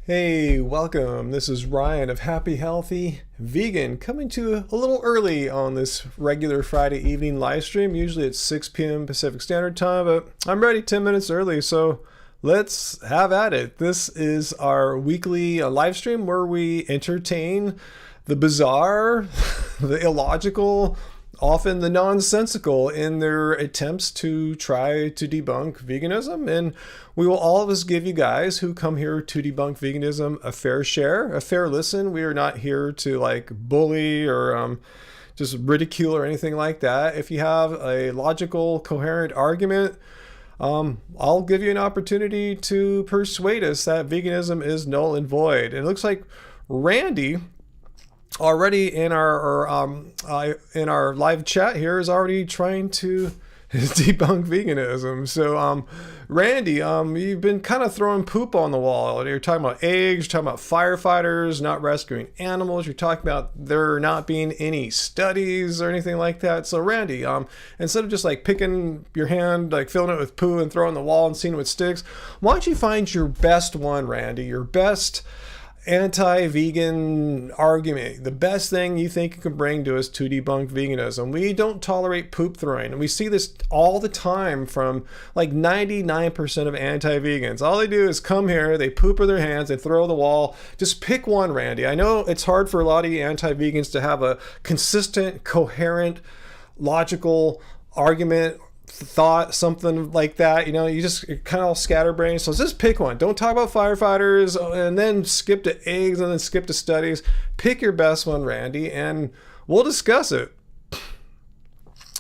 Hey, welcome. This is Ryan of Happy Healthy Vegan coming to you a little early on this regular Friday evening live stream. Usually it's 6 p.m. Pacific Standard Time, but I'm ready 10 minutes early, so let's have at it. This is our weekly live stream where we entertain the bizarre, the illogical, often the nonsensical in their attempts to try to debunk veganism. And we will always give you guys who come here to debunk veganism a fair share, a fair listen. We are not here to like bully or just ridicule or anything like that. If you have a logical, coherent argument, I'll give you an opportunity to persuade us that veganism is null and void. And it looks like Randy already in our live chat here is already trying to debunk veganism. So Randy, you've been kind of throwing poop on the wall. You're talking about eggs, you're talking about firefighters not rescuing animals, you're talking about there not being any studies or anything like that. So Randy, instead of just like picking your hand, like filling it with poo and throwing the wall and seeing what sticks, why don't you find your best one, Randy, your best anti-vegan argument, the best thing you think you can bring to us to debunk veganism. We don't tolerate poop throwing, and we see this all the time from like 99% of anti-vegans. All they do is come here, they poop with their hands, they throw the wall. Just pick one, Randy. I know it's hard for a lot of you anti-vegans to have a consistent, coherent, logical argument, thought, something like that. You know, you're kind of all scatterbrained. So just pick one. Don't talk about firefighters and then skip to eggs and then skip to studies. Pick your best one, Randy, and we'll discuss it.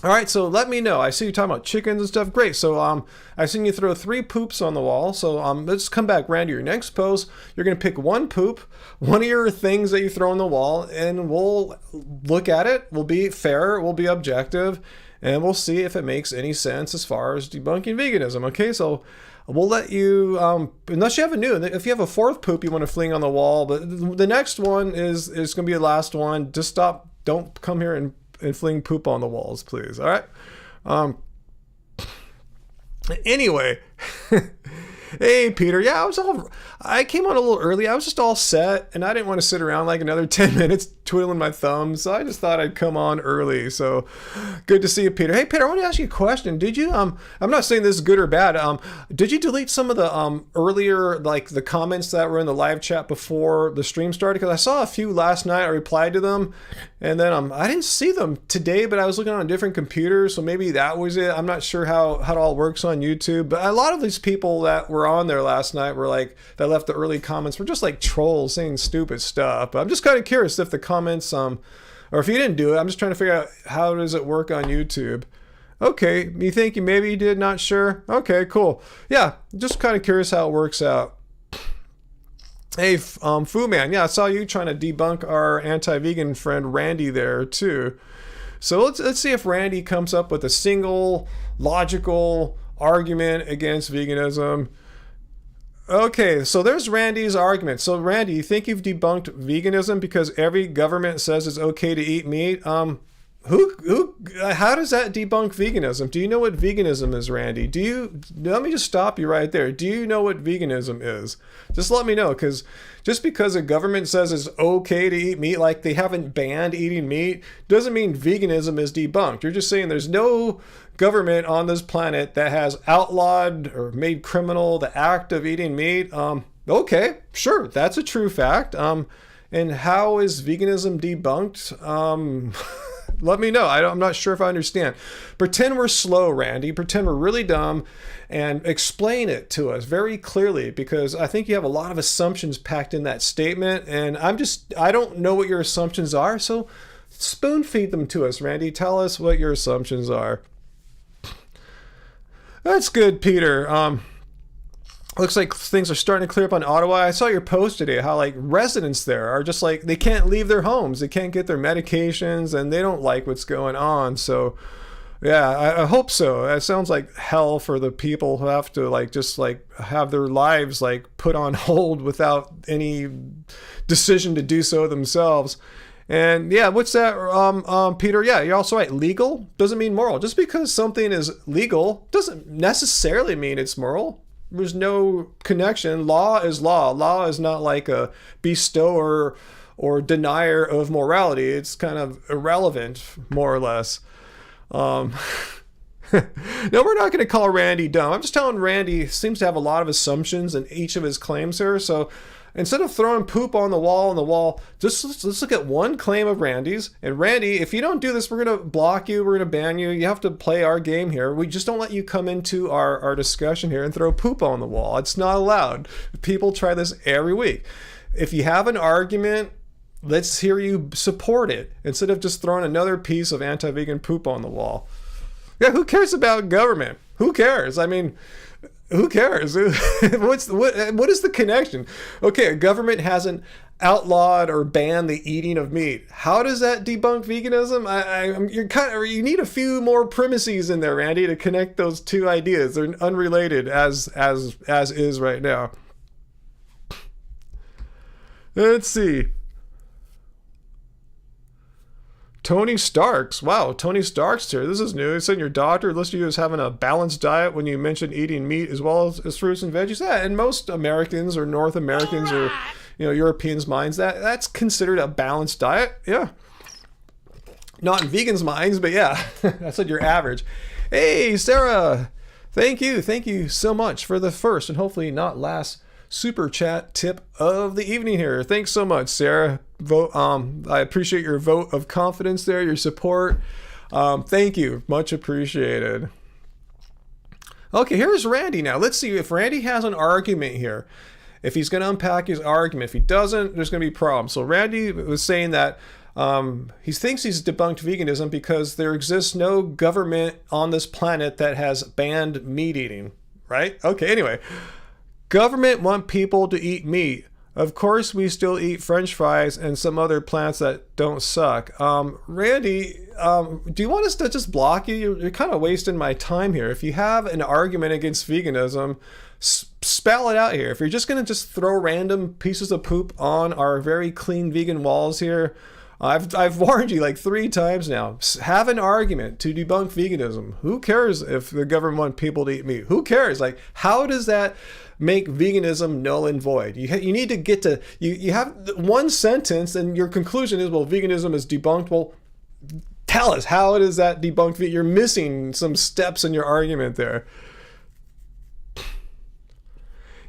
All right, so let me know. I see you talking about chickens and stuff. Great. So I've seen you throw 3 poops on the wall. So let's come back, Randy. Your next post, you're going to pick one poop, one of your things that you throw on the wall, and we'll look at it. We'll be fair. We'll be objective. And we'll see if it makes any sense as far as debunking veganism. Okay, so we'll let you, unless you have if you have a 4th poop you want to fling on the wall, but the next one is going to be the last one. Just stop. Don't come here and fling poop on the walls, please. All right. Anyway. Hey, Peter. Yeah, I came on a little early. I was just all set, and I didn't want to sit around like another 10 minutes twiddling my thumbs, so I just thought I'd come on early. So good to see you, Peter. Hey, Peter, I want to ask you a question. Did you, I'm not saying this is good or bad. Did you delete some of the earlier, like the comments that were in the live chat before the stream started? Because I saw a few last night. I replied to them, and then I didn't see them today, but I was looking on a different computer, so maybe that was it. I'm not sure how it all works on YouTube, but a lot of these people that were on there last night were like, that left the early comments were just like trolls saying stupid stuff. But I'm just kind of curious if the comments, or if you didn't do it, I'm just trying to figure out how does it work on YouTube. Okay, you think you maybe did, not sure? Okay, cool. Yeah, just kind of curious how it works out. Hey, Fu Man, yeah, I saw you trying to debunk our anti-vegan friend Randy there too. So let's see if Randy comes up with a single logical argument against veganism. Okay, so there's Randy's argument. So Randy, you think you've debunked veganism because every government says it's okay to eat meat? How does that debunk veganism? Do you know what veganism is, Randy? Let me just stop you right there. Do you know what veganism is? Just let me know, because just because a government says it's okay to eat meat, like they haven't banned eating meat, doesn't mean veganism is debunked. You're just saying there's no government on this planet that has outlawed or made criminal the act of eating meat. Okay, sure, that's a true fact. And how is veganism debunked? Let me know. I'm not sure if I understand. Pretend we're slow, Randy. Pretend we're really dumb and explain it to us very clearly, because I think you have a lot of assumptions packed in that statement, and I don't know what your assumptions are, so spoon feed them to us, Randy. Tell us what your assumptions are. That's good, Peter. Looks like things are starting to clear up on Ottawa. I saw your post today how like residents there are just like, they can't leave their homes. They can't get their medications and they don't like what's going on. So yeah, I hope so. It sounds like hell for the people who have to like just like have their lives like put on hold without any decision to do so themselves. And yeah, what's that, Peter? Yeah, you're also right. Legal doesn't mean moral. Just because something is legal doesn't necessarily mean it's moral. there's no connection. Law is law. Law is not like a bestower or denier of morality. It's kind of irrelevant, more or less. No, we're not going to call Randy dumb. I'm just telling Randy seems to have a lot of assumptions in each of his claims here. So instead of throwing poop on the wall, just let's look at one claim of Randy's. And Randy, if you don't do this, we're going to block you. We're going to ban you. You have to play our game here. We just don't let you come into our discussion here and throw poop on the wall. It's not allowed. People try this every week. If you have an argument, let's hear you support it instead of just throwing another piece of anti-vegan poop on the wall. Yeah, who cares about government? Who cares? I mean, who cares? What is the connection? Okay, a government hasn't outlawed or banned the eating of meat. How does that debunk veganism? You need a few more premises in there, Randy, to connect those two ideas. They're unrelated as is right now. Let's see. Tony Starks. Wow, Tony Starks here. This is new. He said your doctor listed you as having a balanced diet when you mentioned eating meat as well as fruits and veggies. Yeah, and most Americans or North Americans or Europeans' minds, that's considered a balanced diet. Yeah. Not in vegans' minds, but yeah, that's what your average. Hey, Sarah. Thank you so much for the first and hopefully not last super chat tip of the evening here. Thanks so much, Sarah. I appreciate your vote of confidence there, your support. Thank you, much appreciated. Okay, here's Randy now. Let's see if Randy has an argument here. If he's going to unpack his argument. If he doesn't, there's going to be problems. So Randy was saying that he thinks he's debunked veganism because there exists no government on this planet that has banned meat eating, right? Okay, anyway. Government want people to eat meat. Of course, we still eat French fries and some other plants that don't suck. Randy, do you want us to just block you? You're kind of wasting my time here. If you have an argument against veganism, spell it out here. If you're just going to just throw random pieces of poop on our very clean vegan walls here, I've warned you like 3 times now. Have an argument to debunk veganism. Who cares if the government want people to eat meat? Who cares? Like, how does that make veganism null and void? You need to get to, you have one sentence and your conclusion is, well, veganism is debunked. Well, tell us, how does that debunk? You're missing some steps in your argument there.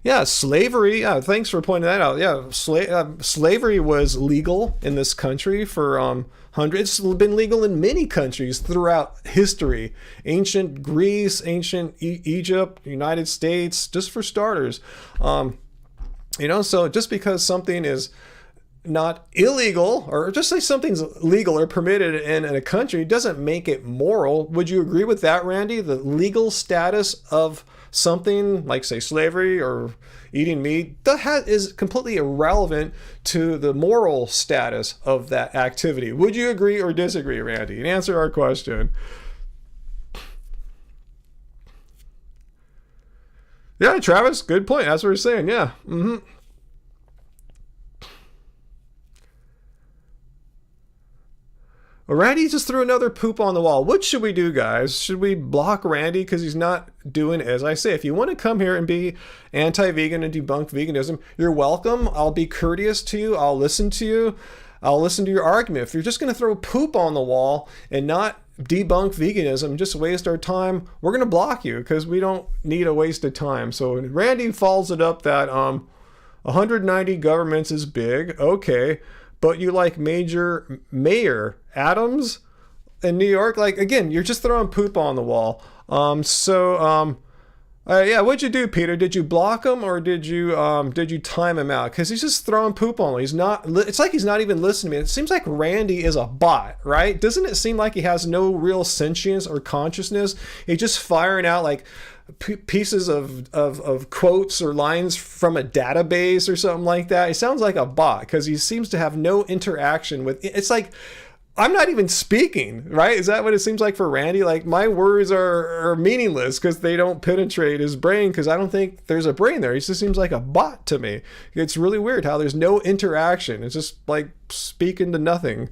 Yeah, slavery. Yeah, thanks for pointing that out. Yeah, slavery was legal in this country for hundreds. It's been legal in many countries throughout history. Ancient Greece, ancient Egypt, United States, just for starters. So just because something is not illegal, or just say something's legal or permitted in a country, doesn't make it moral. Would you agree with that, Randy? The legal status of something like, say, slavery or eating meat, that is completely irrelevant to the moral status of that activity. Would you agree or disagree, Randy? And answer our question. Yeah, Travis, good point. That's what we're saying. Yeah. Well, Randy just threw another poop on the wall. What should we do, guys? Should we block Randy because he's not doing as I say? If you want to come here and be anti-vegan and debunk veganism, you're welcome. I'll be courteous to you. I'll listen to you. I'll listen to your argument. If you're just going to throw poop on the wall and not debunk veganism, just waste our time, we're going to block you because we don't need a waste of time. So Randy follows it up that 190 governments is big. Okay. But you like Mayor Adams in New York? Like, again, you're just throwing poop on the wall. Yeah, what'd you do, Peter? Did you block him or did you time him out? Because he's just throwing poop on him. He's not. It's like he's not even listening to me. It seems like Randy is a bot, right? Doesn't it seem like he has no real sentience or consciousness? He's just firing out like pieces of quotes or lines from a database or something like that. He sounds like a bot because he seems to have no interaction with. It's like I'm not even speaking, right? Is that what it seems like for Randy? Like my words are meaningless because they don't penetrate his brain because I don't think there's a brain there. He just seems like a bot to me. It's really weird how there's no interaction. It's just like speaking to nothing.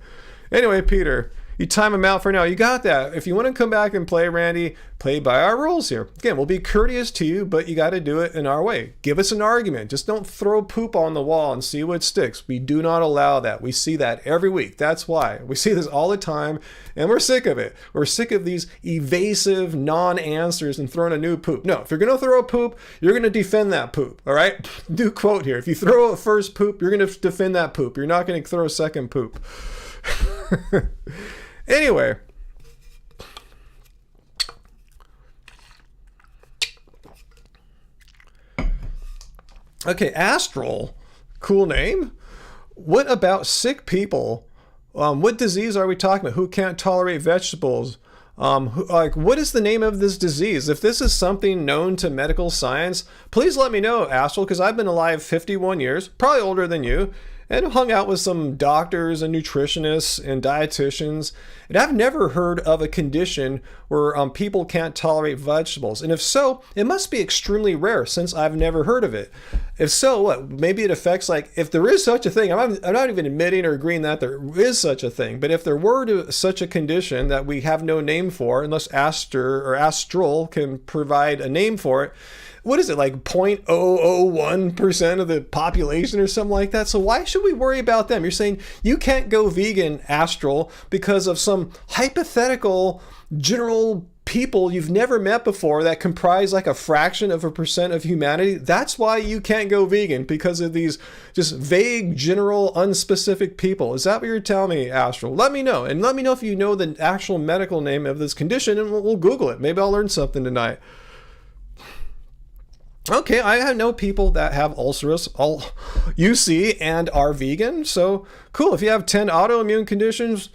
Anyway, Peter, You time them out for now. You got that. If you want to come back and play, Randy, play by our rules here. Again, we'll be courteous to you, but you got to do it in our way. Give us an argument. Just don't throw poop on the wall and see what sticks. We do not allow that. We see that every week. That's why. We see this all the time, and we're sick of it. We're sick of these evasive non-answers and throwing a new poop. No, if you're going to throw a poop, you're going to defend that poop, all right? New quote here. If you throw a first poop, you're going to defend that poop. You're not going to throw a second poop. Anyway, okay, astral, cool name. What about sick people? What disease are we talking about? Who can't tolerate vegetables? What is the name of this disease? If this is something known to medical science, please let me know, astral, because I've been alive 51 years, probably older than you, and hung out with some doctors and nutritionists and dietitians. And I've never heard of a condition where people can't tolerate vegetables. And if so, it must be extremely rare since I've never heard of it. If so, what? Maybe it affects, like, if there is such a thing, I'm not even admitting or agreeing that there is such a thing, but if there were such a condition that we have no name for, unless Aster or Astral can provide a name for it, what is it, like 0.001% of the population or something like that? So why should we worry about them? You're saying you can't go vegan, Astral, because of some hypothetical general people you've never met before that comprise like a fraction of a percent of humanity. That's why you can't go vegan, because of these just vague, general, unspecific people. Is that what you're telling me, Astral? Let me know. And let me know if you know the actual medical name of this condition, and we'll Google it. Maybe I'll learn something tonight. Okay, I know people that have ulcerative UC and are vegan, so cool. If you have 10 autoimmune conditions,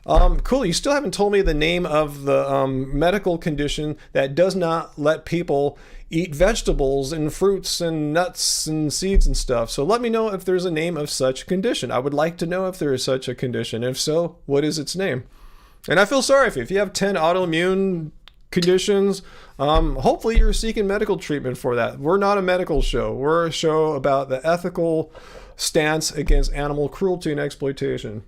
cool. You still haven't told me the name of the medical condition that does not let people eat vegetables and fruits and nuts and seeds and stuff. So let me know if there's a name of such condition. I would like to know if there is such a condition. If so, what is its name? And I feel sorry for you. If you have 10 autoimmune conditions, hopefully you're seeking medical treatment for that. We're not a medical show. We're a show about the ethical stance against animal cruelty and exploitation.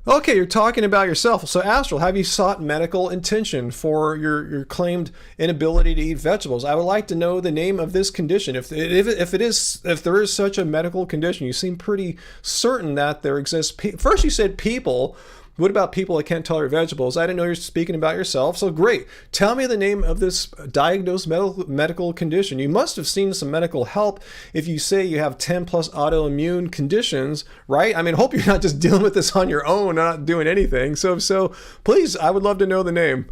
Okay, you're talking about yourself. So Astral, have you sought medical attention for your claimed inability to eat vegetables? I would like to know the name of this condition. If there is such a medical condition, you seem pretty certain that there exists. First you said people. What about people that can't tolerate vegetables? I didn't know you're speaking about yourself. So great. Tell me the name of this diagnosed medical condition. You must have seen some medical help if you say you have 10 plus autoimmune conditions, right? I mean, I hope you're not just dealing with this on your own, not doing anything. So please, I would love to know the name.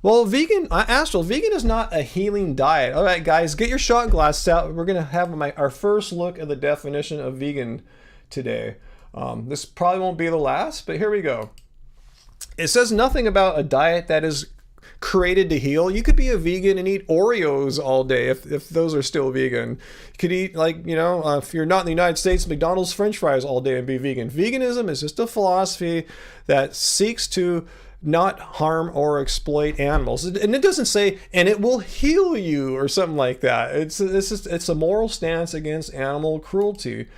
Well, Astral, vegan is not a healing diet. All right, guys, get your shot glasses out. We're going to have our first look at the definition of vegan today. This probably won't be the last, but here we go. It says nothing about a diet that is created to heal. You could be a vegan and eat Oreos all day if those are still vegan. You could eat, if you're not in the United States, McDonald's French fries all day and be vegan. Veganism is just a philosophy that seeks to not harm or exploit animals. And it doesn't say, and it will heal you or something like that. It's a moral stance against animal cruelty.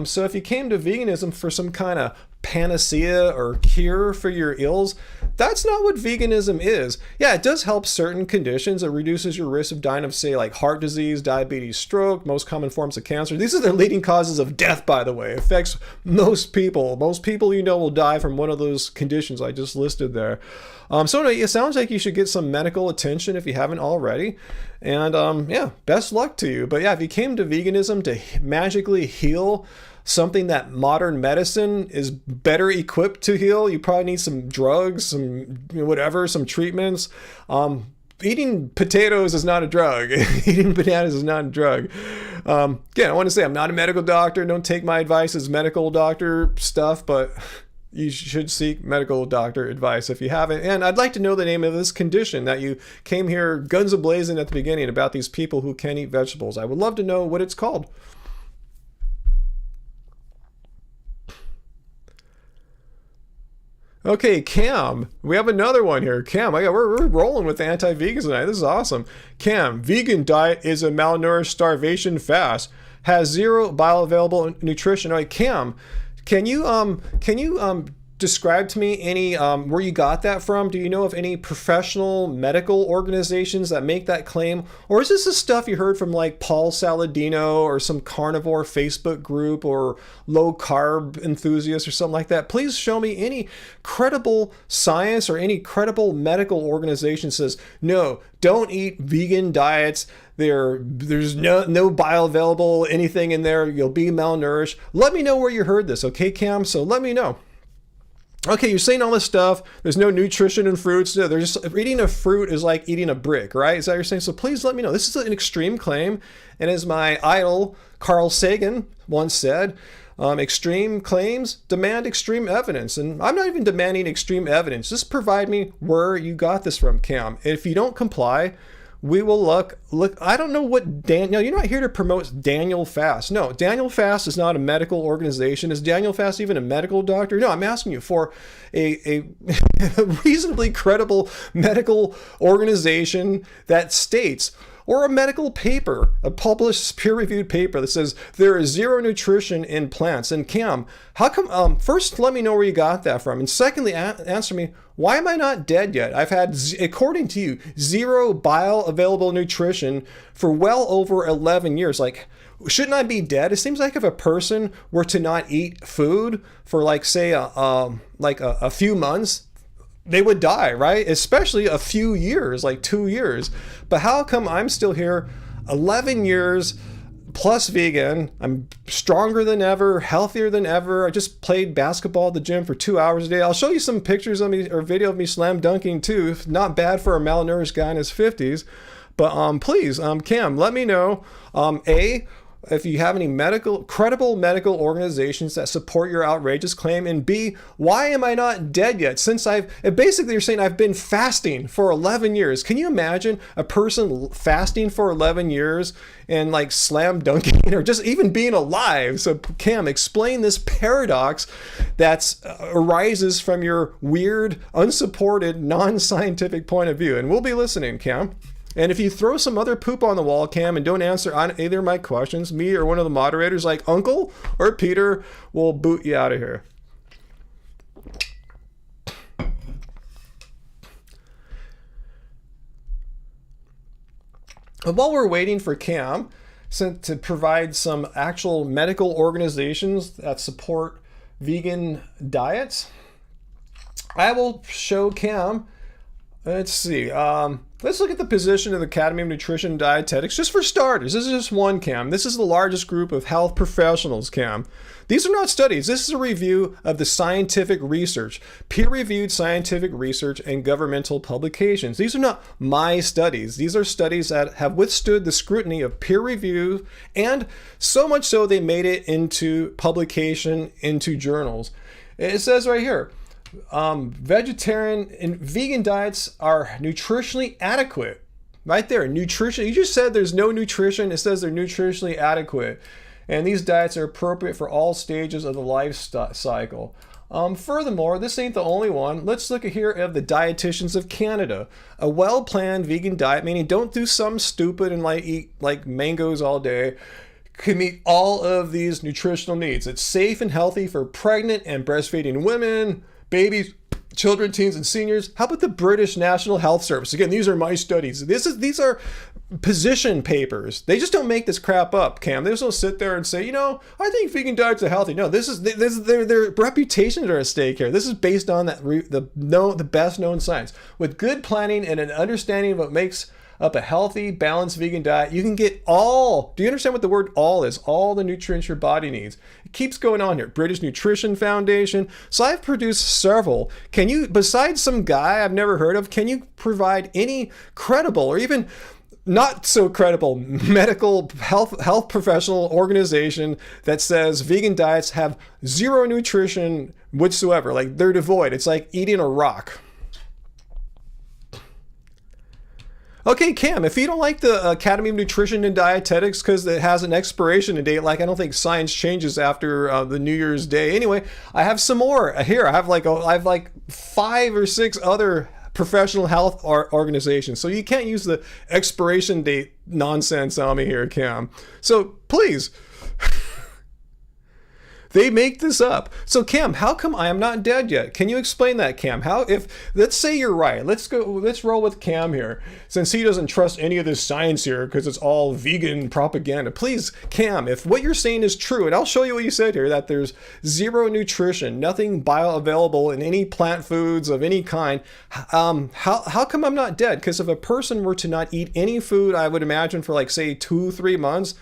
So if you came to veganism for some kind of panacea or cure for your ills, that's not what veganism is. Yeah, it does help certain conditions. It reduces your risk of dying of, say, like heart disease, diabetes, stroke, most common forms of cancer. These are the leading causes of death, by the way. It affects most people. Most people you know will die from one of those conditions I just listed there. So anyway, it sounds like you should get some medical attention if you haven't already. And best luck to you. But yeah, if you came to veganism to magically heal something that modern medicine is better equipped to heal, you probably need some drugs, some treatments. Eating potatoes is not a drug. Eating bananas is not a drug. Again, I want to say I'm not a medical doctor. Don't take my advice as medical doctor stuff, but you should seek medical doctor advice if you haven't. And I'd like to know the name of this condition that you came here guns a-blazing at the beginning about these people who can't eat vegetables. I would love to know what it's called. Okay, Cam, we have another one here. Cam, we're rolling with anti-vegans tonight. This is awesome. Cam, vegan diet is a malnourished starvation fast. Has zero bioavailable nutrition. All right, Cam, can you describe to me any where you got that from? Do you know of any professional medical organizations that make that claim, or is this the stuff you heard from like Paul Saladino or some carnivore Facebook group or low carb enthusiasts or something like that? Please show me any credible science or any credible medical organization says no, don't eat vegan diets. There's no bioavailable anything in there. You'll be malnourished. Let me know where you heard this, okay, Cam? So let me know. Okay, you're saying all this stuff. There's no nutrition in fruits. No, they're just eating a fruit is like eating a brick, right? Is that what you're saying? So please let me know. This is an extreme claim, and as my idol Carl Sagan once said, extreme claims demand extreme evidence. And I'm not even demanding extreme evidence. Just provide me where you got this from, Cam. If you don't comply, we will look. I don't know what Daniel. You're not here to promote Daniel Fast. No, Daniel Fast is not a medical organization. Is Daniel Fast even a medical doctor? No, I'm asking you for a reasonably credible medical organization that states, or a medical paper, a published peer-reviewed paper that says there is zero nutrition in plants. And Cam, how come, first let me know where you got that from. And secondly, answer me, why am I not dead yet? I've had, according to you, zero bioavailable nutrition for well over 11 years. Like, shouldn't I be dead? It seems like if a person were to not eat food for like, say, a few months, they would die, right? Especially a few years, like 2 years. But how come I'm still here 11 years plus vegan? I'm stronger than ever, healthier than ever. I just played basketball at the gym for 2 hours a day. I'll show you some pictures of me or video of me slam dunking too. Not bad for a malnourished guy in his 50s. But please, Cam, let me know, if you have any credible medical organizations that support your outrageous claim, and B, why am I not dead yet? Since basically you're saying I've been fasting for 11 years. Can you imagine a person fasting for 11 years and like slam dunking or just even being alive? So Cam, explain this paradox that arises from your weird, unsupported, non-scientific point of view. And we'll be listening, Cam. And if you throw some other poop on the wall, Cam, and don't answer on either of my questions, me or one of the moderators like Uncle or Peter will boot you out of here. And while we're waiting for Cam to provide some actual medical organizations that support vegan diets, I will show Cam. Let's see. Let's look at the position of the Academy of Nutrition and Dietetics, just for starters. This is just one, Cam. This is the largest group of health professionals, Cam. These are not studies. This is a review of the scientific research, peer-reviewed scientific research and governmental publications. These are not my studies. These are studies that have withstood the scrutiny of peer review, and so much so they made it into publication, into journals. It says right here, vegetarian and vegan diets are nutritionally adequate. Right there, nutrition. You just said there's no nutrition. It says they're nutritionally adequate. And these diets are appropriate for all stages of the life cycle. Furthermore, this ain't the only one. Let's look at here of the Dietitians of Canada. A well-planned vegan diet, meaning don't do something stupid and like eat like mangoes all day, can meet all of these nutritional needs. It's safe and healthy for pregnant and breastfeeding women, babies, children, teens, and seniors. How about the British National Health Service? Again, these are my studies. These are position papers. They just don't make this crap up, Cam. They just don't sit there and say, I think vegan diets are healthy. No, this is their reputations are at stake here. This is based on the best known science. With good planning and an understanding of what makes up a healthy, balanced vegan diet, you can get all, do you understand what the word all is? All the nutrients your body needs. It keeps going on here. British Nutrition Foundation. So I've produced several. Can you, besides some guy I've never heard of, can you provide any credible or even not so credible medical health professional organization that says vegan diets have zero nutrition whatsoever? Like they're devoid. It's like eating a rock. Okay, Cam, if you don't like the Academy of Nutrition and Dietetics because it has an expiration date, like I don't think science changes after the New Year's Day. Anyway, I have some more here. I have like 5 or 6 other professional health organizations. So you can't use the expiration date nonsense on me here, Cam. So please. They make this up. So Cam, how come I am not dead yet? Can you explain that, Cam? How, if, let's say you're right. Let's roll with Cam here, since he doesn't trust any of this science here because it's all vegan propaganda. Please, Cam, if what you're saying is true, and I'll show you what you said here, that there's zero nutrition, nothing bioavailable in any plant foods of any kind, how come I'm not dead? Because if a person were to not eat any food, I would imagine for like, say, 2-3 months,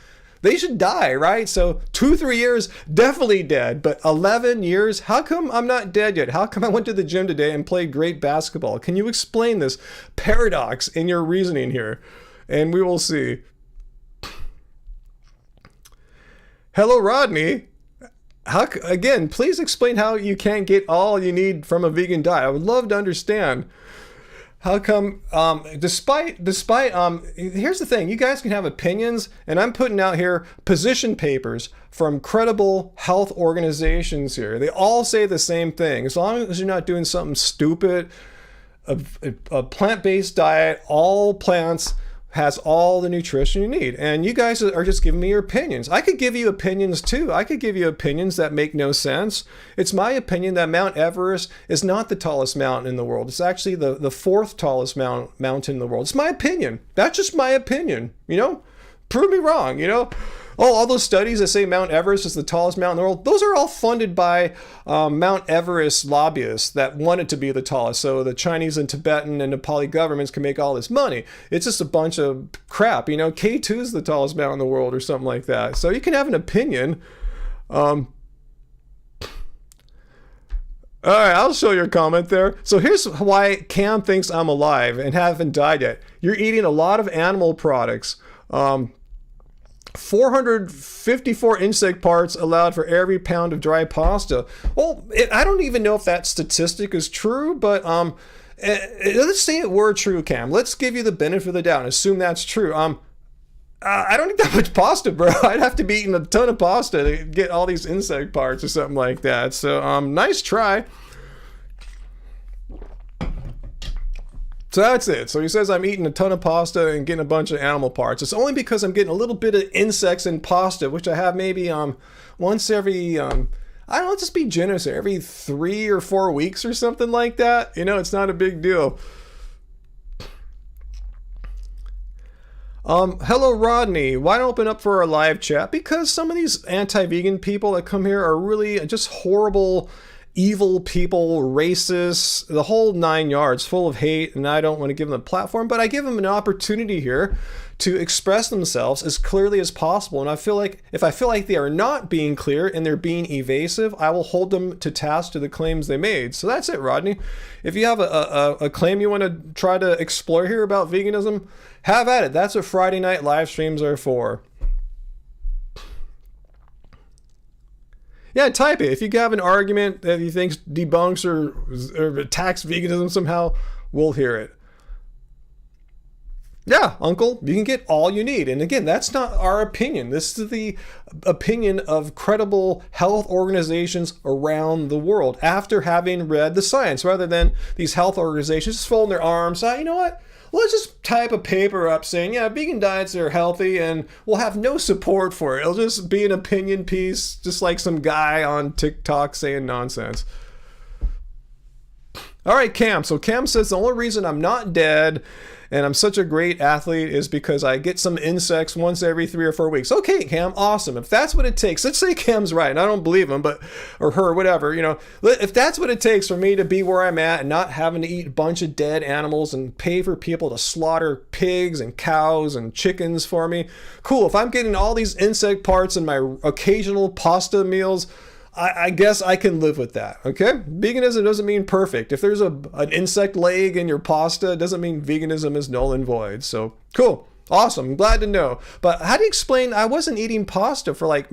they should die, right? So 2-3 years, definitely dead. But 11 years, how come I'm not dead yet? How come I went to the gym today and played great basketball? Can you explain this paradox in your reasoning here? And we will see. Hello, Rodney. Again, please explain how you can't get all you need from a vegan diet. I would love to understand. How come, despite, here's the thing, you guys can have opinions, and I'm putting out here position papers from credible health organizations here. They all say the same thing. As long as you're not doing something stupid, a plant-based diet, all plants, has all the nutrition you need. And you guys are just giving me your opinions. I could give you opinions too. I could give you opinions that make no sense. It's my opinion that Mount Everest is not the tallest mountain in the world. It's actually the 4th tallest mountain in the world. It's my opinion. That's just my opinion, you know? Prove me wrong, you know? Oh, all those studies that say Mount Everest is the tallest mountain in the world, those are all funded by Mount Everest lobbyists that want it to be the tallest. So the Chinese and Tibetan and Nepali governments can make all this money. It's just a bunch of crap. You know, K2 is the tallest mountain in the world or something like that. So you can have an opinion. All right, I'll show your comment there. So here's why Cam thinks I'm alive and haven't died yet. You're eating a lot of animal products. 454 insect parts allowed for every pound of dry pasta. Well, I don't even know if that statistic is true, but let's say it were true, Cam. Let's give you the benefit of the doubt and assume that's true. I don't eat that much pasta, bro. I'd have to be eating a ton of pasta to get all these insect parts or something like that. So, nice try. So that's it. So he says I'm eating a ton of pasta and getting a bunch of animal parts. It's only because I'm getting a little bit of insects in pasta, which I have maybe once every, I don't know, just be generous here, every 3 or 4 weeks or something like that. You know, it's not a big deal. Hello, Rodney. Why don't open up for a live chat? Because some of these anti-vegan people that come here are really just horrible, evil people, racists, the whole 9 yards, full of hate, and I don't want to give them a platform, but I give them an opportunity here to express themselves as clearly as possible. And I feel like if I feel like they are not being clear and they're being evasive, I will hold them to task to the claims they made. So that's it, Rodney. If you have a claim you want to try to explore here about veganism, have at it. That's what Friday night live streams are for. Yeah, type it. If you have an argument that you think debunks or attacks veganism somehow, we'll hear it. Yeah, Uncle, you can get all you need. And again, that's not our opinion. This is the opinion of credible health organizations around the world after having read the science, rather than these health organizations just folding their arms. You know what? Let's just type a paper up saying, yeah, vegan diets are healthy, and we'll have no support for it. It'll just be an opinion piece, just like some guy on TikTok saying nonsense. All right, Cam. So Cam says the only reason I'm not dead and I'm such a great athlete is because I get some insects once every 3 or 4 weeks. Okay, Cam, awesome. If that's what it takes, let's say Cam's right, and I don't believe him, but or her, whatever, you know, if that's what it takes for me to be where I'm at and not having to eat a bunch of dead animals and pay for people to slaughter pigs and cows and chickens for me, cool. If I'm getting all these insect parts in my occasional pasta meals, I guess I can live with that, okay? Veganism doesn't mean perfect. If there's an insect leg in your pasta, it doesn't mean veganism is null and void. So, cool. Awesome. I'm glad to know. But how do you explain I wasn't eating pasta for like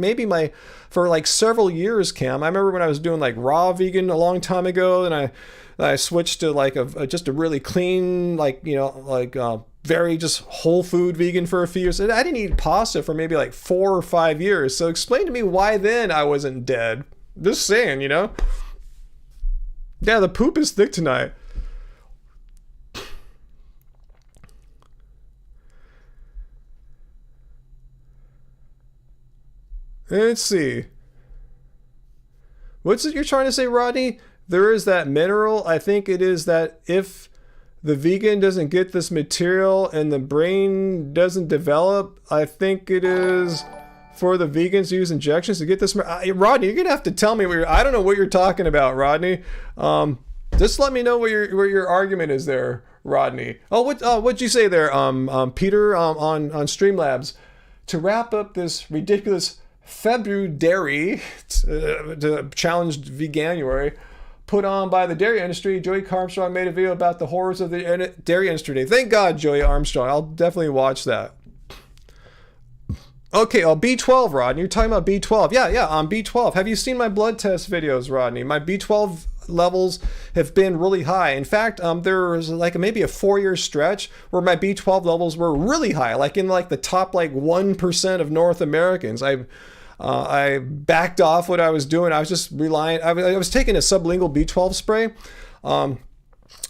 several years, Cam? I remember when I was doing like raw vegan a long time ago, and I switched to like just a really clean, like, you know, like very just whole food vegan for a few years. And I didn't eat pasta for maybe like 4 or 5 years. So explain to me why then I wasn't dead. Just saying, you know? Yeah, the poop is thick tonight. Let's see. What's it you're trying to say, Rodney? There is that mineral. I think it is that if the vegan doesn't get this material and the brain doesn't develop, I think it is for the vegans to use injections to get this. Rodney, you're gonna have to tell me I don't know what you're talking about, Rodney. Just let me know what your argument is there, Rodney. Oh, what'd you say there, Peter, on Streamlabs? To wrap up this ridiculous February challenged veganuary put on by the dairy industry, Joey Armstrong made a video about the horrors of the dairy industry today. Thank God, Joey Armstrong. I'll definitely watch that. Okay, B12, Rodney. You're talking about B12. Yeah, on B12. Have you seen my blood test videos, Rodney? My B12 levels have been really high. In fact, there was like maybe a 4-year stretch where my B12 levels were really high, like in like the top 1% of North Americans. I backed off what I was doing. I was just relying. I was taking a sublingual B12 spray.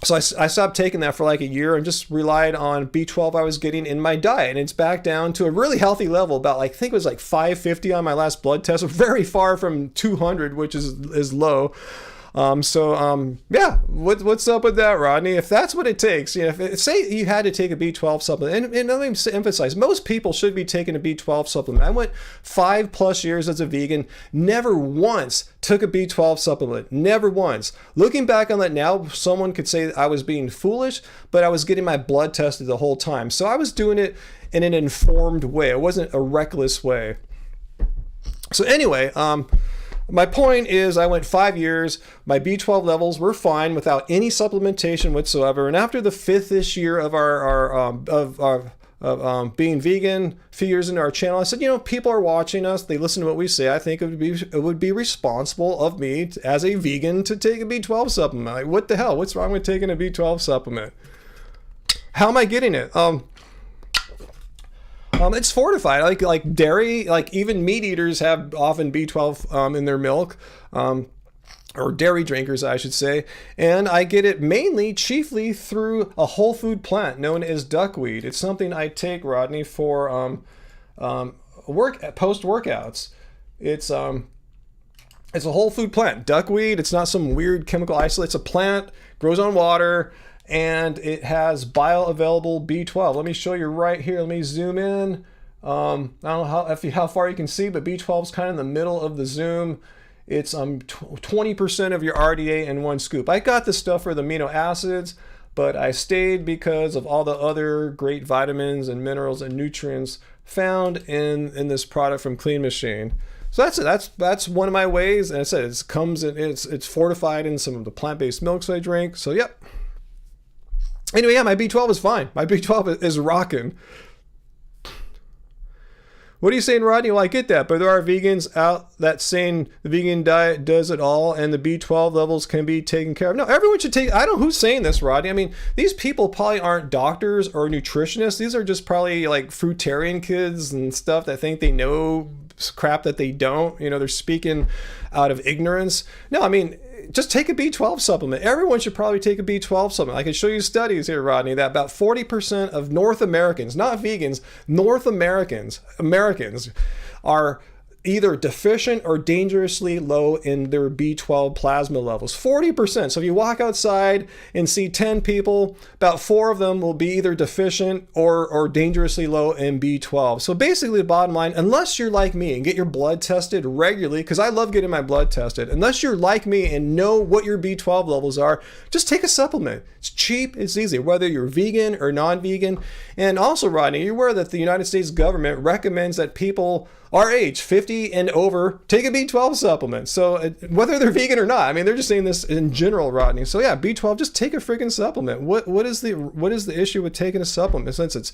So I stopped taking that for like a year and just relied on B12 I was getting in my diet. And it's back down to a really healthy level, about I think it was like 550 on my last blood test, very far from 200, which is low. Yeah, what's up with that, Rodney? If that's what it takes, you know, say you had to take a B12 supplement, and let me emphasize, most people should be taking a B12 supplement. I went 5+ years as a vegan, never once took a B12 supplement, never once. Looking back on that now, someone could say I was being foolish, but I was getting my blood tested the whole time. So I was doing it in an informed way. It wasn't a reckless way. So anyway, my point is I went 5 years, my B12 levels were fine without any supplementation whatsoever. And after the 5th-ish year of our being vegan, a few years into our channel, I said, you know, people are watching us, they listen to what we say. I think it would be responsible of me as a vegan to take a B12 supplement. Like, what the hell? What's wrong with taking a B12 supplement? How am I getting it? It's fortified, like dairy, like even meat eaters have often B12 in their milk, or dairy drinkers, I should say. And I get it chiefly through a whole food plant known as duckweed. It's something I take, Rodney, for post workouts. It's a whole food plant, duckweed. It's not some weird chemical isolate. It's a plant, grows on water, and it has bioavailable B12. Let me show you right here. Let me zoom in. I don't know how far you can see, but B12 is kind of in the middle of the zoom. It's 20% of your RDA in one scoop. I got this stuff for the amino acids, but I stayed because of all the other great vitamins and minerals and nutrients found in this product from Clean Machine. So that's one of my ways. And I said it's fortified in some of the plant-based milks I drink. So yep. Anyway, yeah, my B12 is fine. My B12 is rocking. What are you saying, Rodney? Well, I get that, but there are vegans out that saying the vegan diet does it all and the B12 levels can be taken care of. No, everyone should take, I don't know who's saying this, Rodney. I mean, these people probably aren't doctors or nutritionists. These are just probably like fruitarian kids and stuff that think they know crap that they don't. You know, they're speaking out of ignorance. No, I mean, just take a B12 supplement. Everyone should probably take a B12 supplement. I can show you studies here, Rodney, that about 40% of North Americans, not vegans, North Americans are either deficient or dangerously low in their B12 plasma levels. 40%. So if you walk outside and see 10 people, about 4 of them will be either deficient or dangerously low in B12. So basically the bottom line, unless you're like me and get your blood tested regularly, because I love getting my blood tested, unless you're like me and know what your B12 levels are, just take a supplement. It's cheap, it's easy, whether you're vegan or non-vegan. And also, Rodney, you're aware that the United States government recommends that people our age, 50 and over, take a B12 supplement. So whether they're vegan or not, I mean, they're just saying this in general, Rodney. So yeah, B12, just take a freaking supplement. What is the issue with taking a supplement? Since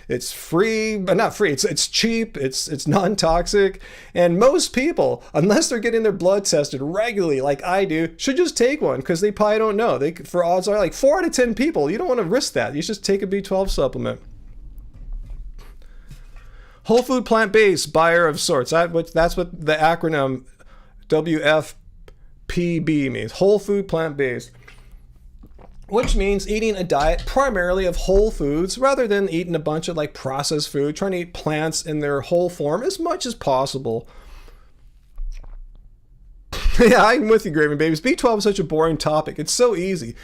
it's free, but not free. It's cheap. It's non-toxic, and most people, unless they're getting their blood tested regularly, like I do, should just take one because they probably don't know. For odds are like 4 out of 10 people, you don't want to risk that. You should just take a B12 supplement. Whole food plant-based buyer of sorts. That's what the acronym WFPB means. Whole food plant-based. Which means eating a diet primarily of whole foods rather than eating a bunch of like processed food, trying to eat plants in their whole form as much as possible. Yeah, I'm with you, Graven Babies. B12 is such a boring topic. It's so easy.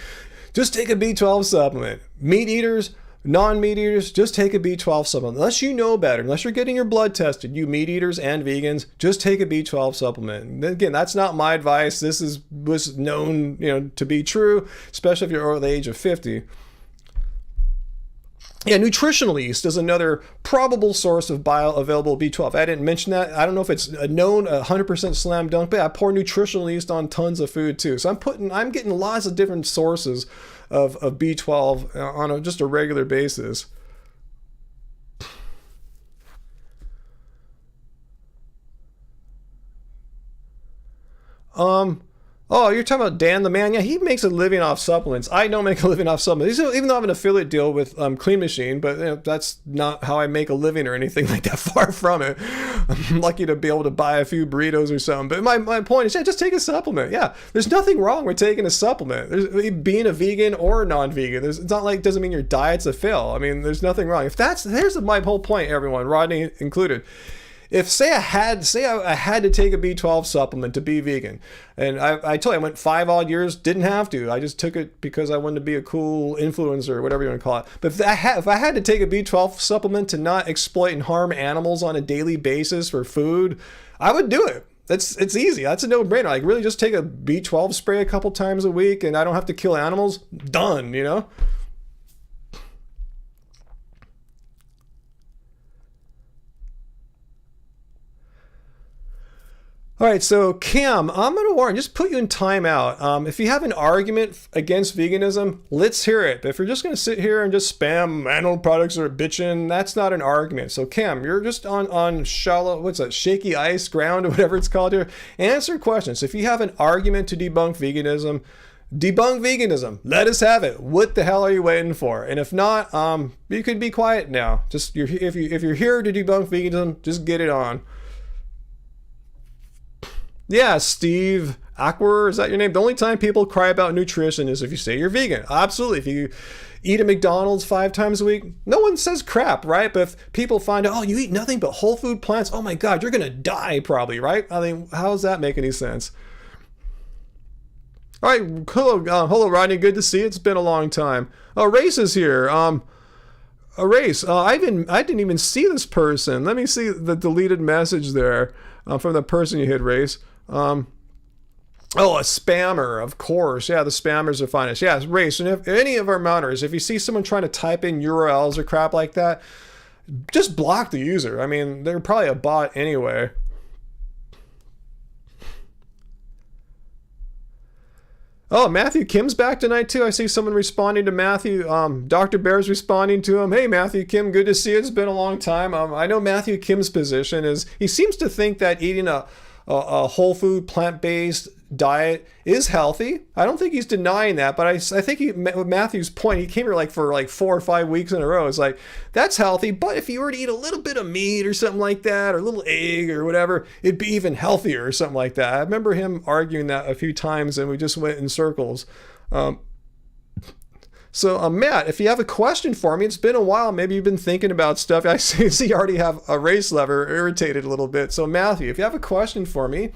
Just take a B12 supplement. Meat eaters, non-meat eaters, just take a B12 supplement. Unless you know better, unless you're getting your blood tested, you meat eaters and vegans, just take a B12 supplement. And again, that's not my advice. This was known, to be true, especially if you're over the age of 50. Yeah, nutritional yeast is another probable source of bioavailable B12. I didn't mention that. I don't know if it's a known 100% slam dunk, but I pour nutritional yeast on tons of food too. So I'm getting lots of different sources of B12 on just a regular basis. Oh, you're talking about Dan the Man? Yeah, he makes a living off supplements. I don't make a living off supplements. Even though I have an affiliate deal with Clean Machine, but that's not how I make a living or anything like that. Far from it. I'm lucky to be able to buy a few burritos or something. But my point is, yeah, just take a supplement. Yeah, there's nothing wrong with taking a supplement. There's being a vegan or a non-vegan. It's not like it doesn't mean your diet's a fail. I mean, there's nothing wrong. Here's my whole point, everyone, Rodney included. If say I had to take a B12 supplement to be vegan, and I told you I went 5 odd years, didn't have to. I just took it because I wanted to be a cool influencer or whatever you want to call it. But if I had to take a B12 supplement to not exploit and harm animals on a daily basis for food, I would do it. It's easy. That's a no-brainer. Like really just take a B12 spray a couple times a week and I don't have to kill animals. Done, All right, so Cam, I'm going to warn, just put you in timeout. If you have an argument against veganism, let's hear it. But if you're just going to sit here and just spam animal products or bitching, that's not an argument. So Cam, you're just on shallow, shaky ice ground or whatever it's called here. Answer questions. If you have an argument to debunk veganism, debunk veganism. Let us have it. What the hell are you waiting for? And if not, you could be quiet now. If you're here to debunk veganism, just get it on. Yeah, Steve Ackwer, is that your name? The only time people cry about nutrition is if you say you're vegan. Absolutely. If you eat at McDonald's 5 times a week, no one says crap, right? But if people find out, oh, you eat nothing but whole food plants, oh my God, you're going to die probably, right? I mean, how does that make any sense? All right, hello, Rodney. Good to see you. It's been a long time. Race is here. Race. I didn't even see this person. Let me see the deleted message there from the person you hit, Race. A spammer, of course. Yeah, the spammers are finest. Yeah, Race. And if any of our mounters, if you see someone trying to type in URLs or crap like that, just block the user. I mean, they're probably a bot anyway. Oh, Matthew Kim's back tonight too. I see someone responding to Matthew. Dr. Bear's responding to him. Hey, Matthew Kim, good to see you. It's been a long time. I know Matthew Kim's position is he seems to think that eating a whole food plant-based diet is healthy. I don't think he's denying that, but I think Matthew's point, he came here for 4 or 5 weeks in a row. It's like, that's healthy, but if you were to eat a little bit of meat or something like that, or a little egg or whatever, it'd be even healthier or something like that. I remember him arguing that a few times and we just went in circles. So Matt, if you have a question for me, it's been a while. Maybe you've been thinking about stuff. I see you already have a race lever irritated a little bit. So Matthew, if you have a question for me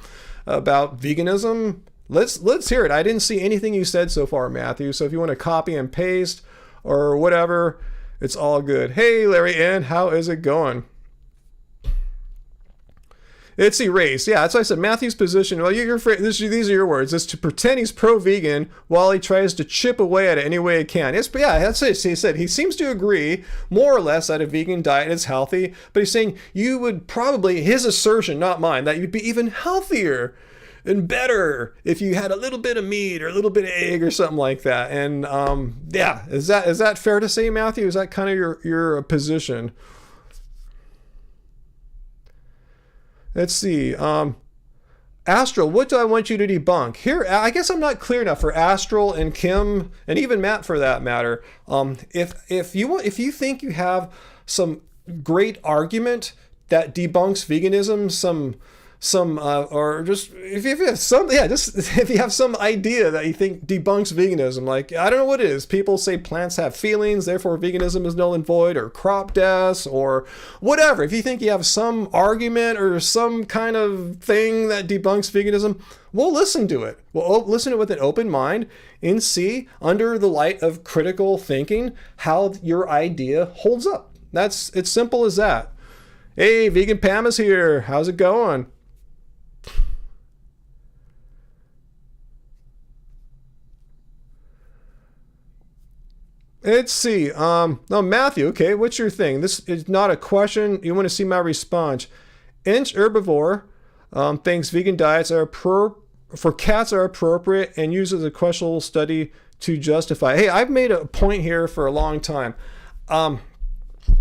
about veganism, let's hear it. I didn't see anything you said so far, Matthew. So if you want to copy and paste or whatever, it's all good. Hey, Larry N, how is it going? It's erased. Yeah, that's what I said. Matthew's position, well, these are your words, is to pretend he's pro-vegan while he tries to chip away at it any way he can. That's it. He said he seems to agree, more or less, that a vegan diet is healthy, but he's saying you would probably, his assertion, not mine, that you'd be even healthier and better if you had a little bit of meat or a little bit of egg or something like that. And yeah, is that fair to say, Matthew? Is that kind of your position? Let's see. Astral, what do I want you to debunk? Here, I guess I'm not clear enough for Astral and Kim and even Matt for that matter. If you think you have some great argument that debunks veganism, or just if you have some, just if you have some idea that you think debunks veganism, like, I don't know what it is. People say plants have feelings, therefore veganism is null and void, or crop deaths, or whatever. If you think you have some argument or some kind of thing that debunks veganism, we'll listen to it. We'll listen to it with an open mind and see, under the light of critical thinking, how your idea holds up. It's simple as that. Hey, Vegan Pam is here. How's it going? Let's see. No, Matthew. Okay, what's your thing? This is not a question. You want to see my response? Inch herbivore thinks vegan diets for cats are appropriate and uses a questionable study to justify. Hey, I've made a point here for a long time.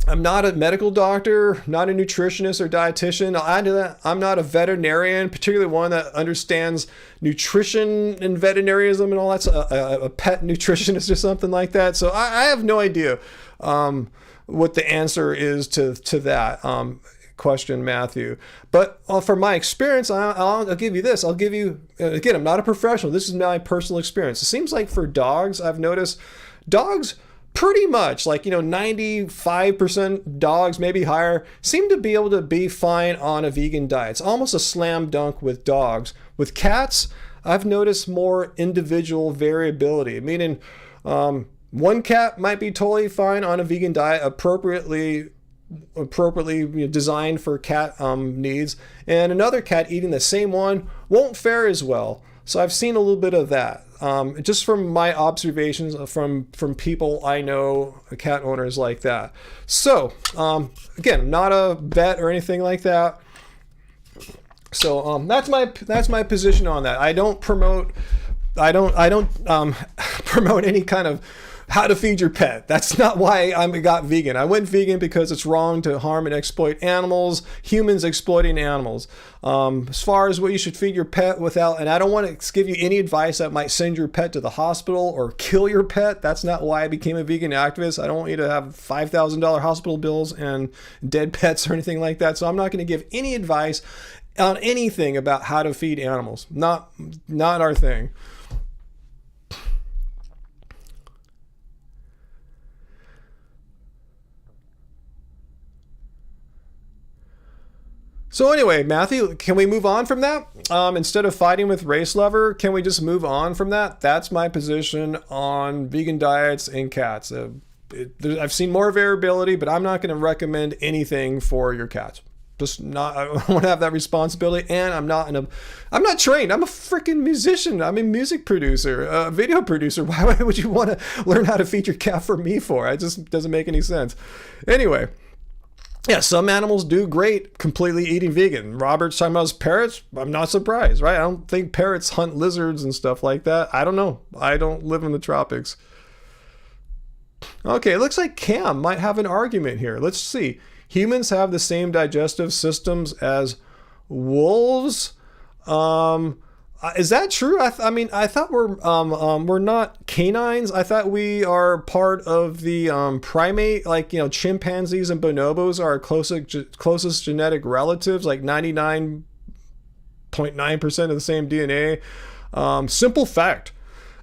I'm not a medical doctor, not a nutritionist or dietitian. I'll add to that, I'm not a veterinarian, particularly one that understands nutrition and veterinarianism and all that, a pet nutritionist or something like that. So I have no idea what the answer is to that question, Matthew. But from my experience, I'll give you this. I'll give you, again, I'm not a professional. This is my personal experience. It seems like for dogs, I've noticed dogs pretty much, like, 95% dogs, maybe higher, seem to be able to be fine on a vegan diet. It's almost a slam dunk with dogs. With cats, I've noticed more individual variability, meaning one cat might be totally fine on a vegan diet, appropriately designed for cat needs, and another cat eating the same one won't fare as well. So I've seen a little bit of that. Just from my observations from people I know, cat owners like that. So again, I'm not a vet or anything like that. So that's my position on that. I don't promote promote any kind of how to feed your pet. That's not why I got vegan. I went vegan because it's wrong to harm and exploit animals, humans exploiting animals. As far as what you should feed your pet without, and I don't want to give you any advice that might send your pet to the hospital or kill your pet. That's not why I became a vegan activist. I don't want you to have $5,000 hospital bills and dead pets or anything like that. So I'm not going to give any advice on anything about how to feed animals. Not our thing. So anyway, Matthew, can we move on from that? Instead of fighting with Race Lover, can we just move on from that? That's my position on vegan diets and cats. I've seen more variability, but I'm not going to recommend anything for your cats. Just not. I don't want to have that responsibility, and I'm not trained. I'm a freaking musician. I'm a music producer, a video producer. Why would you want to learn how to feed your cat for me for? It just doesn't make any sense. Anyway. Yeah, some animals do great completely eating vegan. Robert's talking about his parrots. I'm not surprised, right? I don't think parrots hunt lizards and stuff like that. I don't know. I don't live in the tropics. Okay, it looks like Cam might have an argument here. Let's see. Humans have the same digestive systems as wolves. Is that true? I mean, I thought we're not canines. I thought we are part of the primate, like, chimpanzees and bonobos are our closest genetic relatives, like 99.9% of the same DNA. Simple fact.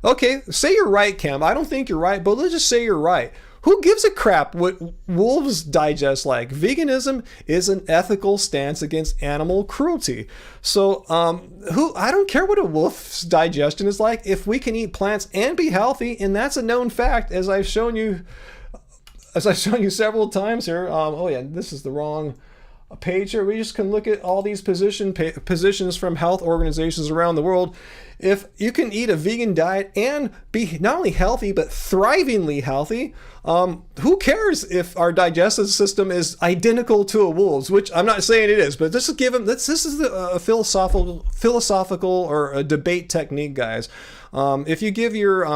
Okay, say you're right, Cam. I don't think you're right, but let's just say you're right. Who gives a crap what wolves digest like? Veganism is an ethical stance against animal cruelty. So I don't care what a wolf's digestion is like if we can eat plants and be healthy, and that's a known fact, as I've shown you several times here. Oh yeah, this is the wrong page here. We just can look at all these positions from health organizations around the world. If you can eat a vegan diet and be not only healthy but thrivingly healthy, who cares if our digestive system is identical to a wolf's? Which I'm not saying it is, but this is a philosophical or a debate technique, guys. If you give your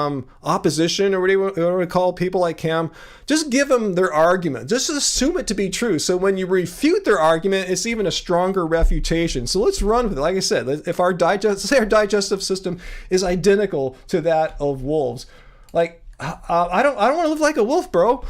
opposition, or whatever we call people like Cam, just give them their argument. Just assume it to be true. So when you refute their argument, it's even a stronger refutation. So let's run with it. Like I said, if our digestive system is identical to that of wolves, like, I don't want to live like a wolf, bro.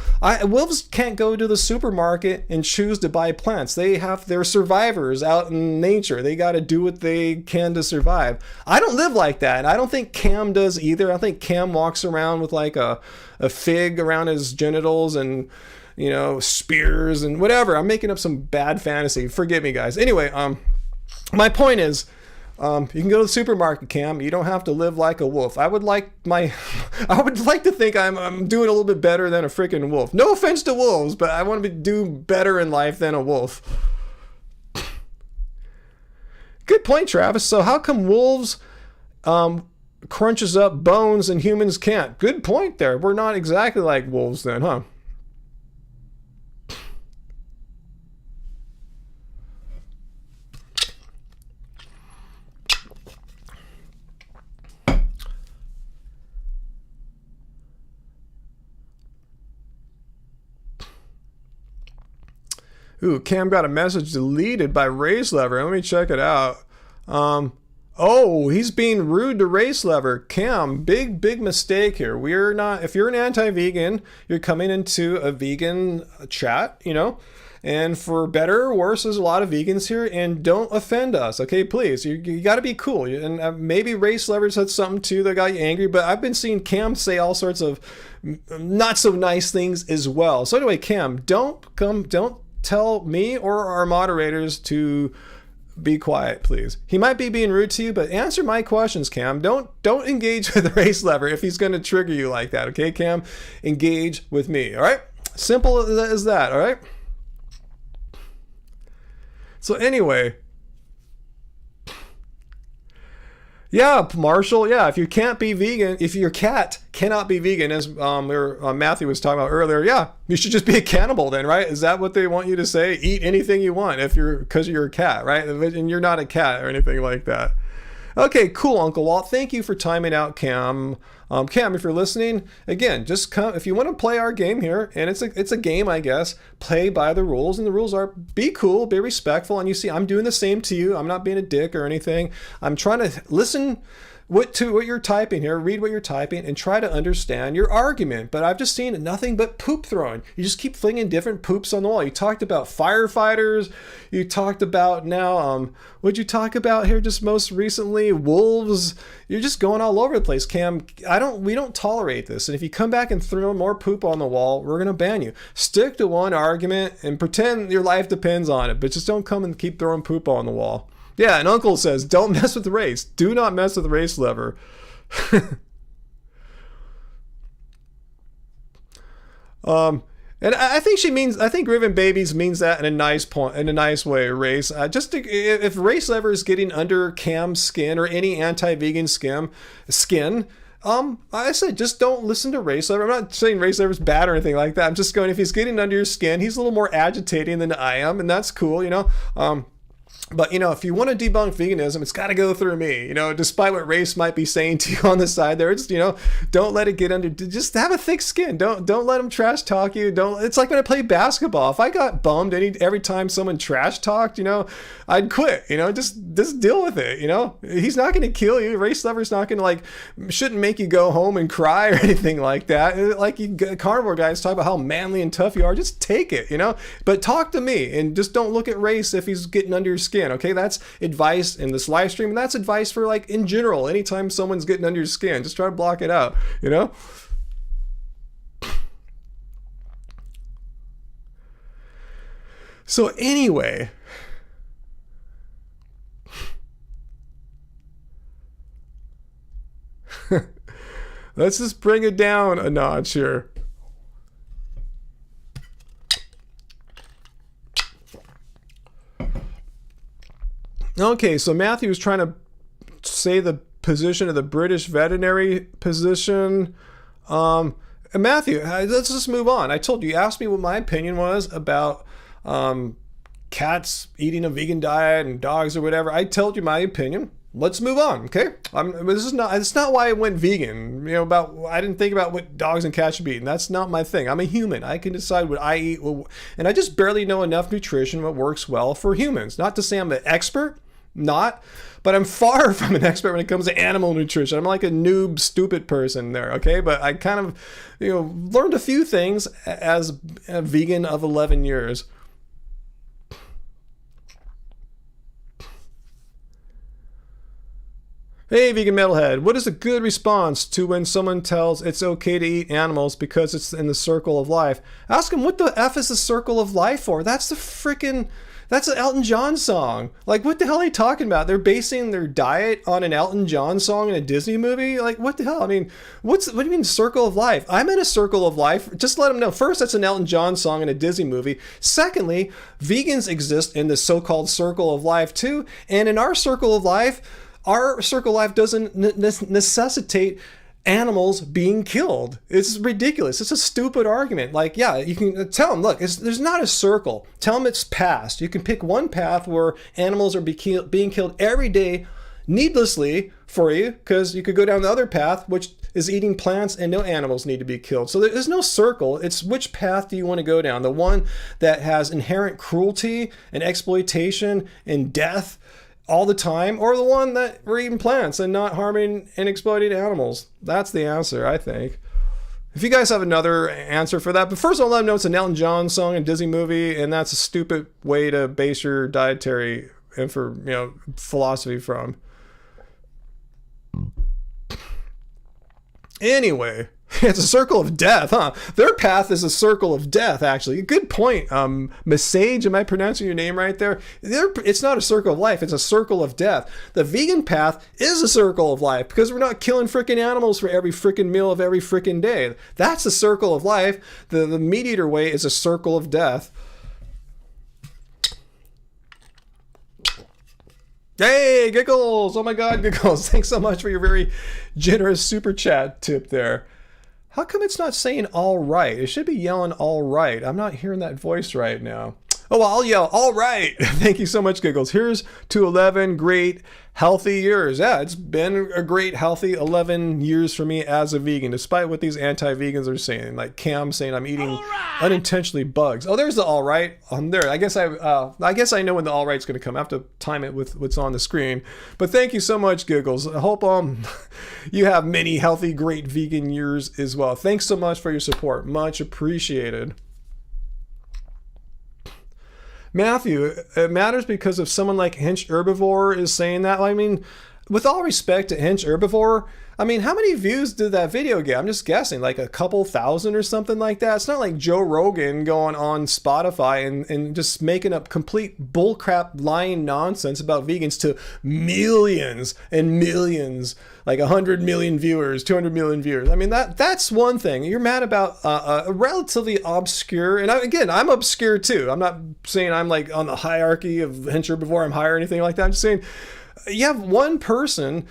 Wolves can't go to the supermarket and choose to buy plants. They're survivors out in nature. They got to do what they can to survive. I don't live like that, and I don't think Cam does either. I think Cam walks around with like a fig around his genitals and, you know, spears and whatever. I'm making up some bad fantasy. Forgive me, guys. Anyway, my point is, you can go to the supermarket, Cam. You don't have to live like a wolf. I would like to think I'm doing a little bit better than a freaking wolf. No offense to wolves, but I want to do better in life than a wolf. Good point, Travis. So how come wolves crunches up bones and humans can't? Good point there. We're not exactly like wolves then, huh? Ooh, Cam got a message deleted by Race Lever. Let me check it out. Oh, he's being rude to Race Lever. Cam, big mistake here. We're not, if you're an anti-vegan, you're coming into a vegan chat, you know, and for better or worse, there's a lot of vegans here, and don't offend us, okay? Please, you got to be cool. And maybe Race Lever said something too that got you angry, but I've been seeing Cam say all sorts of not so nice things as well. So anyway, Cam, don't tell me or our moderators to be quiet, please. He might be being rude to you, but answer my questions, Cam. Don't engage with the Race Lever if he's going to trigger you like that, okay, Cam? Engage with me, all right? Simple as that, all right? So anyway, yeah, Marshall, yeah, if you can't be vegan, if your cat cannot be vegan, as Matthew was talking about earlier, yeah, you should just be a cannibal then, right? Is that what they want you to say? Eat anything you want because you're a cat, right? And you're not a cat or anything like that. Okay, cool, Uncle Walt. Thank you for timing out, Cam. Cam, if you're listening, again, just come. If you want to play our game here, and it's a game, I guess, play by the rules. And the rules are be cool, be respectful. And you see, I'm doing the same to you. I'm not being a dick or anything. I'm trying to listen to what you're typing here, read what you're typing, and try to understand your argument. But I've just seen nothing but poop throwing. You just keep flinging different poops on the wall. You talked about firefighters. You talked about now, what'd you talk about here just most recently? Wolves. You're just going all over the place, Cam. We don't tolerate this. And if you come back and throw more poop on the wall, we're going to ban you. Stick to one argument and pretend your life depends on it, but just don't come and keep throwing poop on the wall. Yeah, and Uncle says, don't mess with the race. Do not mess with the Race Lever. And I think Riven Babies means that in a nice way, Race. If Race Lever is getting under Cam's skin or any anti-vegan skin, I said, just don't listen to Race Lever. I'm not saying Race Lever is bad or anything like that. I'm just going, if he's getting under your skin, he's a little more agitating than I am, and that's cool, you know. But, you know, if you want to debunk veganism, it's got to go through me, you know, despite what Race might be saying to you on the side there. Just, you know, don't let it get under, just have a thick skin. Don't let them trash talk you. It's like when I play basketball. If I got bummed every time someone trash talked, you know, I'd quit, you know, just deal with it, you know. He's not going to kill you. Race Lever's not going to, shouldn't make you go home and cry or anything like that. Like you carnivore guys talk about how manly and tough you are. Just take it, you know, but talk to me and just don't look at Race if he's getting under your skin. Okay, that's advice in this live stream, and that's advice for like in general. Anytime someone's getting under your skin, just try to block it out, you know. So anyway, let's just bring it down a notch here. Okay, so Matthew was trying to say the position of the British veterinary position. Matthew, let's just move on. I told you asked me what my opinion was about cats eating a vegan diet and dogs or whatever. I told you my opinion. Let's move on, okay? It's not why I went vegan. You know, I didn't think about what dogs and cats should be eating. That's not my thing. I'm a human. I can decide what I eat, and I just barely know enough nutrition what works well for humans. Not to say I'm an expert. not, but I'm far from an expert when it comes to animal nutrition. I'm like a noob, stupid person there, okay? But I kind of, learned a few things as a vegan of 11 years. Hey, vegan metalhead, what is a good response to when someone tells it's okay to eat animals because it's in the circle of life? Ask them, what the F is the circle of life for? That's an Elton John song. Like, what the hell are they talking about? They're basing their diet on an Elton John song in a Disney movie? Like, what the hell? I mean, what do you mean circle of life? I'm in a circle of life. Just let them know. First, that's an Elton John song in a Disney movie. Secondly, vegans exist in the so-called circle of life too. And in our circle of life doesn't necessitate animals being killed. It's ridiculous. It's a stupid argument. Like, yeah, you can tell them, look, there's not a circle. Tell them it's past. You can pick one path where animals are being killed every day needlessly for you, because you could go down the other path, which is eating plants and no animals need to be killed. So there's no circle. It's which path do you want to go down? The one that has inherent cruelty and exploitation and death all the time, or the one that we're eating plants and not harming and exploiting animals? That's the answer, I think. If you guys have another answer for that, but first I'll let them know it's an Elton John song and Disney movie, and that's a stupid way to base your dietary philosophy from. Anyway, it's a circle of death, huh? Their path is a circle of death, actually. Good point. Masage, am I pronouncing your name right there? It's not a circle of life, it's a circle of death. The vegan path is a circle of life because we're not killing freaking animals for every freaking meal of every freaking day. That's a circle of life. The meat eater way is a circle of death. Hey, Giggles! Oh my God, Giggles. Thanks so much for your very generous super chat tip there. How come it's not saying all right? It should be yelling all right. I'm not hearing that voice right now. Oh, well, I'll yell all right. Thank you so much, Giggles. Here's to 11 great, healthy years. Yeah, it's been a great, healthy 11 years for me as a vegan, despite what these anti-vegans are saying. Like Cam saying I'm eating unintentionally bugs. Oh, there's the all right on there. I guess I know when the all right's going to come. I have to time it with what's on the screen. But thank you so much, Giggles. I hope you have many healthy, great vegan years as well. Thanks so much for your support. Much appreciated. Matthew, it matters because if someone like Hench Herbivore is saying that, I mean, with all respect to Hench Herbivore, I mean, how many views did that video get? I'm just guessing, like a couple thousand or something like that. It's not like Joe Rogan going on Spotify and just making up complete bullcrap lying nonsense about vegans to millions and millions, like 100 million viewers, 200 million viewers. I mean, that's one thing. You're mad about a relatively obscure, and I'm obscure too. I'm not saying I'm like on the hierarchy of Hench Herbivore, I'm higher or anything like that. I'm just saying you have one person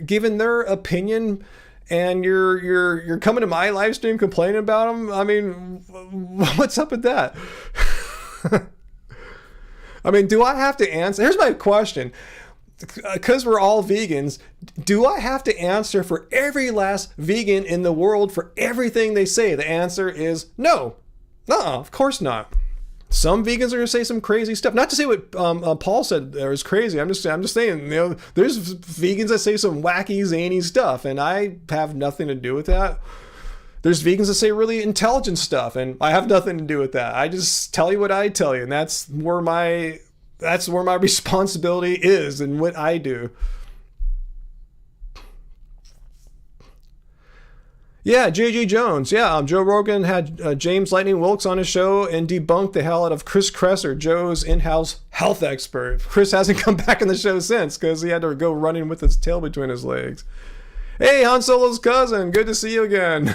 giving their opinion, and you're coming to my live stream complaining about them. I mean, what's up with that? I mean, do I have to answer? Here's my question. Because we're all vegans, do I have to answer for every last vegan in the world for everything they say? The answer is no. Of course not. Some vegans are going to say some crazy stuff. Not to say what Paul said there is crazy. I'm just saying, there's vegans that say some wacky, zany stuff, and I have nothing to do with that. There's vegans that say really intelligent stuff, and I have nothing to do with that. I just tell you what I tell you, and that's where my responsibility is and what I do. Yeah, J.G. Jones. Yeah, Joe Rogan had James Lightning Wilkes on his show and debunked the hell out of Chris Kresser, Joe's in-house health expert. Chris hasn't come back on the show since because he had to go running with his tail between his legs. Hey, Han Solo's cousin, good to see you again.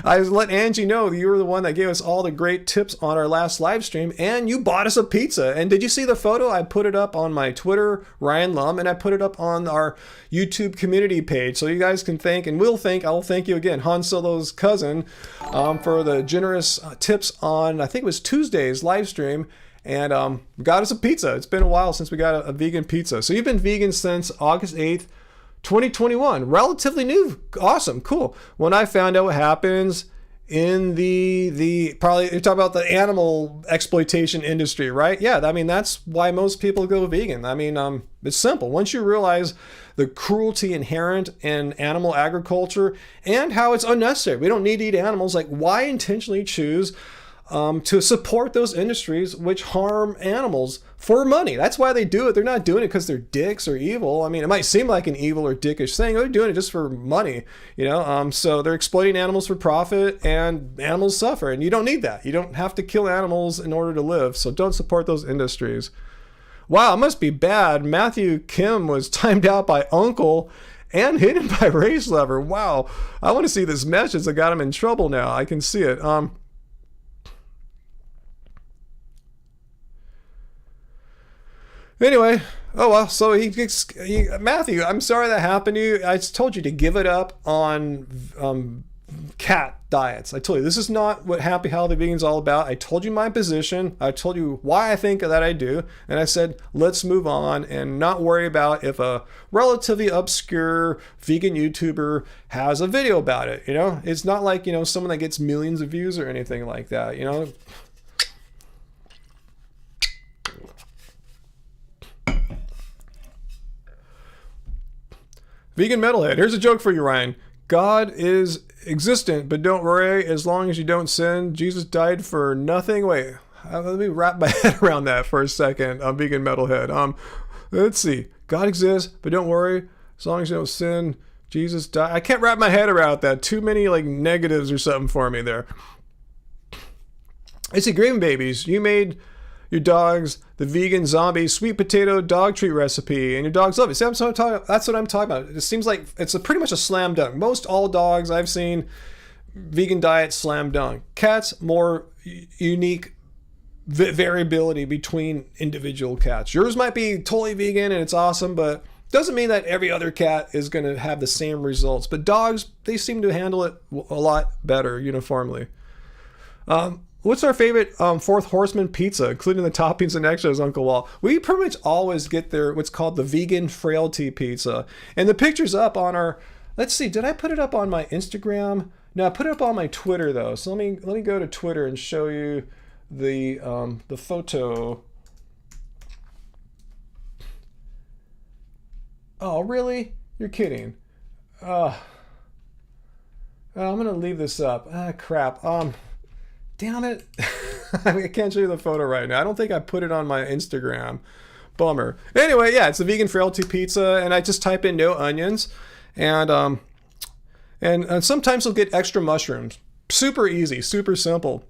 I let Angie know you were the one that gave us all the great tips on our last live stream, and you bought us a pizza. And did you see the photo? I put it up on my Twitter, Ryan Lum, and I put it up on our YouTube community page, so you guys can thank, and I'll thank you again, Han Solo's cousin, for the generous tips on, I think it was Tuesday's live stream, and got us a pizza. It's been a while since we got a vegan pizza. So you've been vegan since August 8th, 2021, relatively new. Awesome, cool. When I found out what happens in the probably you're talking about the animal exploitation industry, right? Yeah, I mean that's why most people go vegan. I mean, it's simple. Once you realize the cruelty inherent in animal agriculture and how it's unnecessary, we don't need to eat animals. Like, why intentionally choose to support those industries which harm animals for money? That's why they do it. They're not doing it because they're dicks or evil. I mean, it might seem like an evil or dickish thing. They're doing it just for money, you know? So they're exploiting animals for profit, and animals suffer, and you don't need that. You don't have to kill animals in order to live. So don't support those industries. Wow, it must be bad. Matthew Kim was timed out by Uncle and hidden by Race Lover. Wow, I want to see this message that got him in trouble now. I can see it. Anyway, oh well, so Matthew, I'm sorry that happened to you. I told you to give it up on cat diets. I told you this is not what Happy Healthy Vegan is all about. I told you my position. I told you why I think that I do. And I said, let's move on and not worry about if a relatively obscure vegan YouTuber has a video about it. You know, it's not like, you know, someone that gets millions of views or anything like that, you know. Vegan Metalhead. Here's a joke for you, Ryan. God is existent, but don't worry, as long as you don't sin. Jesus died for nothing. Wait, let me wrap my head around that for a second. Vegan Metalhead. Let's see. God exists, but don't worry, as long as you don't sin. Jesus died. I can't wrap my head around that. Too many like negatives or something for me there. I see, Green Babies. You made your dogs the vegan zombie sweet potato dog treat recipe, and your dogs love it. See, that's what I'm talking about. It seems like it's pretty much a slam dunk. Most all dogs I've seen, vegan diet slam dunk. Cats, more unique variability between individual cats. Yours might be totally vegan and it's awesome, but doesn't mean that every other cat is going to have the same results. But dogs, they seem to handle it a lot better uniformly. What's our favorite Fourth Horseman pizza, including the toppings and extras, Uncle Walt? We pretty much always get their what's called the vegan frailty pizza. And the picture's up on our, let's see, did I put it up on my Instagram? No, I put it up on my Twitter though. So let me go to Twitter and show you the photo. Oh, really? You're kidding. I'm gonna leave this up. Crap. Damn it. I can't show you the photo right now. I don't think I put it on my Instagram. Bummer. Anyway, yeah, it's a vegan frailty pizza, and I just type in no onions, and sometimes you'll get extra mushrooms. Super easy, super simple.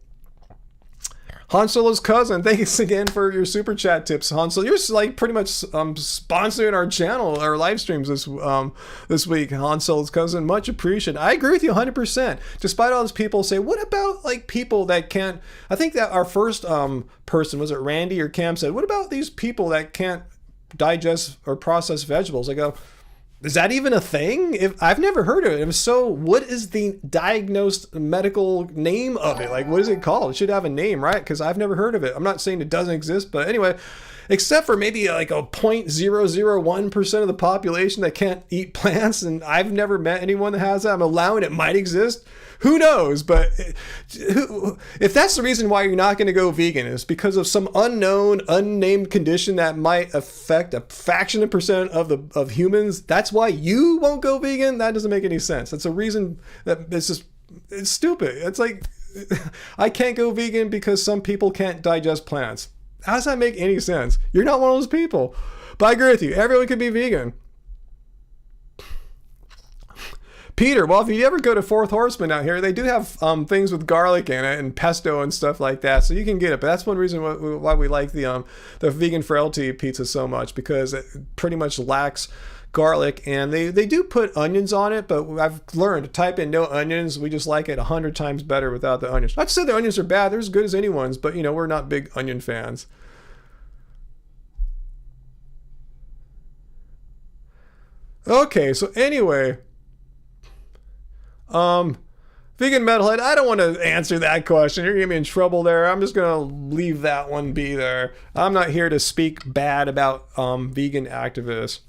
Han Solo's cousin, thanks again for your super chat tips, Han Solo. You're like pretty much sponsoring our channel, our live streams this week, Han Solo's cousin. Much appreciated. I agree with you 100%. Despite all those people say, what about like people that can't? I think that our first person, was it Randy or Cam, said, what about these people that can't digest or process vegetables? I go, is that even a thing? I've never heard of it. So what is the diagnosed medical name of it? Like, what is it called? It should have a name, right? Because I've never heard of it. I'm not saying it doesn't exist, but anyway, except for maybe like a 0.001% of the population that can't eat plants, and I've never met anyone that has that. I'm allowing it might exist. Who knows? But if that's the reason why you're not going to go vegan, is because of some unknown, unnamed condition that might affect a fraction of percent of humans, that's why you won't go vegan? That doesn't make any sense. That's a reason that it's stupid. It's like, I can't go vegan because some people can't digest plants. How does that make any sense? You're not one of those people. But I agree with you. Everyone can be vegan. Peter, well, if you ever go to Fourth Horseman out here, they do have things with garlic in it and pesto and stuff like that, so you can get it. But that's one reason why we like the vegan frailty pizza so much, because it pretty much lacks garlic, and they do put onions on it, but I've learned to type in no onions. We just like it 100 times better without the onions. Not to say the onions are bad; they're as good as anyone's, but you know, we're not big onion fans. Okay, so anyway. Vegan Metalhead, I don't want to answer that question. You're going to get me in trouble there. I'm just going to leave that one be there. I'm not here to speak bad about vegan activists.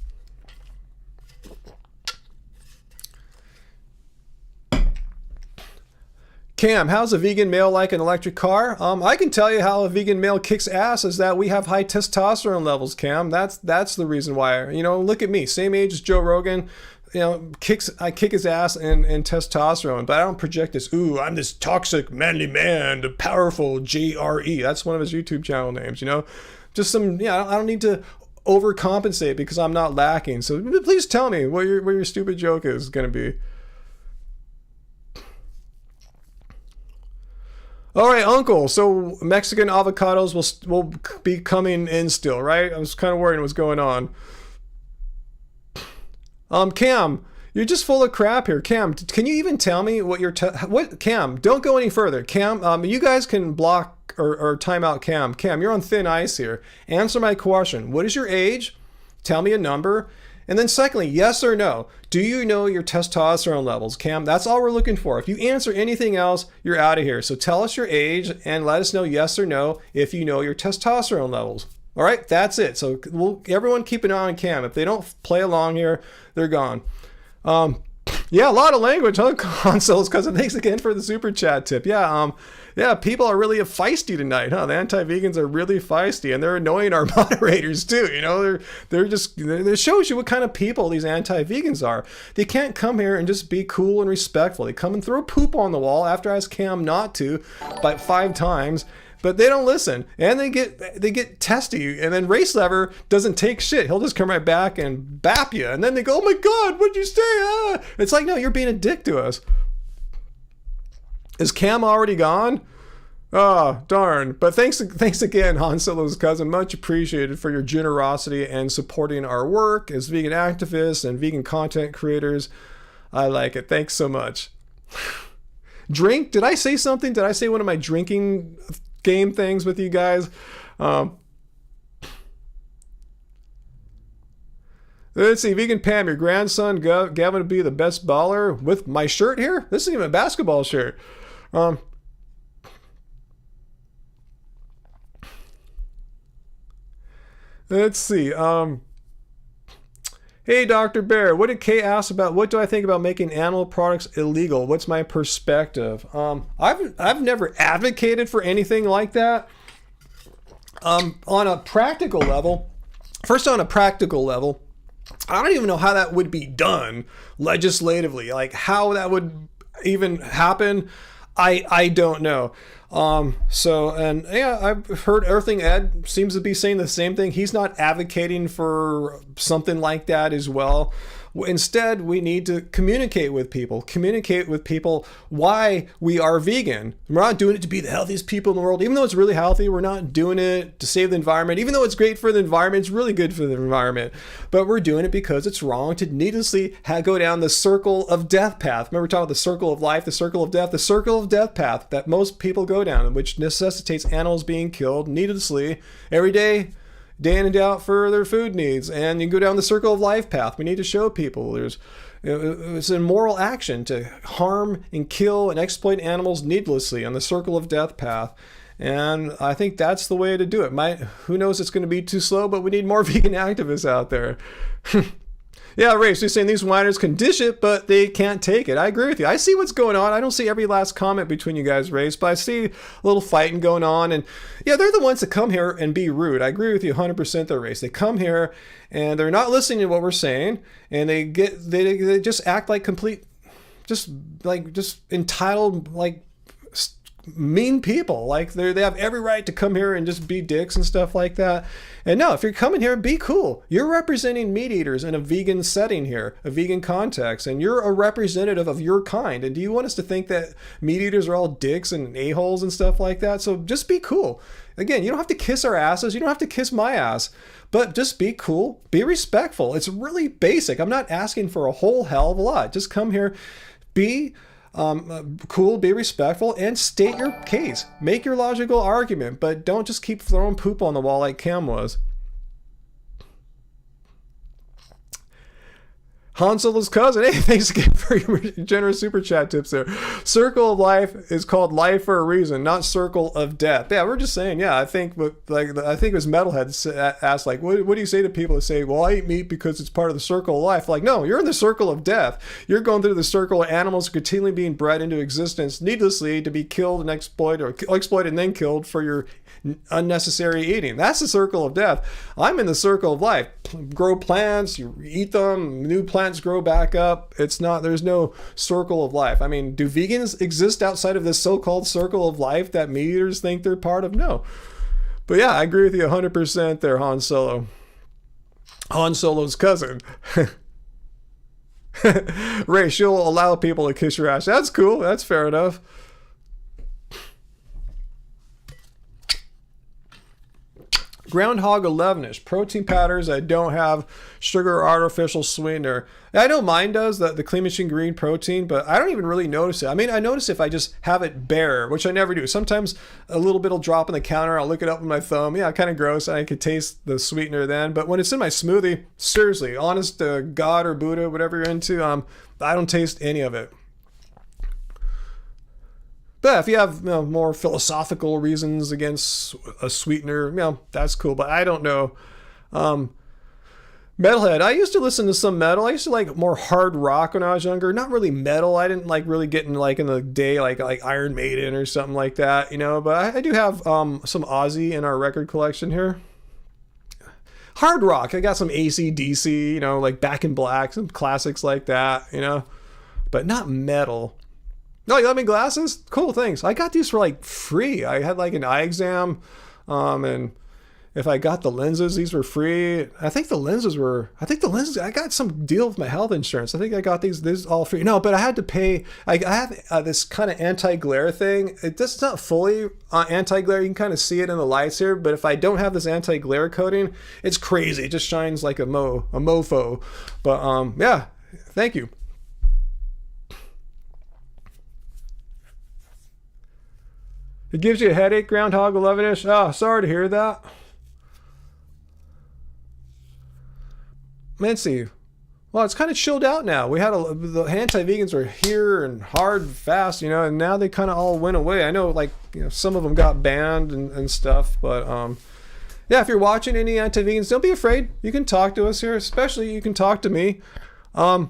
Cam, how's a vegan male like an electric car? I can tell you how a vegan male kicks ass is that we have high testosterone levels, Cam. That's the reason why. You know, look at me, same age as Joe Rogan. You know, I kick his ass in testosterone, but I don't project this, ooh, I'm this toxic manly man, the powerful JRE. That's one of his YouTube channel names, you know? Just some, yeah, I don't need to overcompensate because I'm not lacking. So please tell me what your stupid joke is going to be. All right, Uncle. So Mexican avocados will be coming in still, right? I was kind of worried what's going on. Cam, you're just full of crap here. Cam, can you even tell me what what? Cam, don't go any further. Cam, you guys can block or time out Cam. Cam, you're on thin ice here. Answer my question. What is your age? Tell me a number. And then secondly, yes or no, do you know your testosterone levels? Cam, that's all we're looking for. If you answer anything else, you're out of here. So tell us your age and let us know yes or no if you know your testosterone levels. All right, that's it. So everyone keep an eye on Cam. If they don't play along here, they're gone. Yeah, a lot of language, huh, Consoles? Cousin, thanks again for the super chat tip. Yeah, yeah, people are really feisty tonight, huh? The anti-vegans are really feisty, and they're annoying our moderators too. You know, it shows you what kind of people these anti-vegans are. They can't come here and just be cool and respectful. They come and throw poop on the wall after I asked Cam not to, by 5 times. But they don't listen, and they get testy, and then Race Lever doesn't take shit. He'll just come right back and bap you, and then they go, "Oh my God, what'd you say?" Ah. It's like, no, you're being a dick to us. Is Cam already gone? Oh, darn. But thanks again, Han Solo's cousin. Much appreciated for your generosity and supporting our work as vegan activists and vegan content creators. I like it. Thanks so much. Drink? Did I say something? Did I say one of my drinking game things with you guys? Let's see, Vegan Pam, your grandson Gavin would be the best baller with my shirt here. This isn't even a basketball shirt. Let's see. Hey, Dr. Bear, what did Kay ask about? What do I think about making animal products illegal? What's my perspective? I've never advocated for anything like that. On a practical level, I don't even know how that would be done legislatively. Like how that would even happen, I don't know. And yeah, I've heard Earthing Ed seems to be saying the same thing. He's not advocating for something like that as well. Instead, we need to communicate with people why we are vegan. We're not doing it to be the healthiest people in the world. Even though it's really healthy, we're not doing it to save the environment. Even though it's great for the environment, it's really good for the environment. But we're doing it because it's wrong to needlessly go down the circle of death path. Remember, we're talking about the circle of life, the circle of death path that most people go down, which necessitates animals being killed needlessly every day in and day out for their food needs. And you go down the circle of life path. We need to show people it's an immoral action to harm and kill and exploit animals needlessly on the circle of death path. And I think that's the way to do it. Who knows, it's going to be too slow, but we need more vegan activists out there. Yeah, Ray, so you're saying these whiners can dish it, but they can't take it. I agree with you. I see what's going on. I don't see every last comment between you guys, Ray, but I see a little fighting going on. And yeah, they're the ones that come here and be rude. I agree with you 100% there, Ray. They come here and they're not listening to what we're saying, and they just act like just entitled, like mean people. Like they have every right to come here and just be dicks and stuff like that. And no, if you're coming here, be cool. You're representing meat eaters in a vegan setting here, a vegan context, and you're a representative of your kind. And do you want us to think that meat eaters are all dicks and a-holes and stuff like that? So just be cool. Again, you don't have to kiss our asses. You don't have to kiss my ass. But just be cool. Be respectful. It's really basic. I'm not asking for a whole hell of a lot. Just come here, be cool, be respectful, and state your case. Make your logical argument, but don't just keep throwing poop on the wall like Cam was. Han Solo's cousin. Hey, thanks again for your generous super chat tips there. Circle of life is called life for a reason, not circle of death. Yeah, we're just saying. Yeah, I think, I think it was Metalhead asked, like, what do you say to people that say, well, I eat meat because it's part of the circle of life? Like, no, you're in the circle of death. You're going through the circle of animals continually being bred into existence needlessly to be killed and exploited, or exploited and then killed for your unnecessary eating. That's the circle of death. I'm in the circle of life. Grow plants, you eat them, new plants grow back up. There's no circle of life. I mean, do vegans exist outside of this so-called circle of life that meat eaters think they're part of? No. But yeah, I agree with you 100% there, Han Solo. Han Solo's cousin. Ray, she'll allow people to kiss your ass. That's cool. That's fair enough. Groundhog 11ish, protein powders I don't have sugar or artificial sweetener. I know mine does, the Clean Machine Green protein, but I don't even really notice it. I mean, I notice if I just have it bare, which I never do. Sometimes a little bit will drop on the counter. I'll look it up with my thumb. Yeah, kind of gross. I could taste the sweetener then. But when it's in my smoothie, seriously, honest to God or Buddha, whatever you're into, I don't taste any of it. But if you have more philosophical reasons against a sweetener, that's cool. But I don't know. Metalhead. I used to listen to some metal. I used to like more hard rock when I was younger. Not really metal. I didn't like really get in like in the day like Iron Maiden or something like that, But I do have some Ozzy in our record collection here. Hard rock. I got some AC/DC, like Back in Black, some classics like that, But not metal. No, you let me glasses? Cool, thanks. I got these for like free. I had like an eye exam, and if I got the lenses, these were free. I think the lenses, I got some deal with my health insurance. I think I got these all free. No, but I had to pay. I have this kind of anti-glare thing. It's not fully anti-glare. You can kind of see it in the lights here, but if I don't have this anti-glare coating, it's crazy. It just shines like a mofo. But yeah, thank you. It gives you a headache, Groundhog 11ish. Oh, sorry to hear that. Mincy. Well, it's kind of chilled out now. We had the anti-vegans were here and hard, fast, and now they kind of all went away. I know, some of them got banned and stuff, but yeah, if you're watching any anti-vegans, don't be afraid. You can talk to us here, especially you can talk to me. Cam,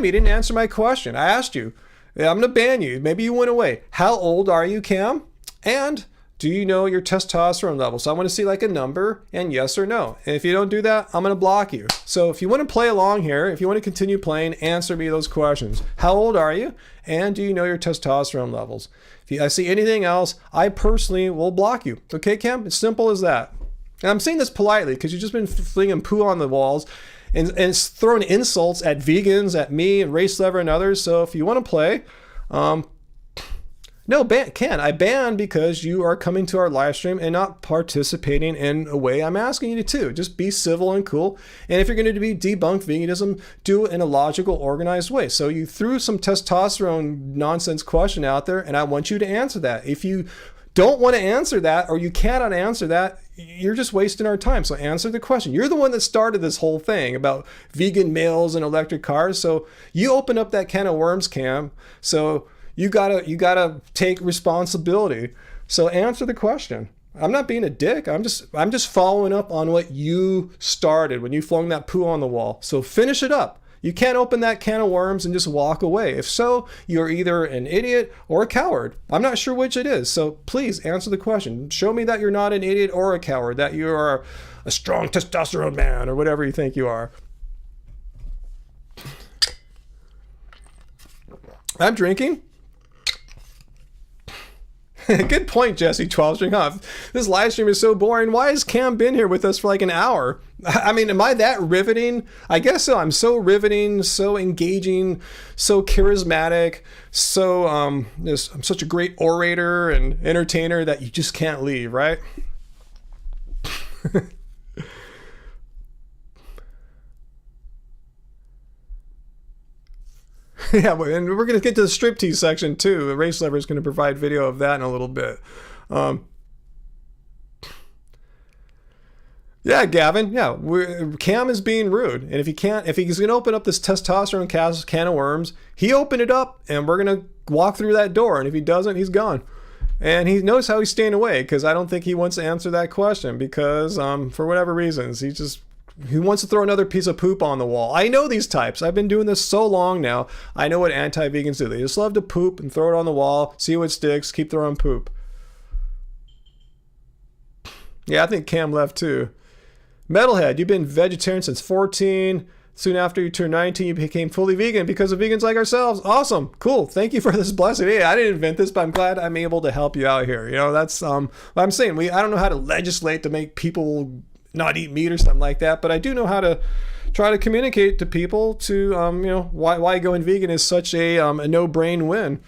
you didn't answer my question. I asked you. Yeah, I'm going to ban you. Maybe you went away. How old are you, Cam? And do you know your testosterone level? So I want to see like a number and yes or no. And if you don't do that, I'm going to block you. So if you want to play along here, if you want to continue playing, answer me those questions. How old are you? And do you know your testosterone levels? If I see anything else, I personally will block you. Okay, Cam? It's simple as that. And I'm saying this politely because you've just been flinging poo on the walls and it's throwing insults at vegans, at me, and Race Lever and others. So if you want to play, no, I ban because you are coming to our live stream and not participating in a way I'm asking you to. Just be civil and cool. And if you're going to be debunked veganism, do it in a logical, organized way. So you threw some testosterone nonsense question out there, and I want you to answer that. If you don't want to answer that, or you cannot answer that, you're just wasting our time. So answer the question. You're the one that started this whole thing about vegan males and electric cars. So you open up that can of worms, Cam. So you gotta take responsibility. So answer the question. I'm not being a dick. I'm just following up on what you started when you flung that poo on the wall. So finish it up. You can't open that can of worms and just walk away. If so, you're either an idiot or a coward. I'm not sure which it is. So please answer the question. Show me that you're not an idiot or a coward, that you are a strong testosterone man or whatever you think you are. I'm drinking. Good point, Jesse. 12 string off. This live stream is so boring. Why has Cam been here with us for like an hour? I mean, am I that riveting? I guess so. I'm so riveting, so engaging, so charismatic, so I'm such a great orator and entertainer that you just can't leave, right? Yeah, and we're going to get to the striptease section too. The Race Lever is going to provide video of that in a little bit. Yeah, Gavin. Yeah, Cam is being rude, and if he's gonna open up this testosterone can of worms, he opened it up, and we're gonna walk through that door. And if he doesn't, he's gone. And he knows how he's staying away because I don't think he wants to answer that question because for whatever reasons he wants to throw another piece of poop on the wall. I know these types. I've been doing this so long now. I know what anti-vegans do. They just love to poop and throw it on the wall, see what sticks, keep throwing poop. Yeah, I think Cam left too. Metalhead, you've been vegetarian since 14. Soon after you turned 19, you became fully vegan because of vegans like ourselves. Awesome. Cool. Thank you for this blessing. Hey, I didn't invent this, but I'm glad I'm able to help you out here. You know, that's what I'm saying. I don't know how to legislate to make people not eat meat or something like that, but I do know how to try to communicate to people to, you know, why going vegan is such a no-brain win.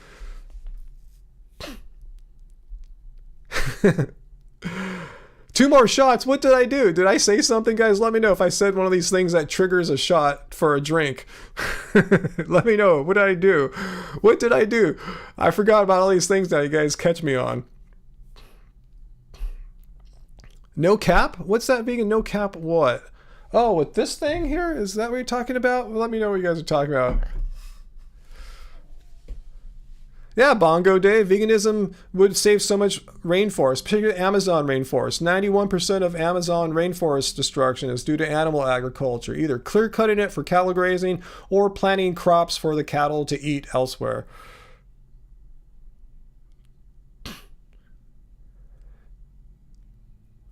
Two more shots. What did I do? Did I say something, guys? Let me know if I said one of these things that triggers a shot for a drink. Let me know. What did I do? What did I do? I forgot about all these things now. You guys catch me on. No cap? What's that vegan no cap what? Oh, with this thing here? Is that what you're talking about? Let me know what you guys are talking about. Yeah, Bongo Dave, veganism would save so much rainforest, particularly Amazon rainforest. 91% of Amazon rainforest destruction is due to animal agriculture, either clear-cutting it for cattle grazing or planting crops for the cattle to eat elsewhere.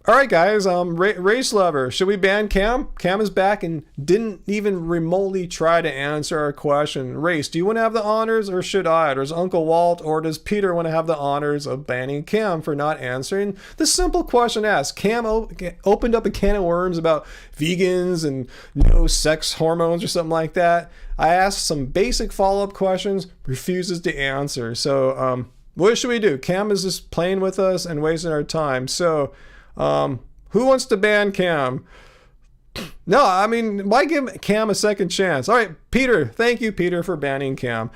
All right, guys, race lover, should we ban Cam? Cam is back and didn't even remotely try to answer our question. Race, do you want to have the honors or should I? Or does Uncle Walt or does Peter want to have the honors of banning Cam for not answering the simple question asked? Cam opened up a can of worms about vegans and no sex hormones or something like that. I asked some basic follow-up questions, refuses to answer. So what should we do? Cam is just playing with us and wasting our time. So who wants to ban Cam? No, I mean, why give Cam a second chance? All right, Peter. Thank you, Peter, for banning Cam.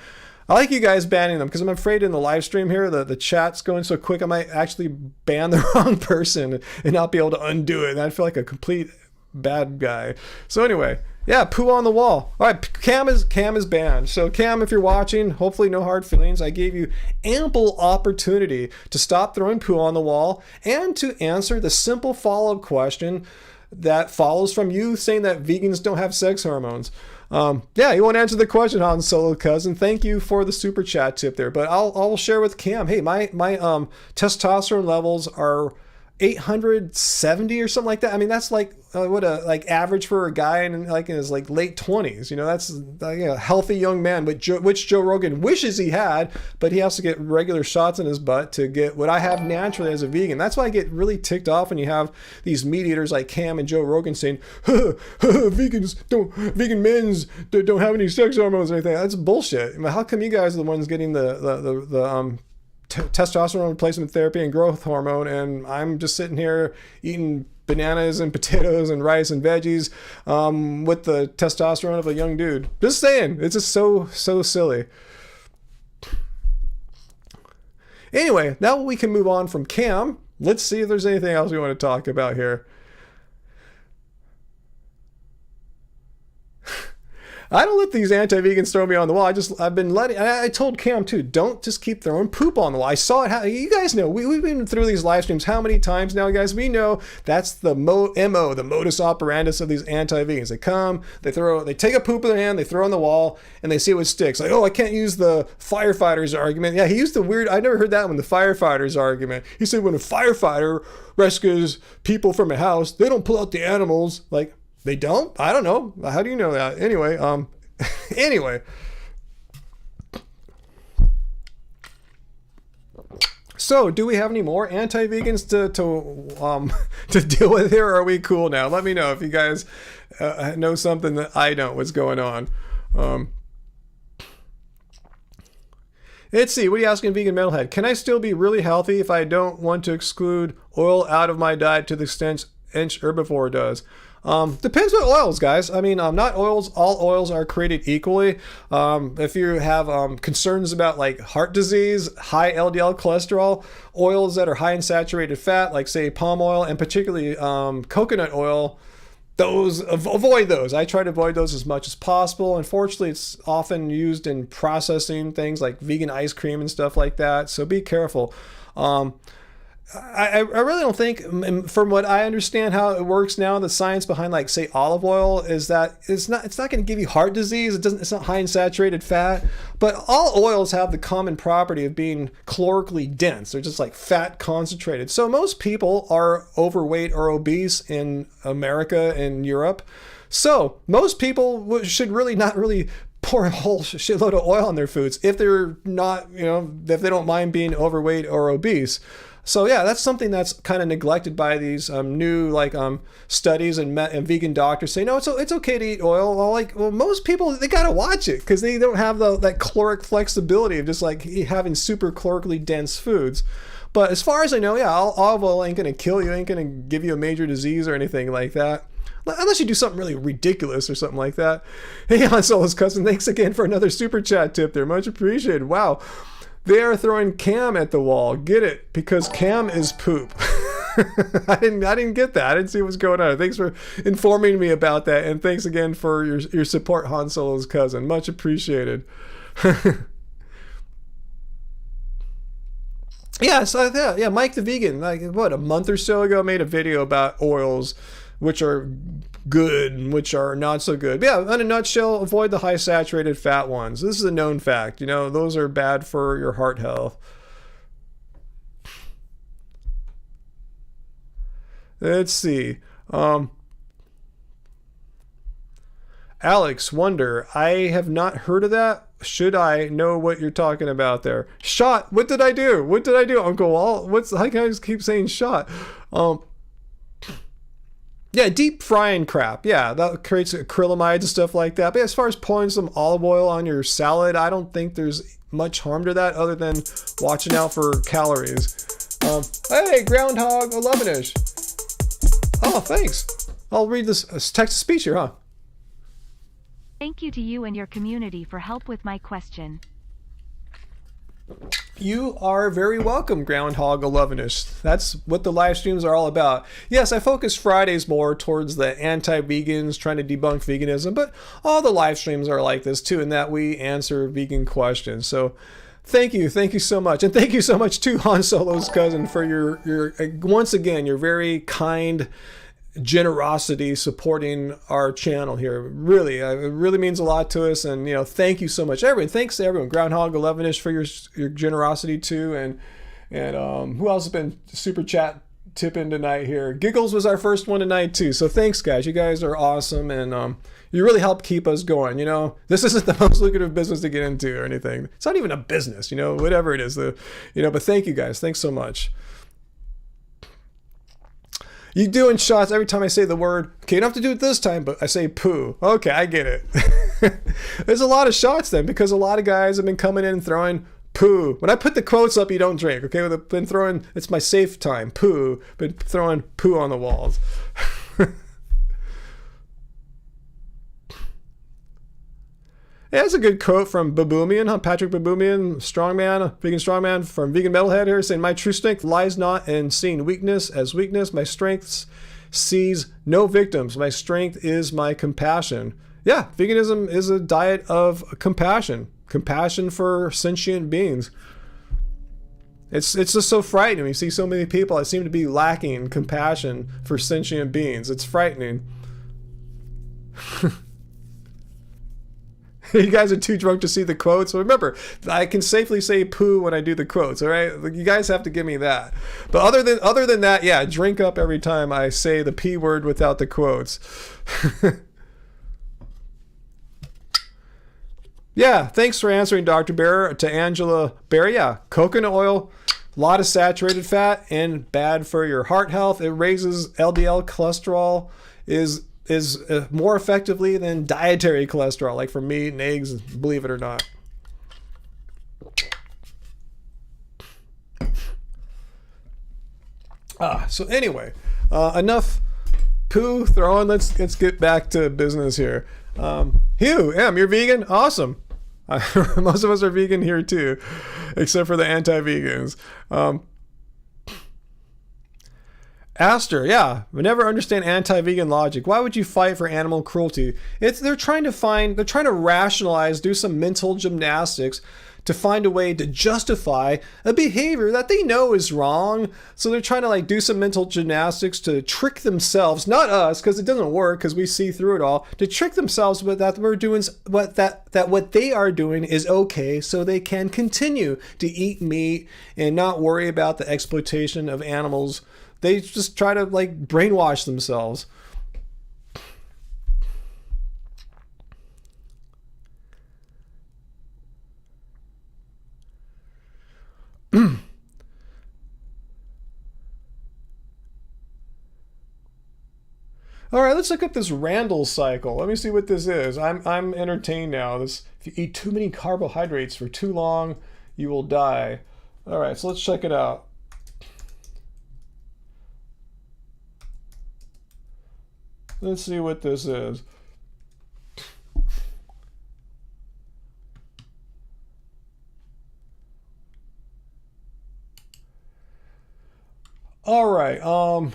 I like you guys banning them because I'm afraid in the live stream here, the chat's going so quick, I might actually ban the wrong person and not be able to undo it. And I'd feel like a complete bad guy. So anyway, yeah, poo on the wall. All right, Cam is banned. So Cam, if you're watching, hopefully no hard feelings. I gave you ample opportunity to stop throwing poo on the wall and to answer the simple follow-up question that follows from you saying that vegans don't have sex hormones. Yeah, you won't answer the question, Han Solo cousin. Thank you for the super chat tip there. But I'll share with Cam. Hey, my testosterone levels are 870 or something like that. I mean, that's like what a average for a guy in his late 20s. You know, that's a healthy young man, which Joe Rogan wishes he had, but he has to get regular shots in his butt to get what I have naturally as a vegan. That's why I get really ticked off when you have these meat eaters like Cam and Joe Rogan saying, vegan men's don't have any sex hormones or anything. That's bullshit. I mean, how come you guys are the ones getting the testosterone replacement therapy and growth hormone, and I'm just sitting here eating bananas and potatoes and rice and veggies with the testosterone of a young dude? Just saying, it's just so silly. Anyway, now we can move on from Cam. Let's see if there's anything else we want to talk about here. I don't let these anti-vegans throw me on the wall. I told Cam too, don't just keep throwing poop on the wall. I saw it. You guys know, we've been through these live streams how many times now, guys? We know that's the MO, the modus operandus of these anti-vegans. They come, they take a poop in their hand, they throw on the wall, and they see what sticks. Like, oh, I can't use the firefighters argument. Yeah, he used the weird, I never heard that one, the firefighters argument. He said when a firefighter rescues people from a house, they don't pull out the animals. Like, they don't? I don't know. How do you know that? Anyway, anyway. So, do we have any more anti-vegans to deal with here, or are we cool now? Let me know if you guys know something that I don't. What's going on? Let's see. What are you asking, Vegan Metalhead? Can I still be really healthy if I don't want to exclude oil out of my diet to the extent herbivore does? Depends what oils, guys. I mean, not oils. All oils are created equally. If you have concerns about like heart disease, high LDL cholesterol, oils that are high in saturated fat, like say palm oil, and particularly coconut oil, avoid those. I try to avoid those as much as possible. Unfortunately, it's often used in processing things like vegan ice cream and stuff like that. So be careful. I really don't think, from what I understand how it works now, the science behind like say olive oil is that it's not going to give you heart disease. It's not high in saturated fat, but all oils have the common property of being calorically dense. They're just like fat concentrated. So most people are overweight or obese in America and Europe. So most people should really not really pour a whole shitload of oil on their foods if they're not, if they don't mind being overweight or obese. So yeah, that's something that's kind of neglected by these new studies and vegan doctors say, no, it's okay to eat oil. Well, most people, they gotta watch it because they don't have that caloric flexibility of just like having super calorically dense foods. But as far as I know, yeah, olive oil ain't gonna kill you, ain't gonna give you a major disease or anything like that. Unless you do something really ridiculous or something like that. Hey, Han Solo's cousin, thanks again for another super chat tip there. Much appreciated. Wow. They are throwing Cam at the wall. Get it? Because Cam is poop. I didn't get that. I didn't see what's going on. Thanks for informing me about that, and thanks again for your support, Han Solo's cousin. Much appreciated. Yeah, Mike the Vegan, like a month or so ago, made a video about oils, which are good and which are not so good. But yeah, in a nutshell, avoid the high saturated fat ones. This is a known fact. Those are bad for your heart health. Let's see. Alex Wonder, I have not heard of that. Should I know what you're talking about there? Shot. What did I do? Uncle Walt? I guys keep saying shot. Yeah, deep frying crap. Yeah, that creates acrylamides and stuff like that. But as far as pouring some olive oil on your salad, I don't think there's much harm to that other than watching out for calories. Hey, Groundhog 11ish. Oh, thanks. I'll read this text-to-speech here, huh? Thank you to you and your community for help with my question. You are very welcome, Groundhog 11ish. That's what the live streams are all about. Yes, I focus Fridays more towards the anti-vegans, trying to debunk veganism, but all the live streams are like this too, in that we answer vegan questions. So thank you so much. And thank you so much to Han Solo's cousin for your once again, your very kind generosity supporting our channel here. Really, it really means a lot to us, and thank you so much, everyone. Thanks to everyone. Groundhog 11ish for your generosity too, and who else has been super chat tipping tonight here? Giggles was our first one tonight too, so thanks guys. You guys are awesome, and you really help keep us going. This isn't the most lucrative business to get into or anything. It's not even a business, whatever it is, but thank you guys. Thanks so much. You doing shots every time I say the word. Okay, you don't have to do it this time, but I say poo. Okay, I get it. There's a lot of shots then, because a lot of guys have been coming in and throwing poo. When I put the quotes up, you don't drink. Okay, I've been throwing, it's my safe time, poo. Been throwing poo on the walls. Yeah, that's a good quote from Baboomian, huh? Patrick Baboomian, strongman, vegan strongman from Vegan Metalhead here, saying, my true strength lies not in seeing weakness as weakness. My strength sees no victims. My strength is my compassion. Yeah, veganism is a diet of compassion. Compassion for sentient beings. It's just so frightening. We see so many people that seem to be lacking compassion for sentient beings. It's frightening. You guys are too drunk to see the quotes. So remember, I can safely say poo when I do the quotes, all right? You guys have to give me that. But other than that, yeah, drink up every time I say the P word without the quotes. Yeah, thanks for answering, Dr. Bear. To Angela Bear, yeah, coconut oil, a lot of saturated fat and bad for your heart health. It raises LDL cholesterol, is more effectively than dietary cholesterol, like from meat and eggs, believe it or not. So anyway, enough poo throwing. Let's get back to business here. Hugh, you're vegan? Awesome. Most of us are vegan here too, except for the anti-vegans. Aster, we never understand anti-vegan logic. Why would you fight for animal cruelty? They're trying to rationalize, do some mental gymnastics to find a way to justify a behavior that they know is wrong. So they're trying to do some mental gymnastics to trick themselves, not us, because it doesn't work, because we see through it all, to trick themselves with that we're doing what they are doing is okay, so they can continue to eat meat and not worry about the exploitation of animals. They just try to brainwash themselves. All right, let's look up this Randall cycle. Let me see what this is. I'm entertained now. If you eat too many carbohydrates for too long, you will die. All right, so let's check it out. Let's see what this is. All right,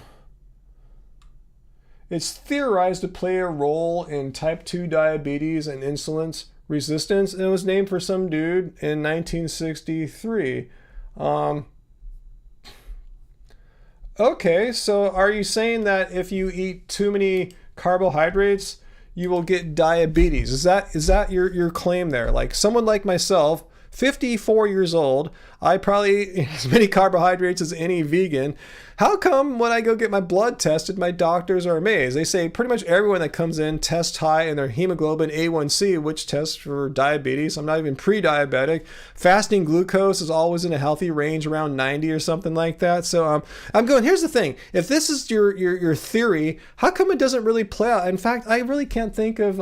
it's theorized to play a role in type 2 diabetes and insulin resistance, and it was named for some dude in 1963. Okay, so are you saying that if you eat too many carbohydrates, you will get diabetes? Is that your claim there? Like someone like myself, 54 years old, I probably eat as many carbohydrates as any vegan. How come when I go get my blood tested, my doctors are amazed? They say pretty much everyone that comes in tests high in their hemoglobin A1C, which tests for diabetes. I'm not even pre-diabetic. Fasting glucose is always in a healthy range around 90 or something like that. So I'm going, here's the thing. If this is your theory, how come it doesn't really play out? In fact, I really can't think of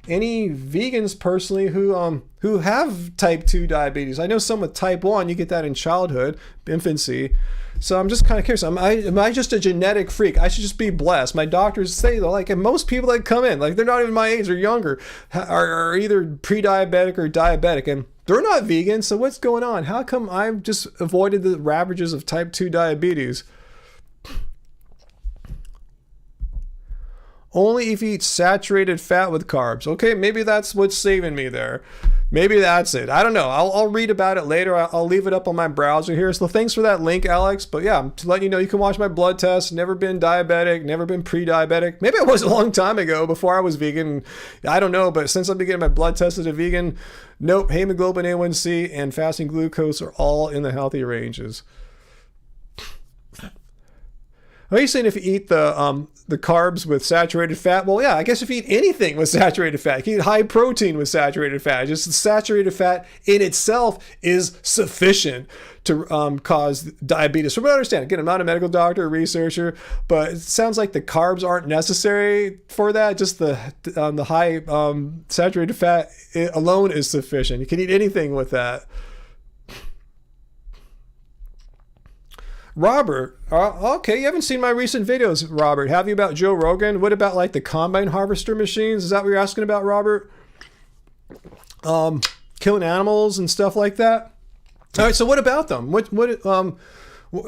any vegans personally who have type 2 diabetes. I know some with type 1, you get that in childhood, infancy. So I'm just kind of curious. Am I just a genetic freak? I should just be blessed. My doctors say though, and most people that come in, they're not even my age or younger, are either pre-diabetic or diabetic, and they're not vegan. So what's going on? How come I've just avoided the ravages of type 2 diabetes? Only if you eat saturated fat with carbs. Okay, maybe that's what's saving me there. Maybe that's it. I don't know. I'll read about it later. I'll leave it up on my browser here. So thanks for that link, Alex. But yeah, to let you know, you can watch my blood test. Never been diabetic, never been pre-diabetic. Maybe I was a long time ago before I was vegan. I don't know. But since I've been getting my blood tested as a vegan, nope, hemoglobin A1C and fasting glucose are all in the healthy ranges. Are you saying if you eat the carbs with saturated fat? Well, yeah, I guess if you eat anything with saturated fat, you can eat high protein with saturated fat. Just the saturated fat in itself is sufficient to cause diabetes. From what I understand, again, I'm not a medical doctor or researcher, but it sounds like the carbs aren't necessary for that. Just the high saturated fat alone is sufficient. You can eat anything with that. Robert, okay, you haven't seen my recent videos, Robert, have you, about Joe Rogan? What about the combine harvester machines? Is that what you're asking about, Robert? Killing animals and stuff like that? All right, so what about them?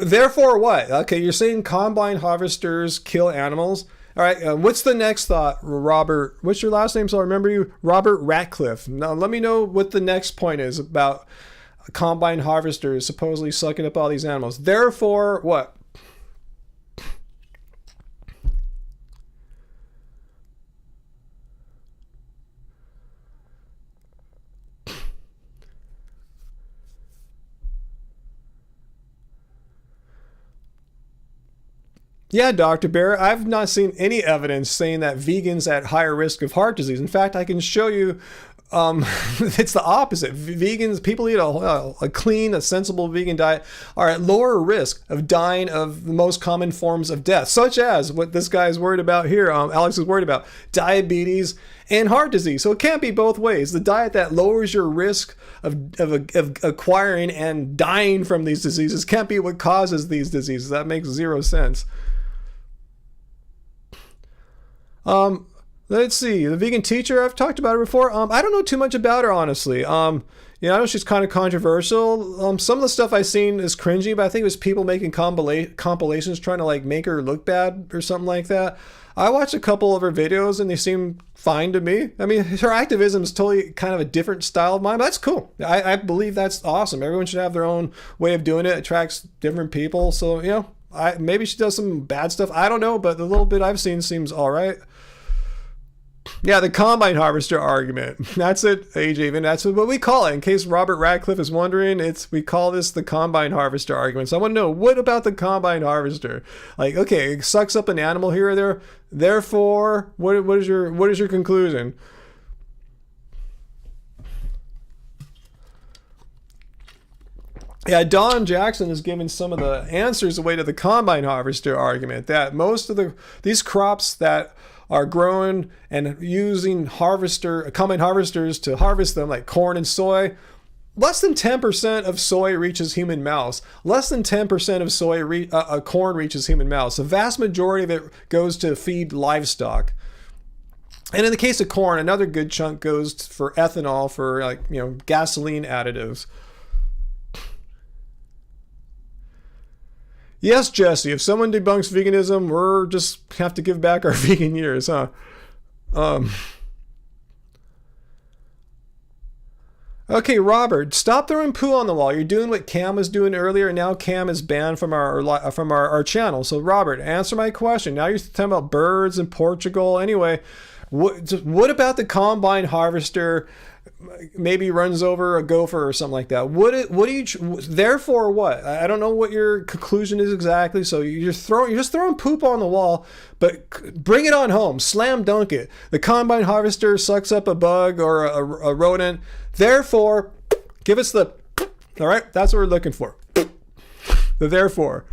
Therefore what? Okay, you're saying combine harvesters kill animals. All right, what's the next thought, Robert? What's your last name so I remember you? Robert Ratcliffe. Now let me know what the next point is about combine harvesters supposedly sucking up all these animals. Therefore, what? Yeah, Dr. Bear, I've not seen any evidence saying that vegans at higher risk of heart disease. In fact, I can show you it's the opposite. Vegans, people eat a clean, a sensible vegan diet, are at lower risk of dying of the most common forms of death, such as what this guy is worried about here, Alex is worried about, diabetes and heart disease. So it can't be both ways. The diet that lowers your risk of acquiring and dying from these diseases can't be what causes these diseases. That makes zero sense. Let's see. The vegan teacher, I've talked about her before. I don't know too much about her, honestly. I know she's kind of controversial. Some of the stuff I've seen is cringy, but I think it was people making compilations trying to like make her look bad or something like that. I watched a couple of her videos and they seem fine to me. I mean, her activism is totally kind of a different style of mine, but that's cool. I believe that's awesome. Everyone should have their own way of doing it. It attracts different people. So, maybe she does some bad stuff. I don't know, but the little bit I've seen seems all right. Yeah, the combine harvester argument. That's it, even. That's what we call it. In case Robert Radcliffe is wondering, we call this the combine harvester argument. So I want to know, what about the combine harvester? Like, okay, it sucks up an animal here or there. Therefore, what is your conclusion? Yeah, Don Jackson is giving some of the answers away to the combine harvester argument, that most of these crops that are growing and using combine harvesters to harvest them, like corn and soy, less than 10% of soy reaches human mouths. Less than 10% of corn reaches human mouths. The vast majority of it goes to feed livestock. And in the case of corn, another good chunk goes for ethanol, for gasoline additives. Yes, Jesse, if someone debunks veganism, we're just have to give back our vegan years, huh? Okay, Robert, stop throwing poo on the wall. You're doing what Cam was doing earlier, and now Cam is banned from our channel. So, Robert, answer my question. Now you're talking about birds in Portugal. Anyway, what about the combine harvester? Maybe runs over a gopher or something like that. Therefore what? I don't know what your conclusion is exactly. So you're just throwing poop on the wall, but bring it on home. Slam dunk it. The combine harvester sucks up a bug or a rodent. Therefore, give us the, all right? That's what we're looking for. The therefore.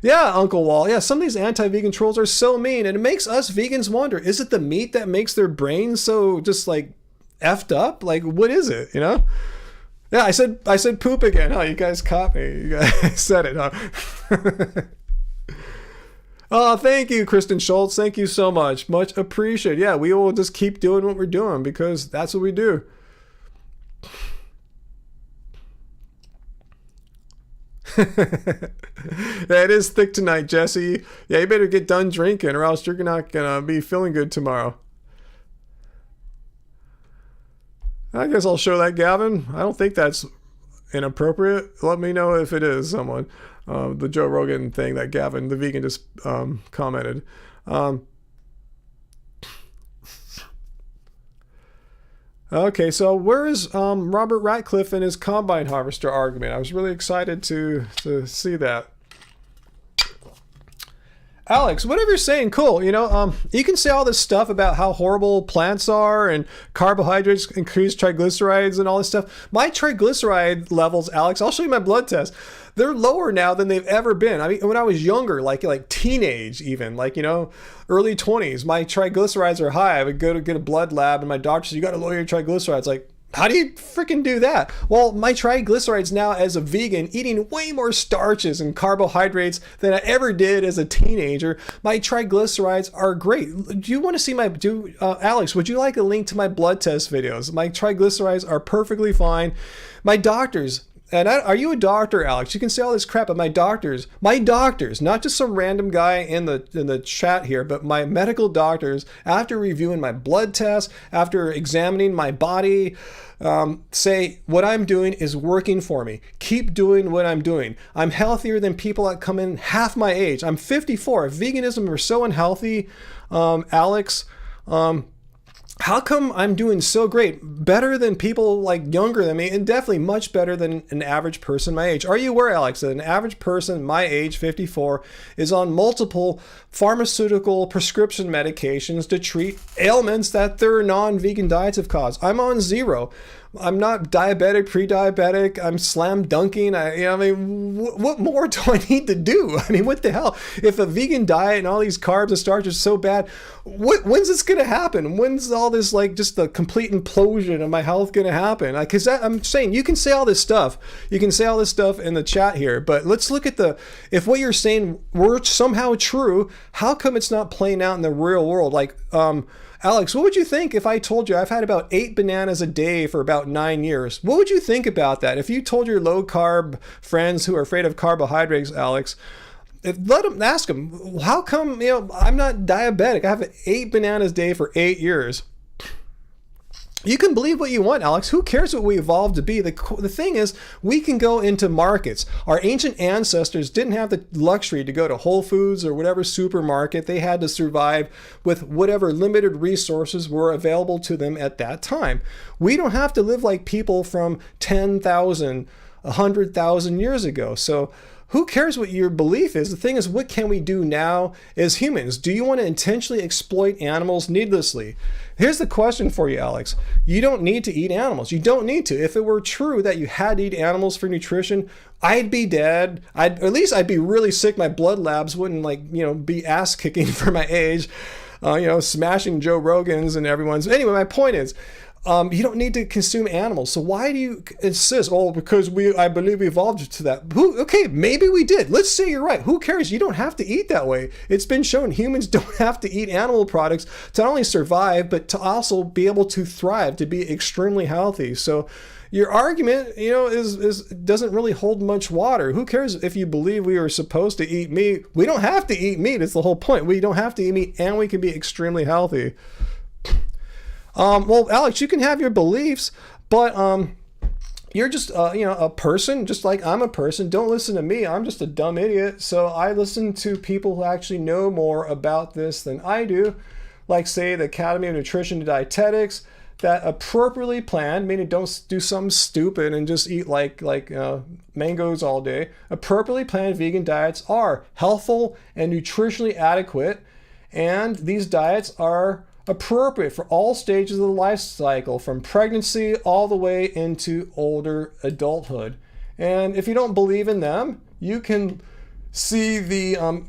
Yeah, Uncle Wall. Yeah, some of these anti-vegan trolls are so mean, and it makes us vegans wonder, is it the meat that makes their brains so just like effed up? Like, what is it, Yeah, I said poop again, huh? You guys caught me. You guys said it, huh? Oh, thank you, Kristen Schultz. Thank you so much. Much appreciated. Yeah, we will just keep doing what we're doing because that's what we do. Yeah, it is thick tonight, Jesse. Yeah, you better get done drinking or else you're not gonna be feeling good tomorrow. I guess I'll show that, Gavin. I don't think that's inappropriate. Let me know if it is, someone. The Joe Rogan thing that Gavin, the vegan, just commented. Okay, so where is Robert Ratcliffe and his combine harvester argument? I was really excited to see that. Alex, whatever you're saying, cool. You can say all this stuff about how horrible plants are and carbohydrates increase triglycerides and all this stuff. My triglyceride levels, Alex, I'll show you my blood test. They're lower now than they've ever been. I mean, when I was younger, like teenage even, early 20s, my triglycerides are high. I would go to get a blood lab and my doctor said, you got to lower your triglycerides. Like, how do you freaking do that? Well, my triglycerides now as a vegan, eating way more starches and carbohydrates than I ever did as a teenager, my triglycerides are great. Do you want to see Alex, would you like a link to my blood test videos? My triglycerides are perfectly fine. My doctors, are you a doctor, Alex? You can say all this crap, but my doctors, not just some random guy in the chat here, but my medical doctors, after reviewing my blood tests, after examining my body, say what I'm doing is working for me. Keep doing what I'm doing. I'm healthier than people that come in half my age. I'm 54. If veganism were so unhealthy, Alex, how come I'm doing so great? Better than people younger than me, and definitely much better than an average person my age. Are you aware, Alex, that an average person my age, 54, is on multiple pharmaceutical prescription medications to treat ailments that their non-vegan diets have caused? I'm on 0. I'm not diabetic, pre-diabetic. I'm slam dunking. I mean, what more do I need to do? I mean, what the hell? If a vegan diet and all these carbs and starch is so bad, when's this going to happen? When's all this, like, just the complete implosion of my health going to happen? Because I'm saying, you can say all this stuff. You can say all this stuff in the chat here, but let's look at if what you're saying were somehow true, how come it's not playing out in the real world? Like, Alex, what would you think if I told you I've had about 8 bananas a day for about 9 years? What would you think about that? If you told your low carb friends who are afraid of carbohydrates, Alex, ask them, how come, I'm not diabetic? I have 8 bananas a day for 8 years. You can believe what you want, Alex. Who cares what we evolved to be? The thing is, we can go into markets. Our ancient ancestors didn't have the luxury to go to Whole Foods or whatever supermarket. They had to survive with whatever limited resources were available to them at that time. We don't have to live like people from 10,000, 100,000 years ago. So who cares what your belief is? The thing is, what can we do now as humans? Do you want to intentionally exploit animals needlessly? Here's the question for you, Alex. You don't need to eat animals. You don't need to. If it were true that you had to eat animals for nutrition, I'd be dead. At least I'd be really sick. My blood labs wouldn't be ass kicking for my age, smashing Joe Rogan's and everyone's. Anyway, my point is, you don't need to consume animals. So why do you insist? Oh, because I believe we evolved to that. Okay, maybe we did. Let's say you're right. Who cares? You don't have to eat that way. It's been shown humans don't have to eat animal products to not only survive, but to also be able to thrive, to be extremely healthy. So your argument, is doesn't really hold much water. Who cares if you believe we were supposed to eat meat? We don't have to eat meat. It's the whole point. We don't have to eat meat, and we can be extremely healthy. Well, Alex, you can have your beliefs, but you're just a person, just like I'm a person. Don't listen to me. I'm just a dumb idiot. So I listen to people who actually know more about this than I do, like, say, the Academy of Nutrition and Dietetics, that appropriately planned, meaning don't do something stupid and just eat like mangoes all day. Appropriately planned vegan diets are healthful and nutritionally adequate, and these diets are appropriate for all stages of the life cycle, from pregnancy all the way into older adulthood. And if you don't believe in them, you can see the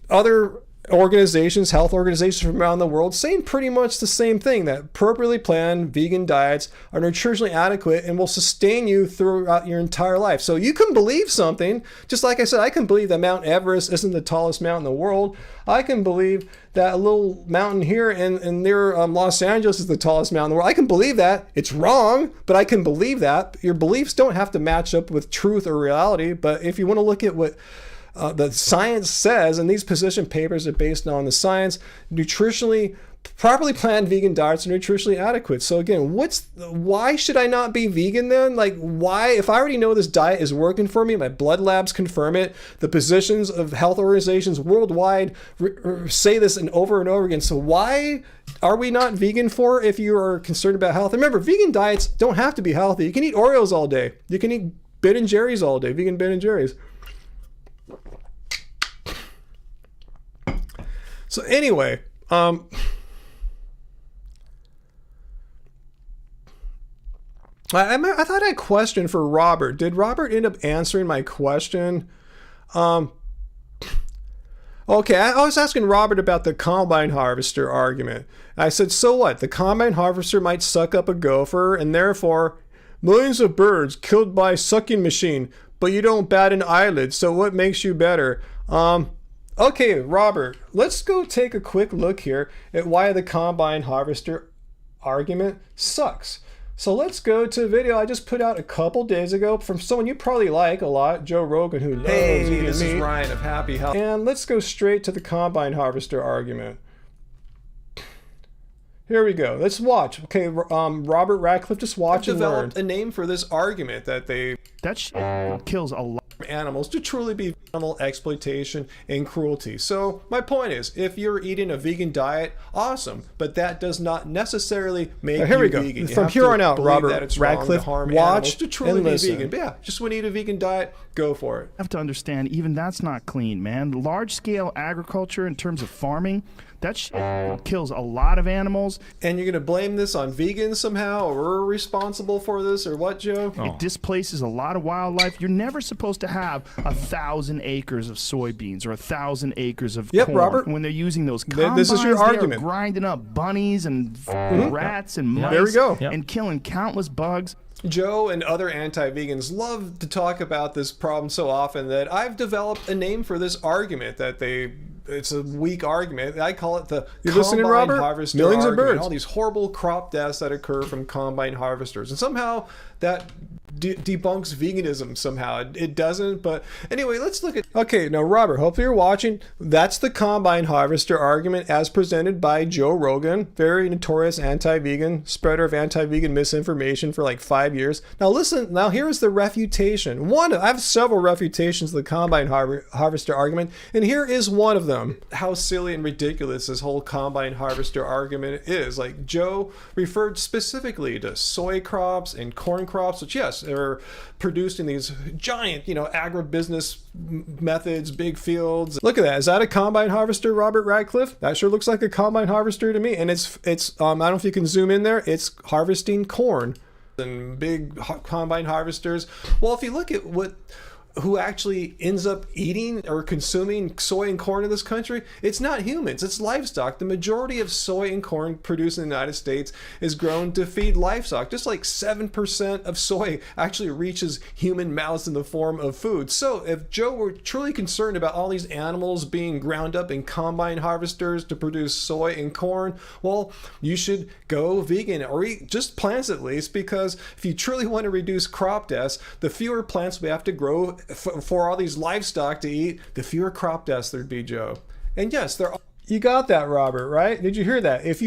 other organizations, health organizations from around the world, saying pretty much the same thing, that appropriately planned vegan diets are nutritionally adequate and will sustain you throughout your entire life. So you can believe something, just like I said, I can believe that Mount Everest isn't the tallest mountain in the world. I can believe that a little mountain here in near Los Angeles is the tallest mountain in the world. I can believe that. It's wrong, but I can believe that. Your beliefs don't have to match up with truth or reality, but if you want to look at what the science says, and these position papers are based on the science, properly planned vegan diets are nutritionally adequate. So again, why should I not be vegan then? Like, why, if I already know this diet is working for me, my blood labs confirm it, the positions of health organizations worldwide say this and over again. So why are we not vegan for if you are concerned about health? And remember, vegan diets don't have to be healthy. You can eat Oreos all day. You can eat Ben & Jerry's all day, vegan Ben & Jerry's. So anyway, I thought I had a question for Robert. Did Robert end up answering my question? Okay, I was asking Robert about the combine harvester argument. I said, so what? The combine harvester might suck up a gopher, and therefore millions of birds killed by sucking machine, but you don't bat an eyelid, so what makes you better? Okay, Robert, let's go take a quick look here at why the combine harvester argument sucks. So let's go to a video I just put out a couple days ago from someone you probably like a lot, Joe Rogan, who loves eating meat. This is Ryan of Happy Health. And let's go straight to the combine harvester argument. Here we go. Let's watch. Okay, Robert Radcliffe, just watch and learn. Developed a name for this argument that they... That shit kills a lot. animals to truly be animal exploitation and cruelty. So my point is, if you're eating a vegan diet, awesome, but that does not necessarily make you vegan. From here on out, Robert Radcliffe, watch to truly and be listen. vegan. But yeah, just when you eat a vegan diet, go for it. You have to understand, even that's not clean, man. Large-scale agriculture in terms of farming, that shit kills a lot of animals. And you're going to blame this on vegans somehow, or we're responsible for this, or what, Joe? It displaces a lot of wildlife. You're never supposed to have 1,000 acres of soybeans or 1,000 acres of corn Robert. when they're using those combines. This is your argument. They're grinding up bunnies and rats and mice There we go. and killing countless bugs. Joe and other anti-vegans love to talk about this problem so often that I've developed a name for this argument it's a weak argument. I call it the combine harvester Millions argument. of birds. All these horrible crop deaths that occur from combine harvesters. And somehow that debunks veganism somehow. It doesn't, but anyway, let's look at... Okay, now Robert, hopefully you're watching. That's the combine harvester argument as presented by Joe Rogan, very notorious anti-vegan, spreader of anti-vegan misinformation for like 5 years. Now listen, now here is the refutation. I have several refutations of the combine harvester argument, and here is one of them. How silly and ridiculous this whole combine harvester argument is. Like, Joe referred specifically to soy crops and corn crops, which yes, they're produced in these giant, agribusiness methods, big fields. Look at that. Is that a combine harvester, Robert Radcliffe? That sure looks like a combine harvester to me. And it's I don't know if you can zoom in there. It's harvesting corn and big combine harvesters. Well, if you look at who actually ends up eating or consuming soy and corn in this country, it's not humans, it's livestock. The majority of soy and corn produced in the United States is grown to feed livestock. Just like 7% of soy actually reaches human mouths in the form of food. So if Joe were truly concerned about all these animals being ground up in combine harvesters to produce soy and corn, well, you should go vegan or eat just plants at least, because if you truly want to reduce crop deaths, the fewer plants we have to grow for all these livestock to eat, the fewer crop deaths there'd be, Joe. And yes, there are... You got that, Robert, right? Did you hear that? If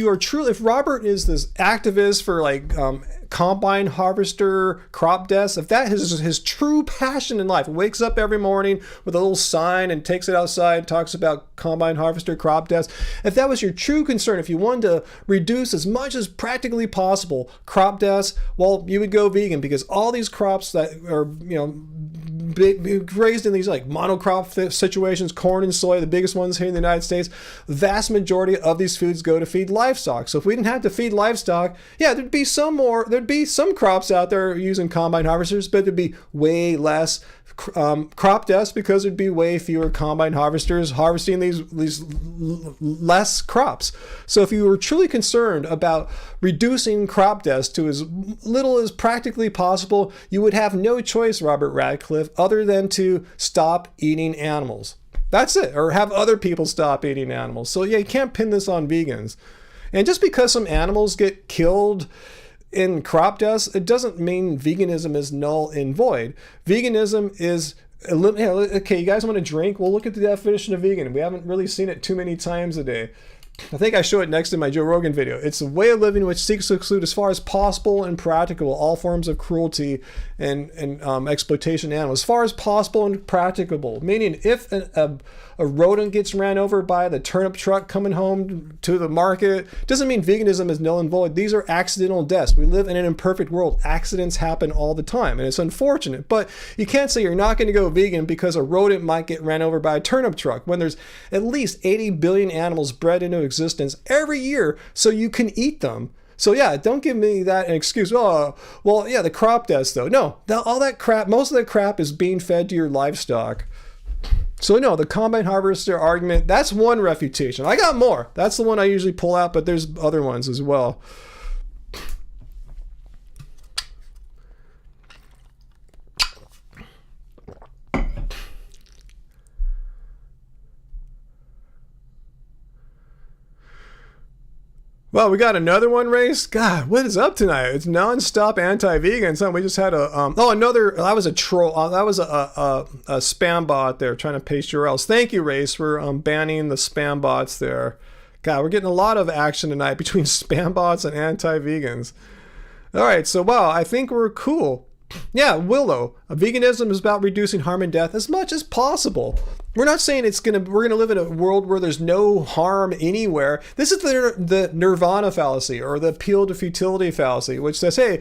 Robert is this activist for like combine harvester crop deaths, if that is his true passion in life, wakes up every morning with a little sign and takes it outside, talks about combine harvester crop deaths, if that was your true concern, if you wanted to reduce as much as practically possible crop deaths, well, you would go vegan, because all these crops that are, raised in these like monocrop situations, corn and soy, the biggest ones here in the United States, the vast majority of these foods go to feed livestock. So if we didn't have to feed livestock, yeah, there'd be some crops out there using combine harvesters, but there'd be way less crop deaths, because there'd be way fewer combine harvesters harvesting these less crops. So if you were truly concerned about reducing crop deaths to as little as practically possible, you would have no choice, Robert Radcliffe, other than to stop eating animals. That's it, or have other people stop eating animals. So yeah, you can't pin this on vegans. And just because some animals get killed in crop deaths, it doesn't mean veganism is null and void. Veganism is... Okay, you guys want to drink? Well, look at the definition of vegan. We haven't really seen it too many times a day. I think I show it next in my Joe Rogan video. It's a way of living which seeks to exclude as far as possible and practicable all forms of cruelty and exploitation of animals. As far as possible and practicable, meaning if a rodent gets ran over by the turnip truck coming home to the market, doesn't mean veganism is null and void. These are accidental deaths. We live in an imperfect world. Accidents happen all the time, and it's unfortunate. But you can't say you're not going to go vegan because a rodent might get ran over by a turnip truck, when there's at least 80 billion animals bred into existence every year so you can eat them. So yeah, don't give me that an excuse. Oh, well, yeah, the crop deaths though. No, all that crap, most of that crap is being fed to your livestock. So no, the combine harvester argument, that's one refutation. I got more. That's the one I usually pull out, but there's other ones as well. Well, we got another one, Race. God, what is up tonight? It's non-stop anti-vegan. So we just had that was a troll. That was a spam bot there trying to paste URLs. Thank you, Race, for banning the spam bots there. God, we're getting a lot of action tonight between spam bots and anti-vegans. All right, so wow, I think we're cool. Yeah, Willow. Veganism is about reducing harm and death as much as possible. We're not saying we're gonna live in a world where there's no harm anywhere. This is the nirvana fallacy, or the appeal to futility fallacy, which says, hey,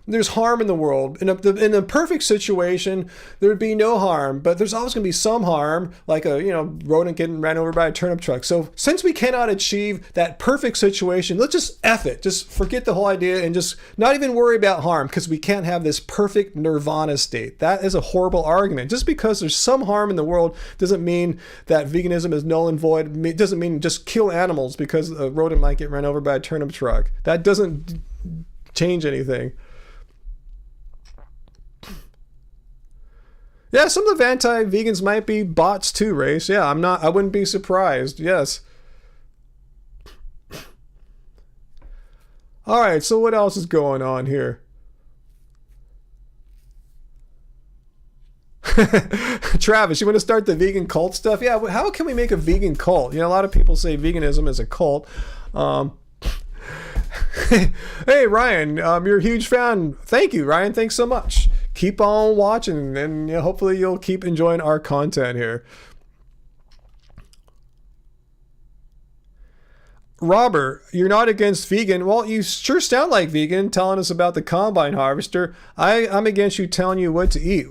there's harm in the world. In a perfect situation, there would be no harm, but there's always going to be some harm, like a rodent getting ran over by a turnip truck. So since we cannot achieve that perfect situation, let's just F it. Just forget the whole idea and just not even worry about harm, because we can't have this perfect nirvana state. That is a horrible argument. Just because there's some harm in the world doesn't mean that veganism is null and void. It doesn't mean just kill animals because a rodent might get run over by a turnip truck. That doesn't change anything. Yeah, some of the anti-vegans might be bots too, Race. Yeah, I wouldn't be surprised. Yes. All right, so what else is going on here? Travis, you want to start the vegan cult stuff? Yeah, how can we make a vegan cult? A lot of people say veganism is a cult. Hey, Ryan, you're a huge fan. Thank you, Ryan. Thanks so much. Keep on watching, and hopefully you'll keep enjoying our content here. Robert, you're not against vegan. Well, you sure sound like vegan, telling us about the combine harvester. I'm against you telling you what to eat.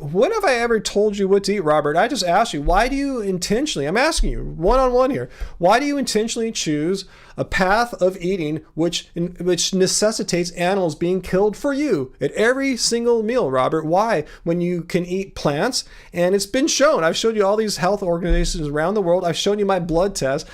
When have I ever told you what to eat, Robert? I just asked you, why do you intentionally, I'm asking you one-on-one here, why do you intentionally choose a path of eating which necessitates animals being killed for you at every single meal, Robert? Why? When you can eat plants, and it's been shown. I've showed you all these health organizations around the world. I've shown you my blood test.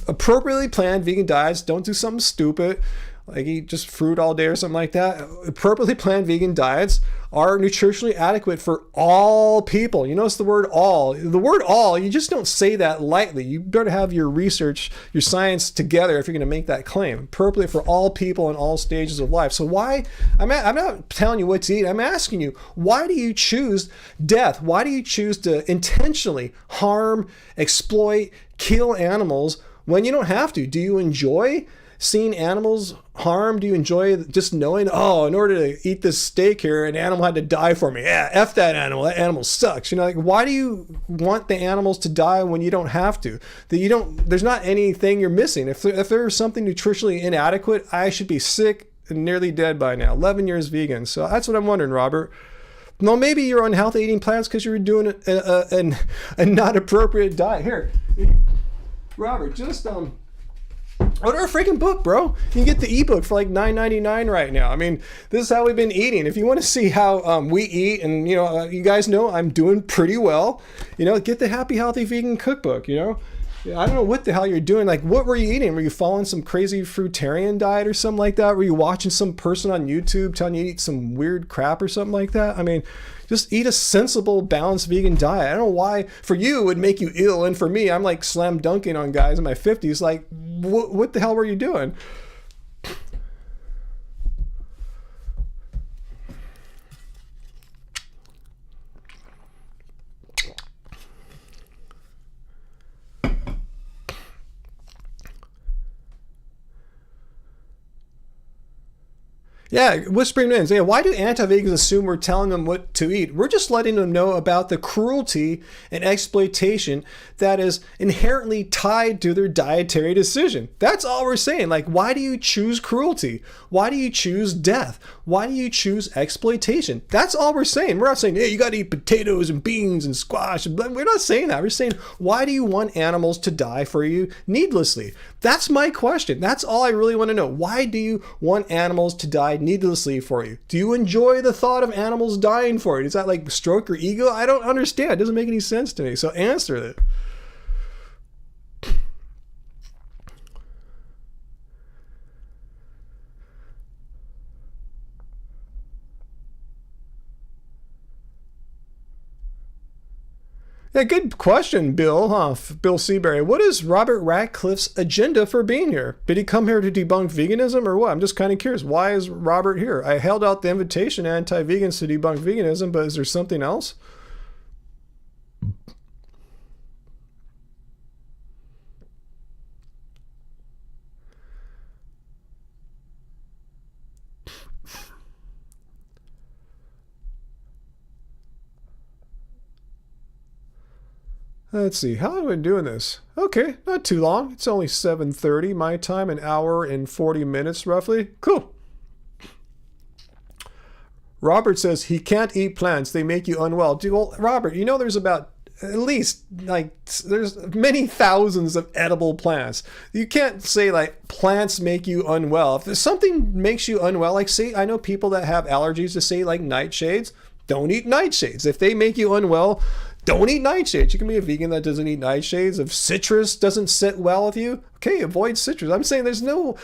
Appropriately planned vegan diets, don't do something stupid, like eat just fruit all day or something like that. Appropriately planned vegan diets are nutritionally adequate for all people. You notice the word all. The word all, you just don't say that lightly. You better have your research, your science together if you're going to make that claim. Appropriate for all people in all stages of life. So why, I'm not telling you what to eat. I'm asking you, why do you choose death? Why do you choose to intentionally harm, exploit, kill animals when you don't have to? Do you enjoy seeing animals harmed? Do you enjoy just knowing, oh, in order to eat this steak here, an animal had to die for me? Yeah, F that animal. That animal sucks. Why do you want the animals to die when you don't have to? There's not anything you're missing. If there's something nutritionally inadequate, I should be sick and nearly dead by now. 11 years vegan. So that's what I'm wondering, Robert. No, maybe you're unhealthy eating plants because you're doing a not appropriate diet. Here, Robert, just order a freaking book, bro. You can get the ebook for like $9.99 right now. I mean, this is how we've been eating. If you want to see how we eat, and you guys know I'm doing pretty well, get the Happy Healthy Vegan Cookbook. I don't know what the hell you're doing. Like, what were you eating? Were you following some crazy fruitarian diet or something like that? Were you watching some person on YouTube telling you to eat some weird crap or something like that? I mean, just eat a sensible, balanced vegan diet. I don't know why for you it would make you ill, and for me, I'm like slam dunking on guys in my 50s. Like, what the hell were you doing? Yeah, whispering in. Yeah, why do anti-vegans assume we're telling them what to eat? We're just letting them know about the cruelty and exploitation that is inherently tied to their dietary decision. That's all we're saying. Like, why do you choose cruelty? Why do you choose death? Why do you choose exploitation? That's all we're saying. We're not saying, hey, you got to eat potatoes and beans and squash. We're not saying that. We're saying, why do you want animals to die for you needlessly? That's my question. That's all I really want to know. Why do you want animals to die needlessly for you? Do you enjoy the thought of animals dying for you? Does that like stroke your ego? I don't understand. It doesn't make any sense to me. So answer it. Yeah, good question, Bill. Bill Seabury. What is Robert Ratcliffe's agenda for being here? Did he come here to debunk veganism or what? I'm just kind of curious. Why is Robert here? I held out the invitation to anti-vegans to debunk veganism, but is there something else? Let's see, how am I doing this? Okay, not too long. It's only 7:30 my time, an hour and 40 minutes roughly. Cool. Robert says he can't eat plants. They make you unwell. Dude, well, Robert, you know there's about at least there's many thousands of edible plants. You can't say like plants make you unwell. If something makes you unwell, like say, I know people that have allergies to say like nightshades, don't eat nightshades. If they make you unwell, don't eat nightshades. You can be a vegan that doesn't eat nightshades. If citrus doesn't sit well with you, okay, avoid citrus. I'm saying there's no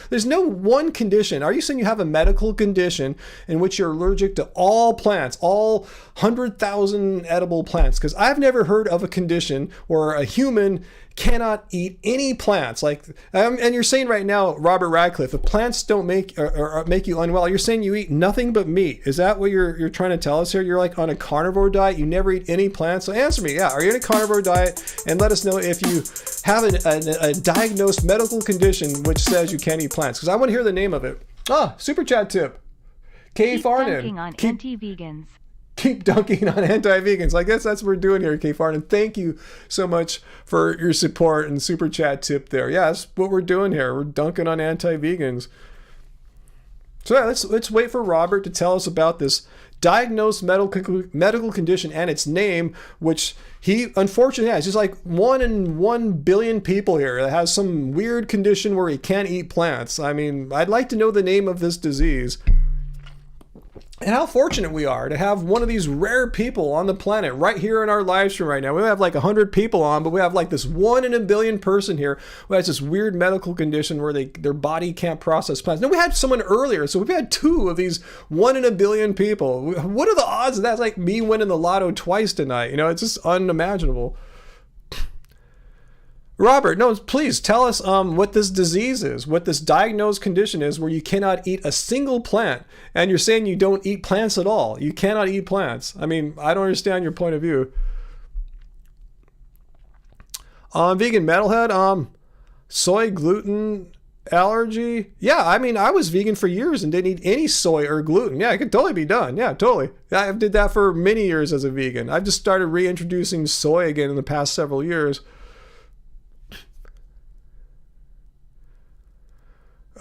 one condition. Are you saying you have a medical condition in which you're allergic to all plants, all 100,000 edible plants? Because I've never heard of a condition where a human cannot eat any plants. And you're saying right now, Robert Radcliffe, if plants don't make or make you unwell, you're saying you eat nothing but meat. Is that what you're trying to tell us here? You're like on a carnivore diet. You never eat any plants. So answer me. Yeah, are you in a carnivore diet? And let us know if you have a diagnosed medical condition which says you can't eat plants. Because I want to hear the name of it. Super chat tip. K. Farnan. Dunking on anti-vegans. Keep dunking on anti-vegans. I guess that's what we're doing here, K. Farnan. Thank you so much for your support and super chat tip there. Yeah, that's what we're doing here. We're dunking on anti-vegans. So yeah, let's wait for Robert to tell us about this diagnosed medical condition and its name, which he unfortunately has. Just like 1 in 1 billion people here that has some weird condition where he can't eat plants. I mean, I'd like to know the name of this disease. And how fortunate we are to have one of these rare people on the planet right here in our live stream right now. We have like 100 people on, but we have like this 1 in a billion person here who has this weird medical condition where their body can't process plants. Now, we had someone earlier, so we've had 2 of these 1 in a billion people. What are the odds of that? That's like me winning the lotto twice tonight. You know, it's just unimaginable. Robert, no, please tell us what this disease is, what this diagnosed condition is where you cannot eat a single plant. And you're saying you don't eat plants at all. You cannot eat plants. I mean, I don't understand your point of view. Vegan Metalhead, soy gluten allergy. Yeah, I mean, I was vegan for years and didn't eat any soy or gluten. Yeah, it could totally be done. Yeah, totally. I did that for many years as a vegan. I've just started reintroducing soy again in the past several years.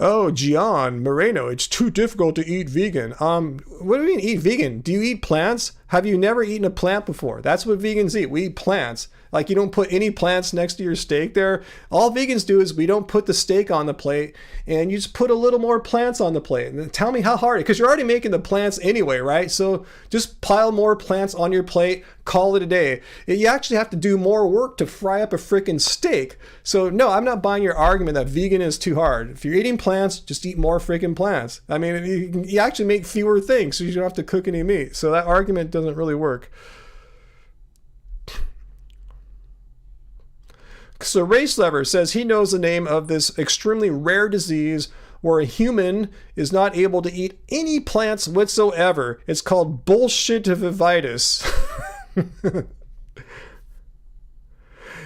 Oh, Gian Moreno, it's too difficult to eat vegan. What do you mean eat vegan? Do you eat plants? Have you never eaten a plant before? That's what vegans eat. We eat plants. Like, you don't put any plants next to your steak there. All vegans do is we don't put the steak on the plate and you just put a little more plants on the plate. And then tell me how hard, because you're already making the plants anyway, right? So just pile more plants on your plate, call it a day. You actually have to do more work to fry up a freaking steak. So no, I'm not buying your argument that vegan is too hard. If you're eating plants, just eat more freaking plants. I mean, you actually make fewer things, so you don't have to cook any meat. So that argument doesn't really work. So Race Lever says he knows the name of this extremely rare disease where a human is not able to eat any plants whatsoever. It's called bullshitivitis.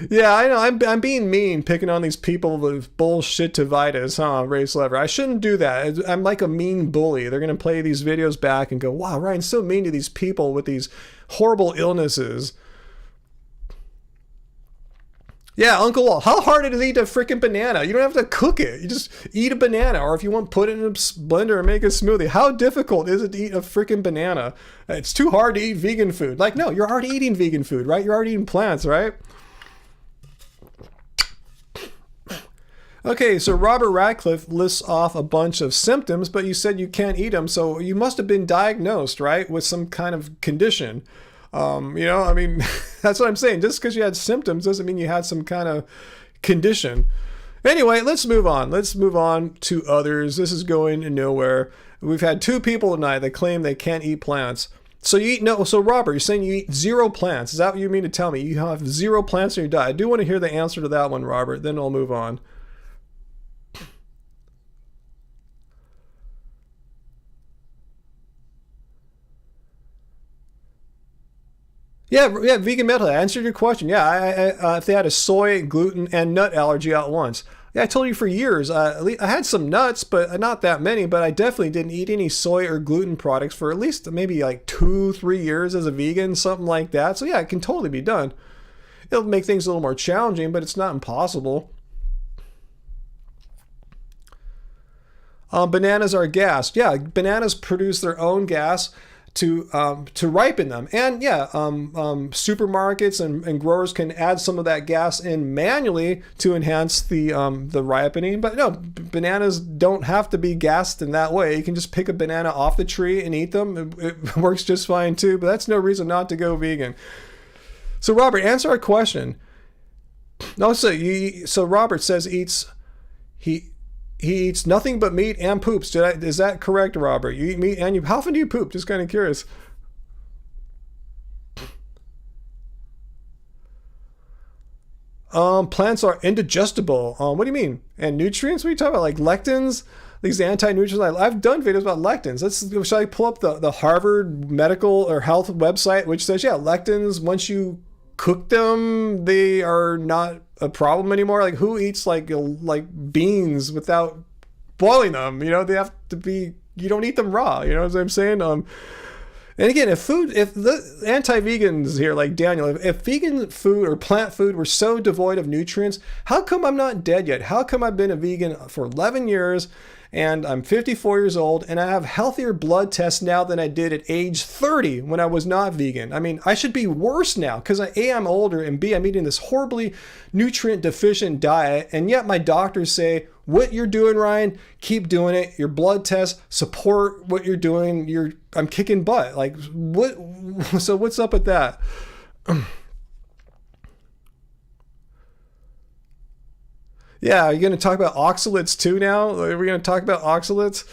Yeah, I know. I'm being mean, picking on these people with bullshitivitis, huh, Race Lever? I shouldn't do that. I'm like a mean bully. They're going to play these videos back and go, wow, Ryan's so mean to these people with these horrible illnesses. Yeah, Uncle Walt, how hard it is to eat a freaking banana? You don't have to cook it. You just eat a banana, or if you want, put it in a blender and make a smoothie. How difficult is it to eat a freaking banana? It's too hard to eat vegan food. Like, no, you're already eating vegan food, right? You're already eating plants, right? Okay, so Robert Radcliffe lists off a bunch of symptoms, but you said you can't eat them, so you must have been diagnosed, right, with some kind of condition. You know, I mean, that's what I'm saying. Just because you had symptoms doesn't mean you had some kind of condition. Anyway, let's move on. Let's move on to others. This is going nowhere. We've had 2 people tonight that claim they can't eat plants. So you eat no. So Robert, you're saying you eat 0 plants. Is that what you mean to tell me? You have 0 plants in your diet. I do want to hear the answer to that one, Robert. Then I'll move on. Yeah, vegan metal. I answered your question. Yeah, I if they had a soy, gluten, and nut allergy at once. Yeah, I told you for years. I had some nuts, but not that many. But I definitely didn't eat any soy or gluten products for at least maybe like 2-3 years as a vegan, something like that. So yeah, it can totally be done. it'll make things a little more challenging, but it's not impossible. Bananas are gassed. Yeah, bananas produce their own gas to ripen them. And yeah, supermarkets and growers can add some of that gas in manually to enhance the ripening. But no, bananas don't have to be gassed in that way. You can just pick a banana off the tree and eat them. It works just fine too, but that's no reason not to go vegan. So Robert, answer our question. No, so Robert says he eats nothing but meat and poops. Is that correct, Robert? You eat meat and how often do you poop? Just kind of curious. Plants are indigestible. What do you mean? And nutrients? What are you talking about? Like lectins? These anti-nutrients? I've done videos about lectins. Shall I pull up the Harvard medical or health website, which says, yeah, lectins, once you cook them, they are not a problem anymore. Like who eats like beans without boiling them? They have to be, you don't eat them raw. You know what I'm saying? And again, if the anti-vegans here, like Daniel, if vegan food or plant food were so devoid of nutrients, how come I'm not dead yet? How come I've been a vegan for 11 years and I'm 54 years old and I have healthier blood tests now than I did at age 30 when I was not vegan? I mean, I should be worse now because A, I'm older, and B, I'm eating this horribly nutrient deficient diet, and yet my doctors say, what you're doing, Ryan, keep doing it. Your blood tests support what you're doing. I'm kicking butt. Like what? So what's up with that? Yeah, are you going to talk about oxalates too now? Are we going to talk about oxalates?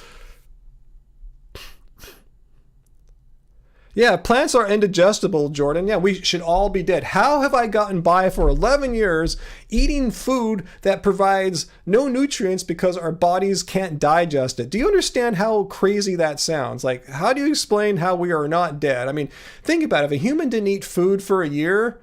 Yeah, plants are indigestible, Jordan. Yeah, we should all be dead. How have I gotten by for 11 years eating food that provides no nutrients because our bodies can't digest it? Do you understand how crazy that sounds? Like, how do you explain how we are not dead? I mean, think about it. If a human didn't eat food for a year,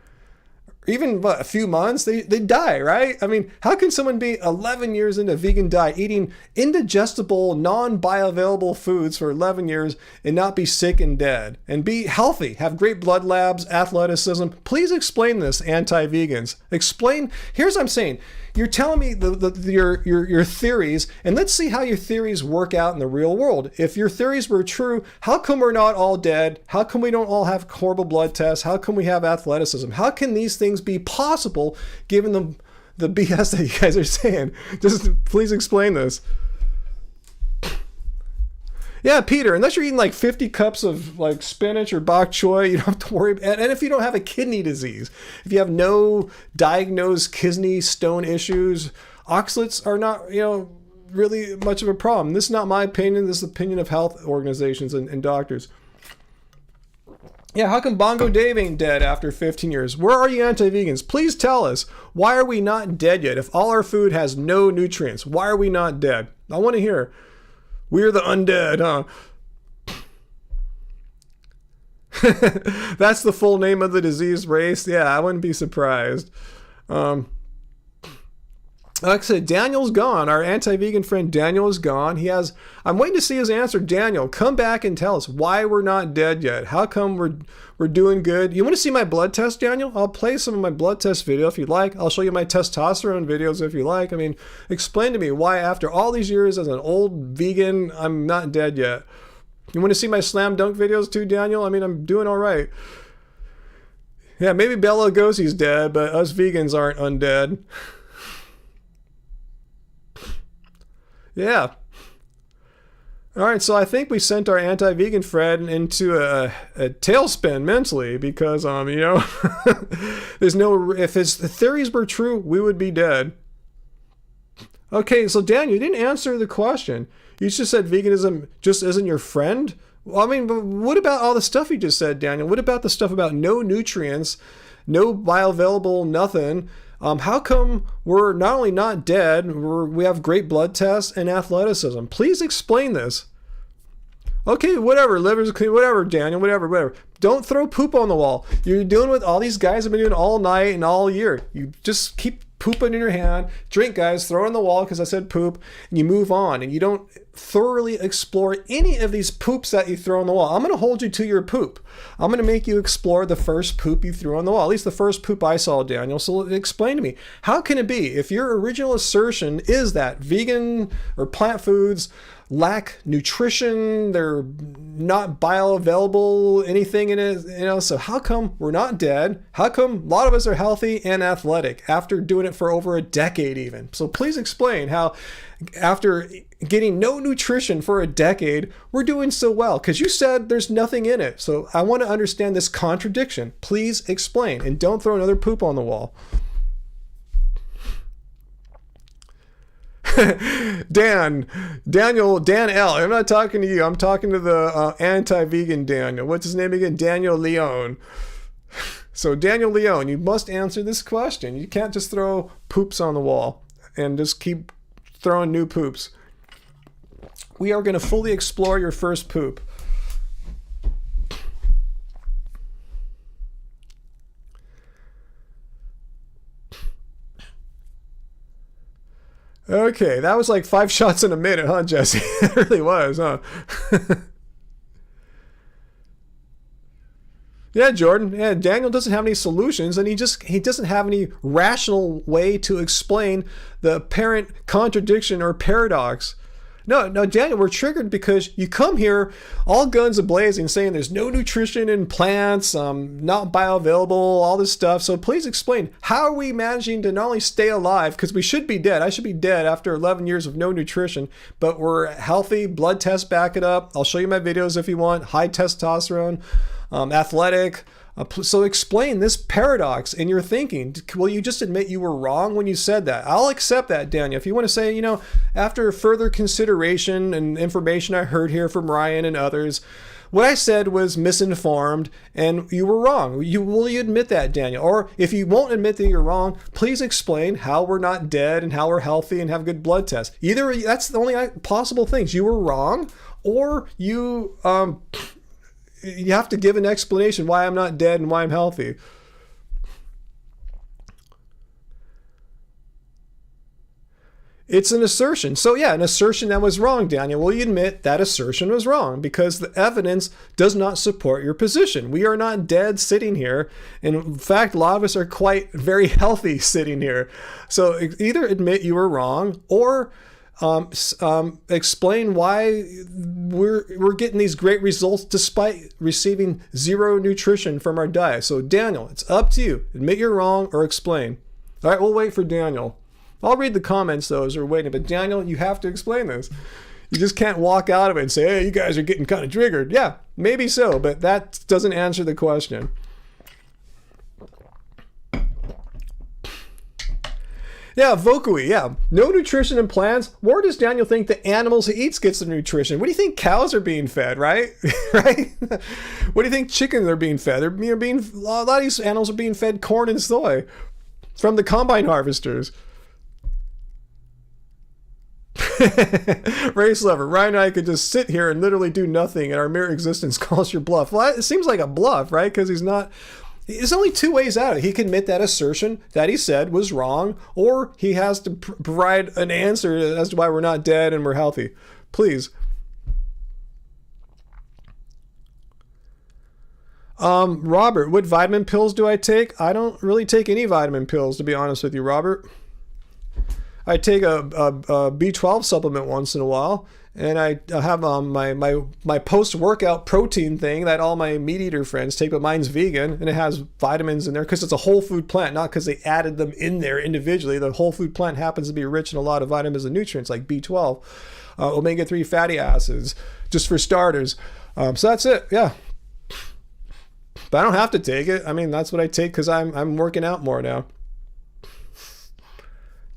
even a few months, they die, right? I mean, how can someone be 11 years into a vegan diet, eating indigestible, non-bioavailable foods for 11 years and not be sick and dead and be healthy, have great blood labs, athleticism? Please explain this, anti-vegans. Explain. Here's what I'm saying. You're telling me your theories, and let's see how your theories work out in the real world. If your theories were true, how come we're not all dead? How come we don't all have horrible blood tests? How come we have athleticism? How can these things be possible given the BS that you guys are saying? Just please explain this. Yeah, Peter, unless you're eating like 50 cups of like spinach or bok choy, you don't have to worry. And if you don't have a kidney disease, if you have no diagnosed kidney stone issues, oxalates are not, really much of a problem. This is not my opinion. This is the opinion of health organizations and doctors. Yeah, how come Bongo Dave ain't dead after 15 years? Where are you anti-vegans? Please tell us. Why are we not dead yet? If all our food has no nutrients, why are we not dead? I want to hear. We're the undead, huh? That's the full name of the diseased race? Yeah, I wouldn't be surprised. Like I said, Daniel's gone. Our anti-vegan friend Daniel is gone. I'm waiting to see his answer. Daniel, come back and tell us why we're not dead yet. How come we're doing good? You want to see my blood test, Daniel? I'll play some of my blood test video if you'd like. I'll show you my testosterone videos if you like. I mean, explain to me why after all these years as an old vegan, I'm not dead yet. You want to see my slam dunk videos too, Daniel? I mean, I'm doing all right. Yeah, maybe Bela Lugosi's dead, but us vegans aren't undead. Yeah. All right, so I think we sent our anti-vegan friend into a tailspin mentally because, there's if his theories were true, we would be dead. Okay, so Dan, you didn't answer the question. You just said veganism just isn't your friend. Well, I mean, but what about all the stuff you just said, Daniel? What about the stuff about no nutrients, no bioavailable nothing? How come we're not only not dead, we have great blood tests and athleticism? Please explain this. Okay, whatever, liver's clean, whatever, Daniel, whatever. Don't throw poop on the wall. You're doing what all these guys have been doing all night and all year. You just keep poop it in your hand. Drink, guys, throw it on the wall because I said poop, and you move on, and you don't thoroughly explore any of these poops that you throw on the wall. I'm going to hold you to your poop. I'm going to make you explore the first poop you threw on the wall, at least the first poop I saw, Daniel. So explain to me, how can it be, if your original assertion is that vegan or plant foods lack nutrition, they're not bioavailable, anything in it, so how come we're not dead? How come a lot of us are healthy and athletic after doing it for over a decade even? So please explain how after getting no nutrition for a decade, we're doing so well, because you said there's nothing in it. So I want to understand this contradiction. Please explain, and don't throw another poop on the wall. Dan L. I'm not talking to you. I'm talking to the anti-vegan Daniel. What's his name again? Daniel Leone. So Daniel Leone, you must answer this question. You can't just throw poops on the wall and just keep throwing new poops. We are going to fully explore your first poop. Okay, that was like 5 shots in a minute, huh, Jesse? It really was, huh? Yeah, Jordan. Yeah, Daniel doesn't have any solutions, and he doesn't have any rational way to explain the apparent contradiction or paradox. No, Daniel, we're triggered because you come here all guns a-blazing saying there's no nutrition in plants, not bioavailable, all this stuff. So please explain, how are we managing to not only stay alive, because we should be dead. I should be dead after 11 years of no nutrition, but we're healthy, blood tests back it up. I'll show you my videos if you want, high testosterone, athletic. So explain this paradox in your thinking. Will you just admit you were wrong when you said that? I'll accept that, Daniel. If you want to say, after further consideration and information I heard here from Ryan and others, what I said was misinformed and you were wrong. Will you admit that, Daniel? Or if you won't admit that you're wrong, please explain how we're not dead and how we're healthy and have good blood tests. Either that's the only possible things. You were wrong, or you have to give an explanation why I'm not dead and why I'm healthy. It's an assertion. So yeah, an assertion that was wrong, Daniel. Will you admit that assertion was wrong? Because the evidence does not support your position. We are not dead sitting here. And in fact, a lot of us are quite very healthy sitting here. So either admit you were wrong, or explain why we're getting these great results despite receiving zero nutrition from our diet. So Daniel, it's up to you. Admit you're wrong or explain. All right, we'll wait for Daniel. I'll read the comments though as we're waiting, but Daniel, you have to explain this. You just can't walk out of it and say, hey, you guys are getting kind of triggered. Yeah, maybe so, but that doesn't answer the question. Yeah, Vokui, yeah. No nutrition in plants. Where does Daniel think the animals he eats gets the nutrition? What do you think cows are being fed, right? Right? What do you think chickens are being fed? A lot of these animals are being fed corn and soy from the combine harvesters. Race lover, Ryan and I could just sit here and literally do nothing, and our mere existence calls your bluff. Well, it seems like a bluff, right? Because he's not... There's only two ways out. He can admit that assertion that he said was wrong, or he has to provide an answer as to why we're not dead and we're healthy. Please. Robert, what vitamin pills do I take? I don't really take any vitamin pills, to be honest with you, Robert. I take a B12 supplement once in a while. And I have my post-workout protein thing that all my meat eater friends take, but mine's vegan, and it has vitamins in there because it's a whole food plant, not because they added them in there individually. The whole food plant happens to be rich in a lot of vitamins and nutrients like B12, omega-3 fatty acids, just for starters. So that's it, yeah. But I don't have to take it. I mean, that's what I take because I'm working out more now.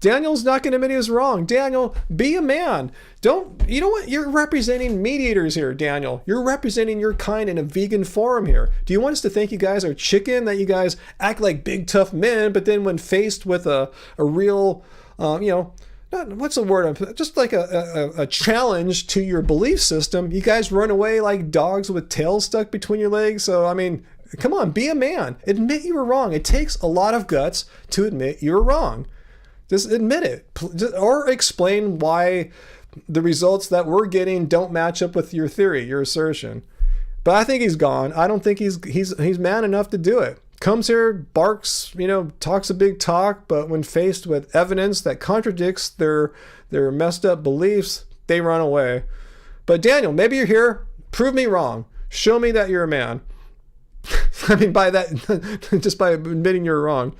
Daniel's not going to admit he was wrong. Daniel, be a man. You know what? You're representing meat eaters here, Daniel. You're representing your kind in a vegan forum here. Do you want us to think you guys are chicken, that you guys act like big tough men, but then when faced with a real, what's the word? Just like a challenge to your belief system, you guys run away like dogs with tails stuck between your legs? So, I mean, come on, be a man. Admit you were wrong. It takes a lot of guts to admit you were wrong. Just admit it, or explain why the results that we're getting don't match up with your theory, your assertion. But I think he's gone. I don't think he's man enough to do it. Comes here, barks, talks a big talk, but when faced with evidence that contradicts their messed up beliefs, they run away. But Daniel, maybe you're here. Prove me wrong. Show me that you're a man. I mean, by that, just by admitting you're wrong.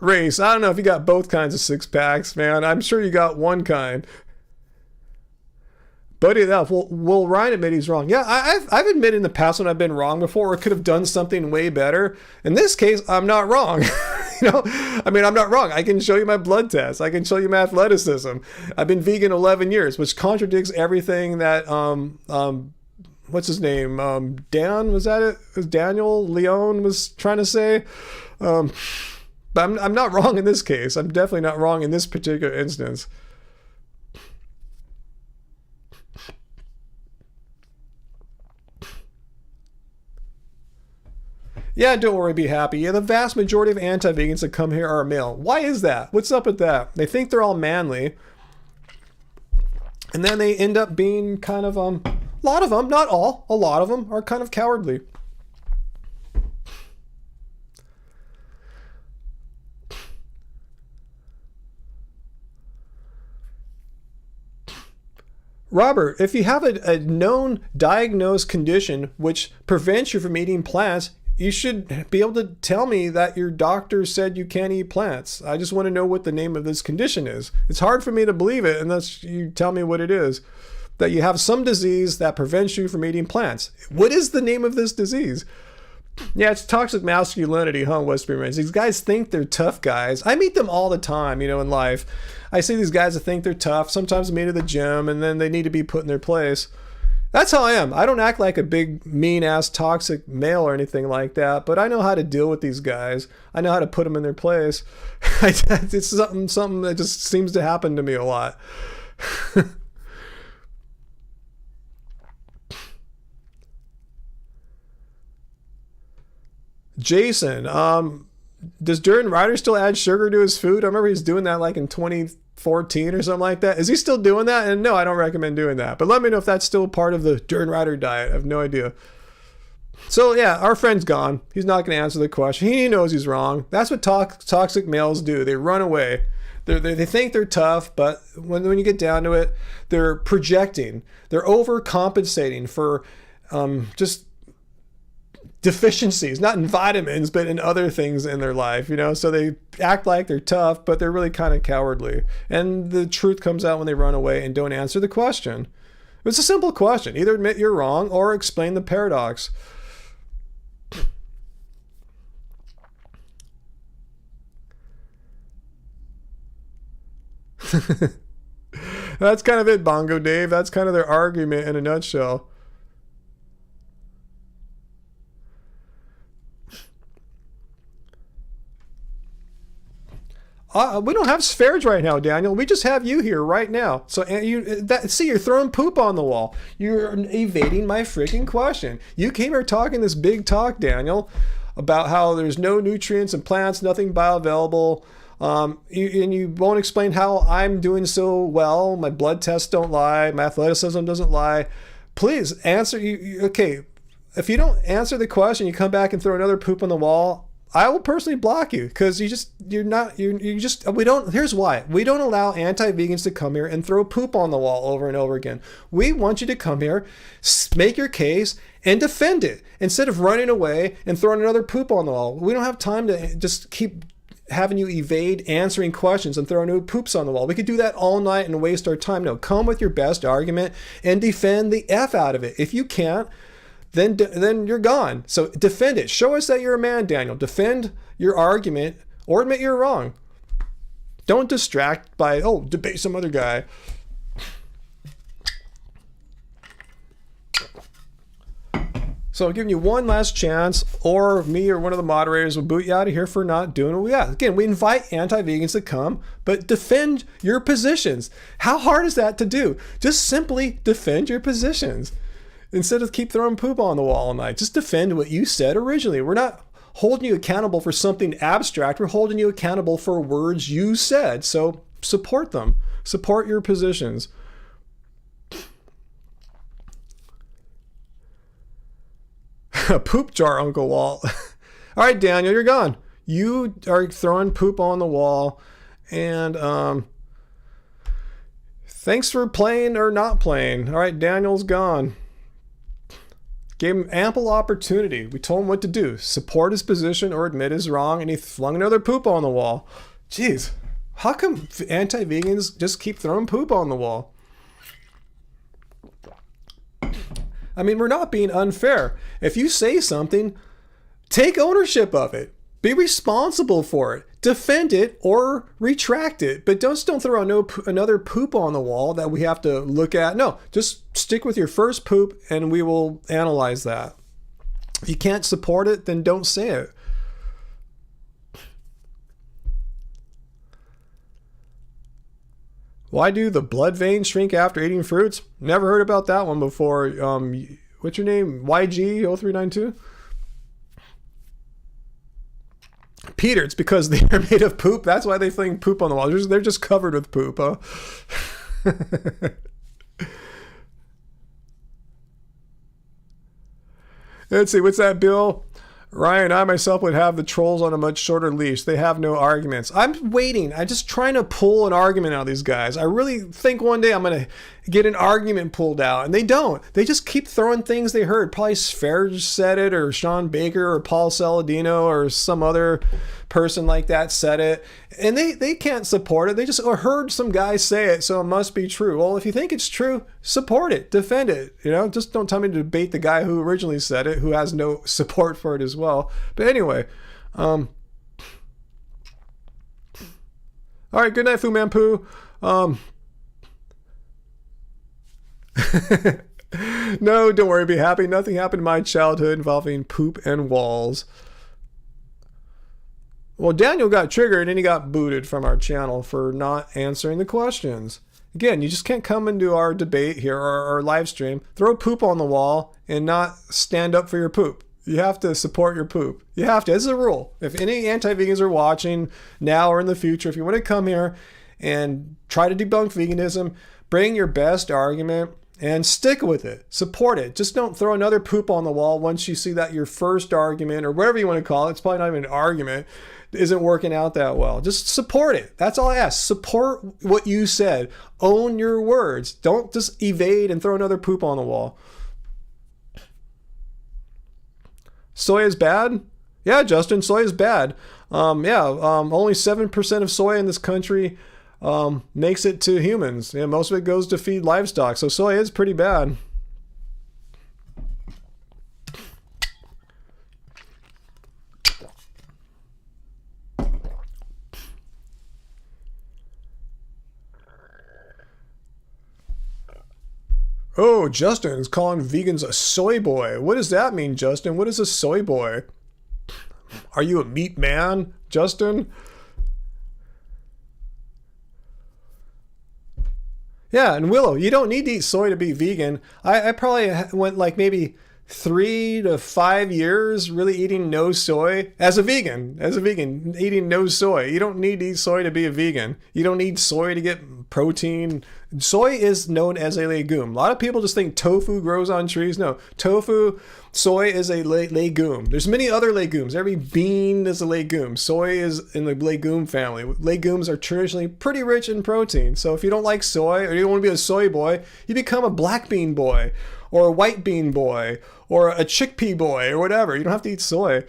Race, I don't know if you got both kinds of six packs, man. I'm sure you got one kind. But enough. Well, Ryan admit he's wrong. Yeah, I've admitted in the past when I've been wrong before, or could have done something way better. In this case, I'm not wrong. I'm not wrong. I can show you my blood test. I can show you my athleticism. I've been vegan 11 years, which contradicts everything that what's his name? Dan, was that it? Was Daniel Leone was trying to say? But I'm not wrong in this case. I'm definitely not wrong in this particular instance. Yeah, don't worry, be happy. Yeah, the vast majority of anti-vegans that come here are male. Why is that? What's up with that? They think they're all manly. And then they end up being kind of, a lot of them, not all, a lot of them are kind of cowardly. Robert, if you have a known diagnosed condition which prevents you from eating plants, you should be able to tell me that your doctor said you can't eat plants. I just want to know what the name of this condition is. It's hard for me to believe it unless you tell me what it is. That you have some disease that prevents you from eating plants. What is the name of this disease? Yeah, it's toxic masculinity, huh, Westbury? These guys think they're tough guys. I meet them all the time, in life. I see these guys that think they're tough. Sometimes I meet at the gym, and then they need to be put in their place. That's how I am. I don't act like a big, mean-ass, toxic male or anything like that, but I know how to deal with these guys. I know how to put them in their place. It's something that just seems to happen to me a lot. Jason, does Durden Ryder still add sugar to his food? I remember he's doing that like in 2014 or something like that. Is he still doing that? And no, I don't recommend doing that. But let me know if that's still part of the Durden Ryder diet. I have no idea. So yeah, our friend's gone. He's not going to answer the question. He knows he's wrong. That's what toxic males do. They run away. They think they're tough, but when you get down to it, they're projecting. They're overcompensating for just deficiencies, not in vitamins, but in other things in their life, so they act like they're tough, but they're really kind of cowardly. And the truth comes out when they run away and don't answer the question. It's a simple question. Either admit you're wrong or explain the paradox. That's kind of it, Bongo Dave. That's kind of their argument in a nutshell. We don't have spares right now, Daniel. We just have you here right now. So you're throwing poop on the wall. You're evading my freaking question. You came here talking this big talk, Daniel, about how there's no nutrients in plants, nothing bioavailable. And you won't explain how I'm doing so well. My blood tests don't lie. My athleticism doesn't lie. Please answer. Okay, if you don't answer the question, you come back and throw another poop on the wall, I will personally block you because here's why. We don't allow anti-vegans to come here and throw poop on the wall over and over again. We want you to come here, make your case, and defend it instead of running away and throwing another poop on the wall. We don't have time to just keep having you evade answering questions and throw new poops on the wall. We could do that all night and waste our time. No, come with your best argument and defend the F out of it. If you can't, then you're gone. So defend it. Show us that you're a man, Daniel. Defend your argument or admit you're wrong. Don't distract by, debate some other guy. So I'm giving you one last chance, or me or one of the moderators will boot you out of here for not doing what we got. Again, we invite anti-vegans to come, but defend your positions. How hard is that to do? Just simply defend your positions. Instead of keep throwing poop on the wall all night, just defend what you said originally. We're not holding you accountable for something abstract. We're holding you accountable for words you said. So support them. Support your positions. Poop jar, Uncle Walt. All right, Daniel, you're gone. You are throwing poop on the wall. And thanks for playing or not playing. All right, Daniel's gone. Gave him ample opportunity. We told him what to do. Support his position or admit his wrong, and he flung another poop on the wall. Jeez, how come anti-vegans just keep throwing poop on the wall? I mean, we're not being unfair. If you say something, take ownership of it. Be responsible for it. Defend it or retract it. But don't throw another poop on the wall that we have to look at. No, just stick with your first poop and we will analyze that. If you can't support it, then don't say it. Why do the blood veins shrink after eating fruits? Never heard about that one before. What's your name? YG0392? Peter, it's because they're made of poop. That's why they fling poop on the wall. They're just covered with poop, huh? Let's see, what's that, Bill? Ryan, I myself would have the trolls on a much shorter leash. They have no arguments. I'm waiting. I'm just trying to pull an argument out of these guys. I really think one day I'm going to get an argument pulled out. And they don't. They just keep throwing things they heard. Probably Sverge said it, or Sean Baker, or Paul Saladino, or some other person like that said it. And they can't support it. They just heard some guy say it, so it must be true. Well, if you think it's true, support it. Defend it. You know, just don't tell me to debate the guy who originally said it, who has no support for it as well. But anyway, all right, good night, Fu Manpu. No, don't worry, be happy. Nothing happened in my childhood involving poop and walls. Well, Daniel got triggered and he got booted from our channel for not answering the questions. Again, you just can't come into our debate here or our live stream, throw poop on the wall, and not stand up for your poop. You have to support your poop. You have to. This is a rule. If any anti-vegans are watching now or in the future, if you want to come here and try to debunk veganism, bring your best argument and stick with it. Support it. Just don't throw another poop on the wall once you see that your first argument, or whatever you want to call it, it's probably not even an argument, isn't working out that well. Just support it. That's all I ask. Support what you said. Own your words. Don't just evade and throw another poop on the wall. Soy is bad? Yeah, Justin, soy is bad. Only 7% of soy in this country makes it to humans. Yeah, most of it goes to feed livestock. So soy is pretty bad. Oh, Justin's calling vegans a soy boy. What does that mean, Justin? What is a soy boy? Are you a meat man, Justin? Yeah, and Willow, you don't need to eat soy to be vegan. I probably went like maybe 3 to 5 years really eating no soy as a vegan, eating no soy. You don't need to eat soy to be a vegan. You don't need soy to get protein. Soy is known as a legume. A lot of people just think tofu grows on trees. No, soy is a legume. There's many other legumes. Every bean is a legume. Soy is in the legume family. Legumes are traditionally pretty rich in protein. So if you don't like soy or you don't want to be a soy boy, you become a black bean boy or a white bean boy or a chickpea boy or whatever. You don't have to eat soy.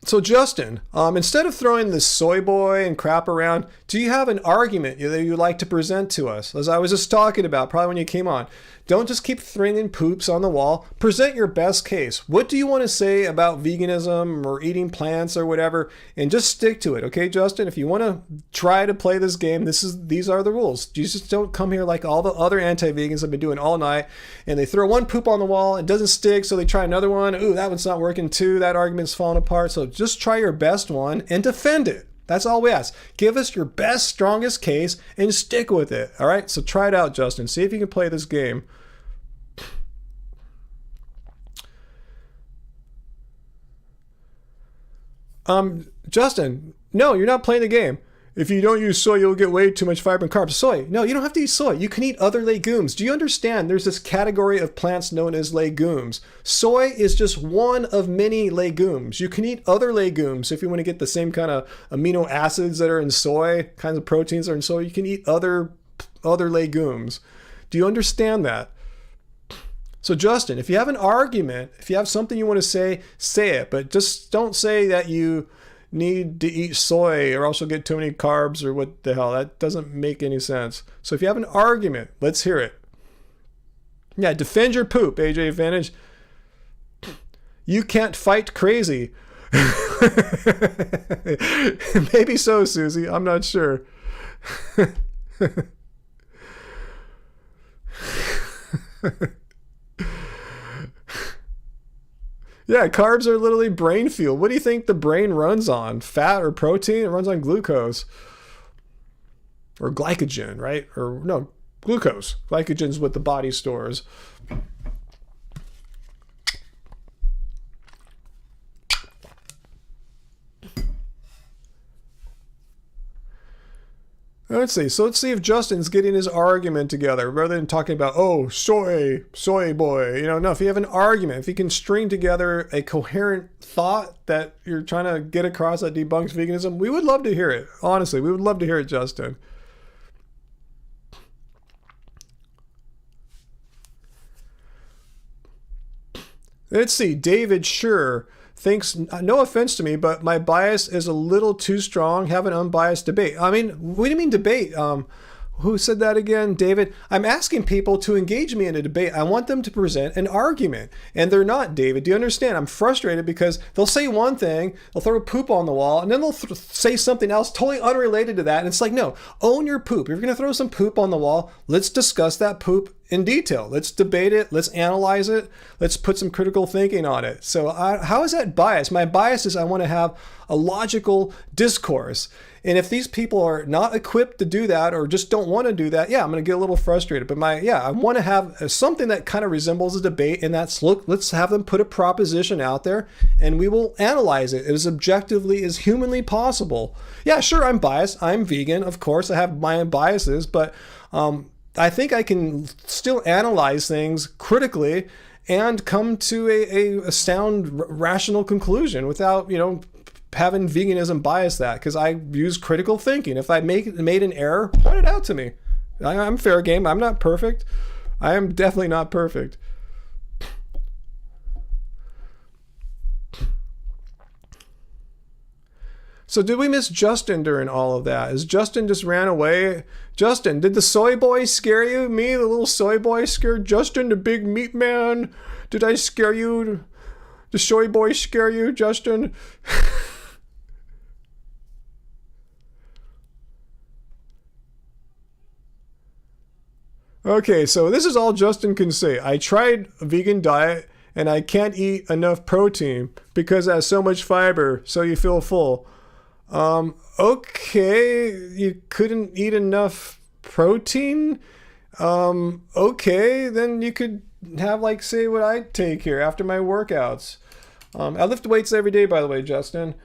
So Justin, instead of throwing this soy boy and crap around, do you have an argument that you'd like to present to us? As I was just talking about, probably when you came on. Don't just keep throwing poops on the wall. Present your best case. What do you want to say about veganism or eating plants or whatever? And just stick to it, okay, Justin? If you want to try to play this game, these are the rules. You just don't come here like all the other anti-vegans have been doing all night, and they throw one poop on the wall, it doesn't stick, so they try another one. Ooh, that one's not working too. That argument's falling apart. So just try your best one and defend it. That's all we ask. Give us your best, strongest case and stick with it. All right? So try it out, Justin. See if you can play this game. Justin, no, you're not playing the game. If you don't use soy, you'll get way too much fiber and carbs. Soy. No, you don't have to eat soy. You can eat other legumes. Do you understand? There's this category of plants known as legumes. Soy is just one of many legumes. You can eat other legumes if you want to get the same kind of amino acids that are in soy, kinds of proteins that are in soy. You can eat other legumes. Do you understand that? So Justin, if you have an argument, if you have something you want to say it. But just don't say that you need to eat soy or else you'll get too many carbs or what the hell. That doesn't make any sense. So if you have an argument, let's hear it. Yeah, defend your poop, AJ Advantage. You can't fight crazy. Maybe so, Susie. I'm not sure. Yeah, carbs are literally brain fuel. What do you think the brain runs on? Fat or protein? It runs on glucose. Or glycogen, right? Or no, glucose. Glycogen's what the body stores. Let's see. So let's see if Justin's getting his argument together rather than talking about, oh, soy boy. No, if you have an argument, if you can string together a coherent thought that you're trying to get across that debunks veganism, we would love to hear it. Honestly, we would love to hear it, Justin. Let's see. David Sure thinks, no offense to me, but my bias is a little too strong. Have an unbiased debate. I mean, what do you mean debate? Who said that again? David? I'm asking people to engage me in a debate. I want them to present an argument. And they're not, David. Do you understand? I'm frustrated because they'll say one thing, they'll throw poop on the wall, and then they'll say something else totally unrelated to that. And it's like, no, own your poop. If you're going to throw some poop on the wall, let's discuss that poop in detail. Let's debate it. Let's analyze it. Let's put some critical thinking on it. So how is that bias? My bias is I want to have a logical discourse. And if these people are not equipped to do that or just don't want to do that, yeah, I'm going to get a little frustrated. But I want to have something that kind of resembles a debate, and that's, look, let's have them put a proposition out there and we will analyze it as objectively as humanly possible. Yeah, sure, I'm biased. I'm vegan. Of course, I have my own biases, but I think I can still analyze things critically and come to a sound, rational conclusion without, having veganism bias that, because I use critical thinking. If I made an error, point it out to me. I'm fair game. I'm not perfect. I am definitely not perfect. So did we miss Justin during all of that? Is Justin just ran away? Justin, did the soy boy scare you? Me, the little soy boy, scared Justin, the big meat man? Did I scare you? The soy boy scare you, Justin? Okay, so this is all Justin can say. I tried a vegan diet and I can't eat enough protein because it has so much fiber, so you feel full. Okay, you couldn't eat enough protein? Okay, then you could have, say what I take here after my workouts. I lift weights every day, by the way, Justin.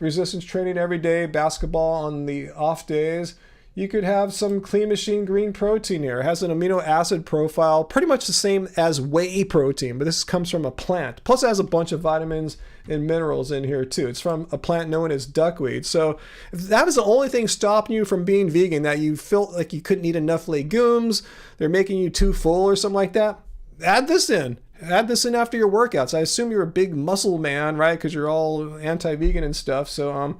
Resistance training every day, basketball on the off days. You could have some Clean Machine green protein here. It has an amino acid profile, pretty much the same as whey protein, but this comes from a plant. Plus it has a bunch of vitamins and minerals in here too. It's from a plant known as duckweed. So if that was the only thing stopping you from being vegan, that you felt like you couldn't eat enough legumes, they're making you too full or something like that, add this in. Add this in after your workouts. I assume you're a big muscle man, right? Because you're all anti-vegan and stuff. So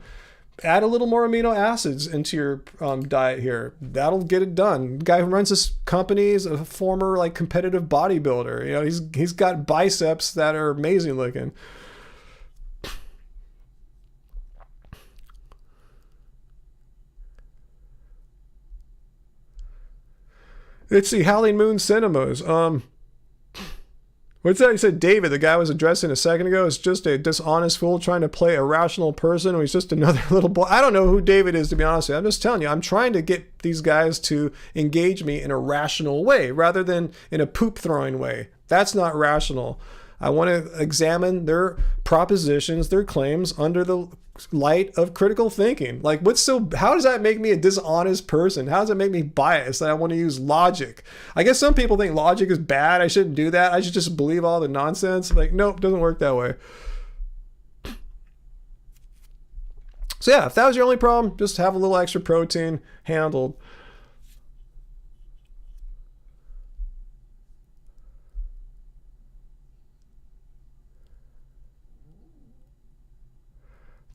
add a little more amino acids into your diet here. That'll get it done. The guy who runs this company is a former competitive bodybuilder. He's got biceps that are amazing looking. Let's see, Howling Moon Cinemas. What's that? You said David, the guy I was addressing a second ago, is just a dishonest fool trying to play a rational person. He's just another little boy. I don't know who David is, to be honest with you. I'm just telling you, I'm trying to get these guys to engage me in a rational way rather than in a poop throwing way. That's not rational. I want to examine their propositions, their claims under the light of critical thinking. Like, how does that make me a dishonest person? How does it make me biased that I want to use logic? I guess some people think logic is bad. I shouldn't do that. I should just believe all the nonsense. Like, nope, doesn't work that way. So yeah, if that was your only problem, just have a little extra protein, handled.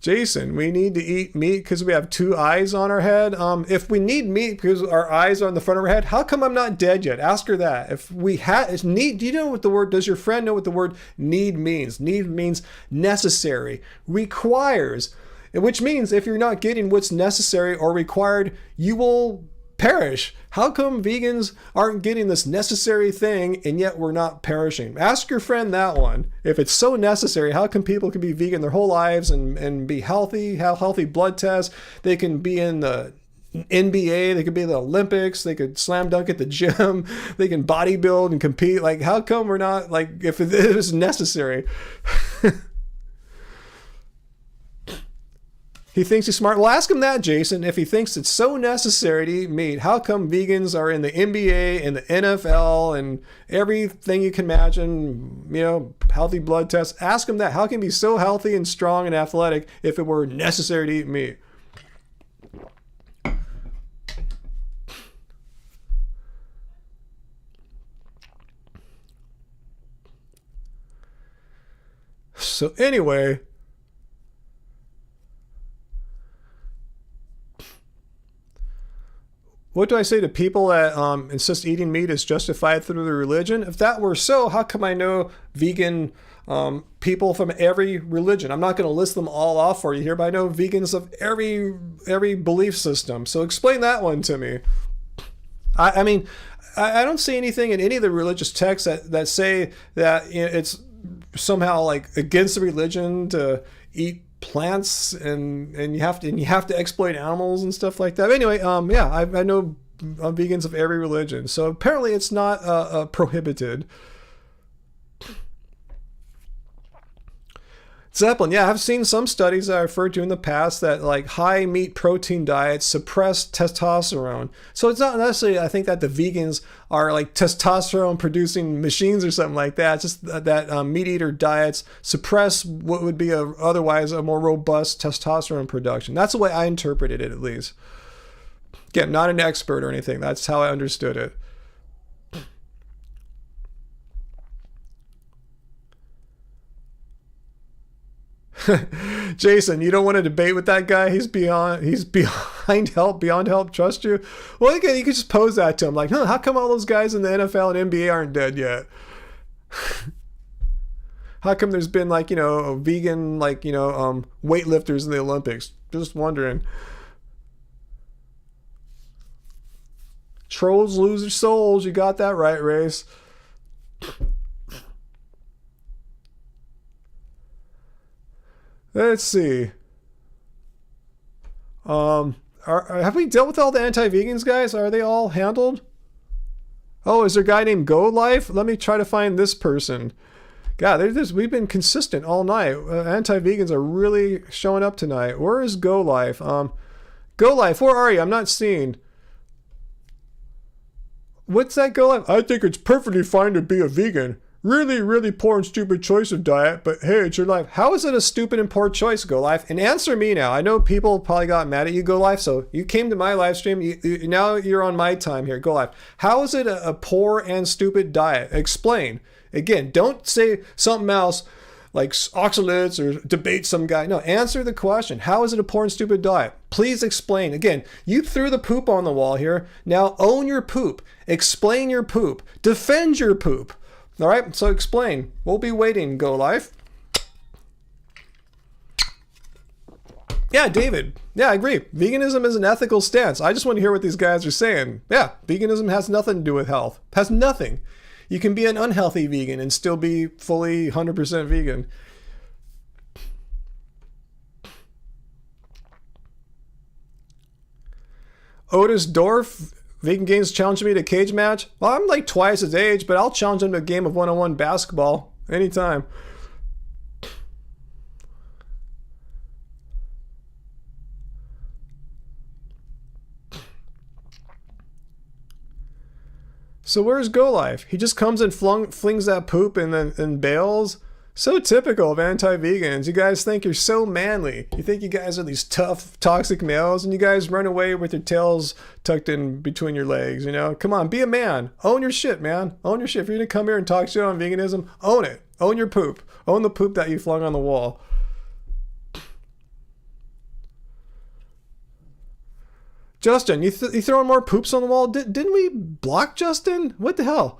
Jason, we need to eat meat because we have two eyes on our head. If we need meat because our eyes are on the front of our head, how come I'm not dead yet? Ask her that. If we had need, do you know what the word? Does your friend know what the word need means? Need means necessary, requires, which means if you're not getting what's necessary or required, you will perish. How come vegans aren't getting this necessary thing and yet we're not perishing? Ask your friend that one. If it's so necessary, how come people can be vegan their whole lives and be healthy, have healthy blood tests? They can be in the NBA, they could be in the Olympics, they could slam dunk at the gym, they can bodybuild and compete. Like, how come we're not, like, if it is necessary? He thinks he's smart. Well, ask him that, Jason. If he thinks it's so necessary to eat meat, how come vegans are in the NBA and the NFL and everything you can imagine, you know, healthy blood tests? Ask him that. How can he be so healthy and strong and athletic if it were necessary to eat meat? So anyway, what do I say to people that insist eating meat is justified through their religion? If that were so, how come I know vegan people from every religion? I'm not going to list them all off for you here, but I know vegans of every belief system. So explain that one to me. I mean, I don't see anything in any of the religious texts that say that, you know, it's somehow like against the religion to eat plants and you have to exploit animals and stuff like that. But anyway, yeah, I know vegans of every religion, so apparently it's not prohibited. Zeppelin, yeah, I've seen some studies that I referred to in the past that like high meat protein diets suppress testosterone. So it's not necessarily, I think, that the vegans are like testosterone producing machines or something like that. It's just that meat eater diets suppress what would be otherwise a more robust testosterone production. That's the way I interpreted it, at least. Again, not an expert or anything. That's how I understood it. Jason, you don't want to debate with that guy? He's behind help, beyond help, trust you? Well, you could just pose that to him, like, how come all those guys in the NFL and NBA aren't dead yet? How come there's been, like, you know, vegan, like, you know, weightlifters in the Olympics? Just wondering. Trolls lose their souls. You got that right, Race. Let's see. Have we dealt with all the anti-vegans guys? Are they all handled? Oh, is there a guy named Go Life? Let me try to find this person. God, we've been consistent all night. Anti-vegans are really showing up tonight. Where is Go Life? Go Life, where are you? I'm not seeing. What's that, Go Life? I think it's perfectly fine to be a vegan. Really, really poor and stupid choice of diet, but hey, it's your life. How is it a stupid and poor choice, Go Life? And answer me now. I know people probably got mad at you, Go Life, so you came to my live stream. Now you're on my time here, Go Life. How is it a poor and stupid diet? Explain. Again, don't say something else like oxalates or debate some guy. No, answer the question. How is it a poor and stupid diet? Please explain. Again, you threw the poop on the wall here. Now own your poop. Explain your poop. Defend your poop. All right, so explain. We'll be waiting, Go Life. Yeah, David. Yeah, I agree. Veganism is an ethical stance. I just want to hear what these guys are saying. Yeah, veganism has nothing to do with health. Has nothing. You can be an unhealthy vegan and still be fully 100% vegan. Otis Dorf, Vegan Games challenged me to a cage match. Well, I'm like twice his age, but I'll challenge him to a game of one-on-one basketball anytime. So where's Go Life? He just comes and flings that poop and then bails. So typical of anti-vegans. You guys think you're so manly. You think you guys are these tough, toxic males, and you guys run away with your tails tucked in between your legs, you know? Come on, be a man. Own your shit, man. Own your shit. If you're gonna come here and talk shit on veganism, own it. Own your poop. Own the poop that you flung on the wall. Justin, you throwing more poops on the wall? Didn't we block Justin? What the hell?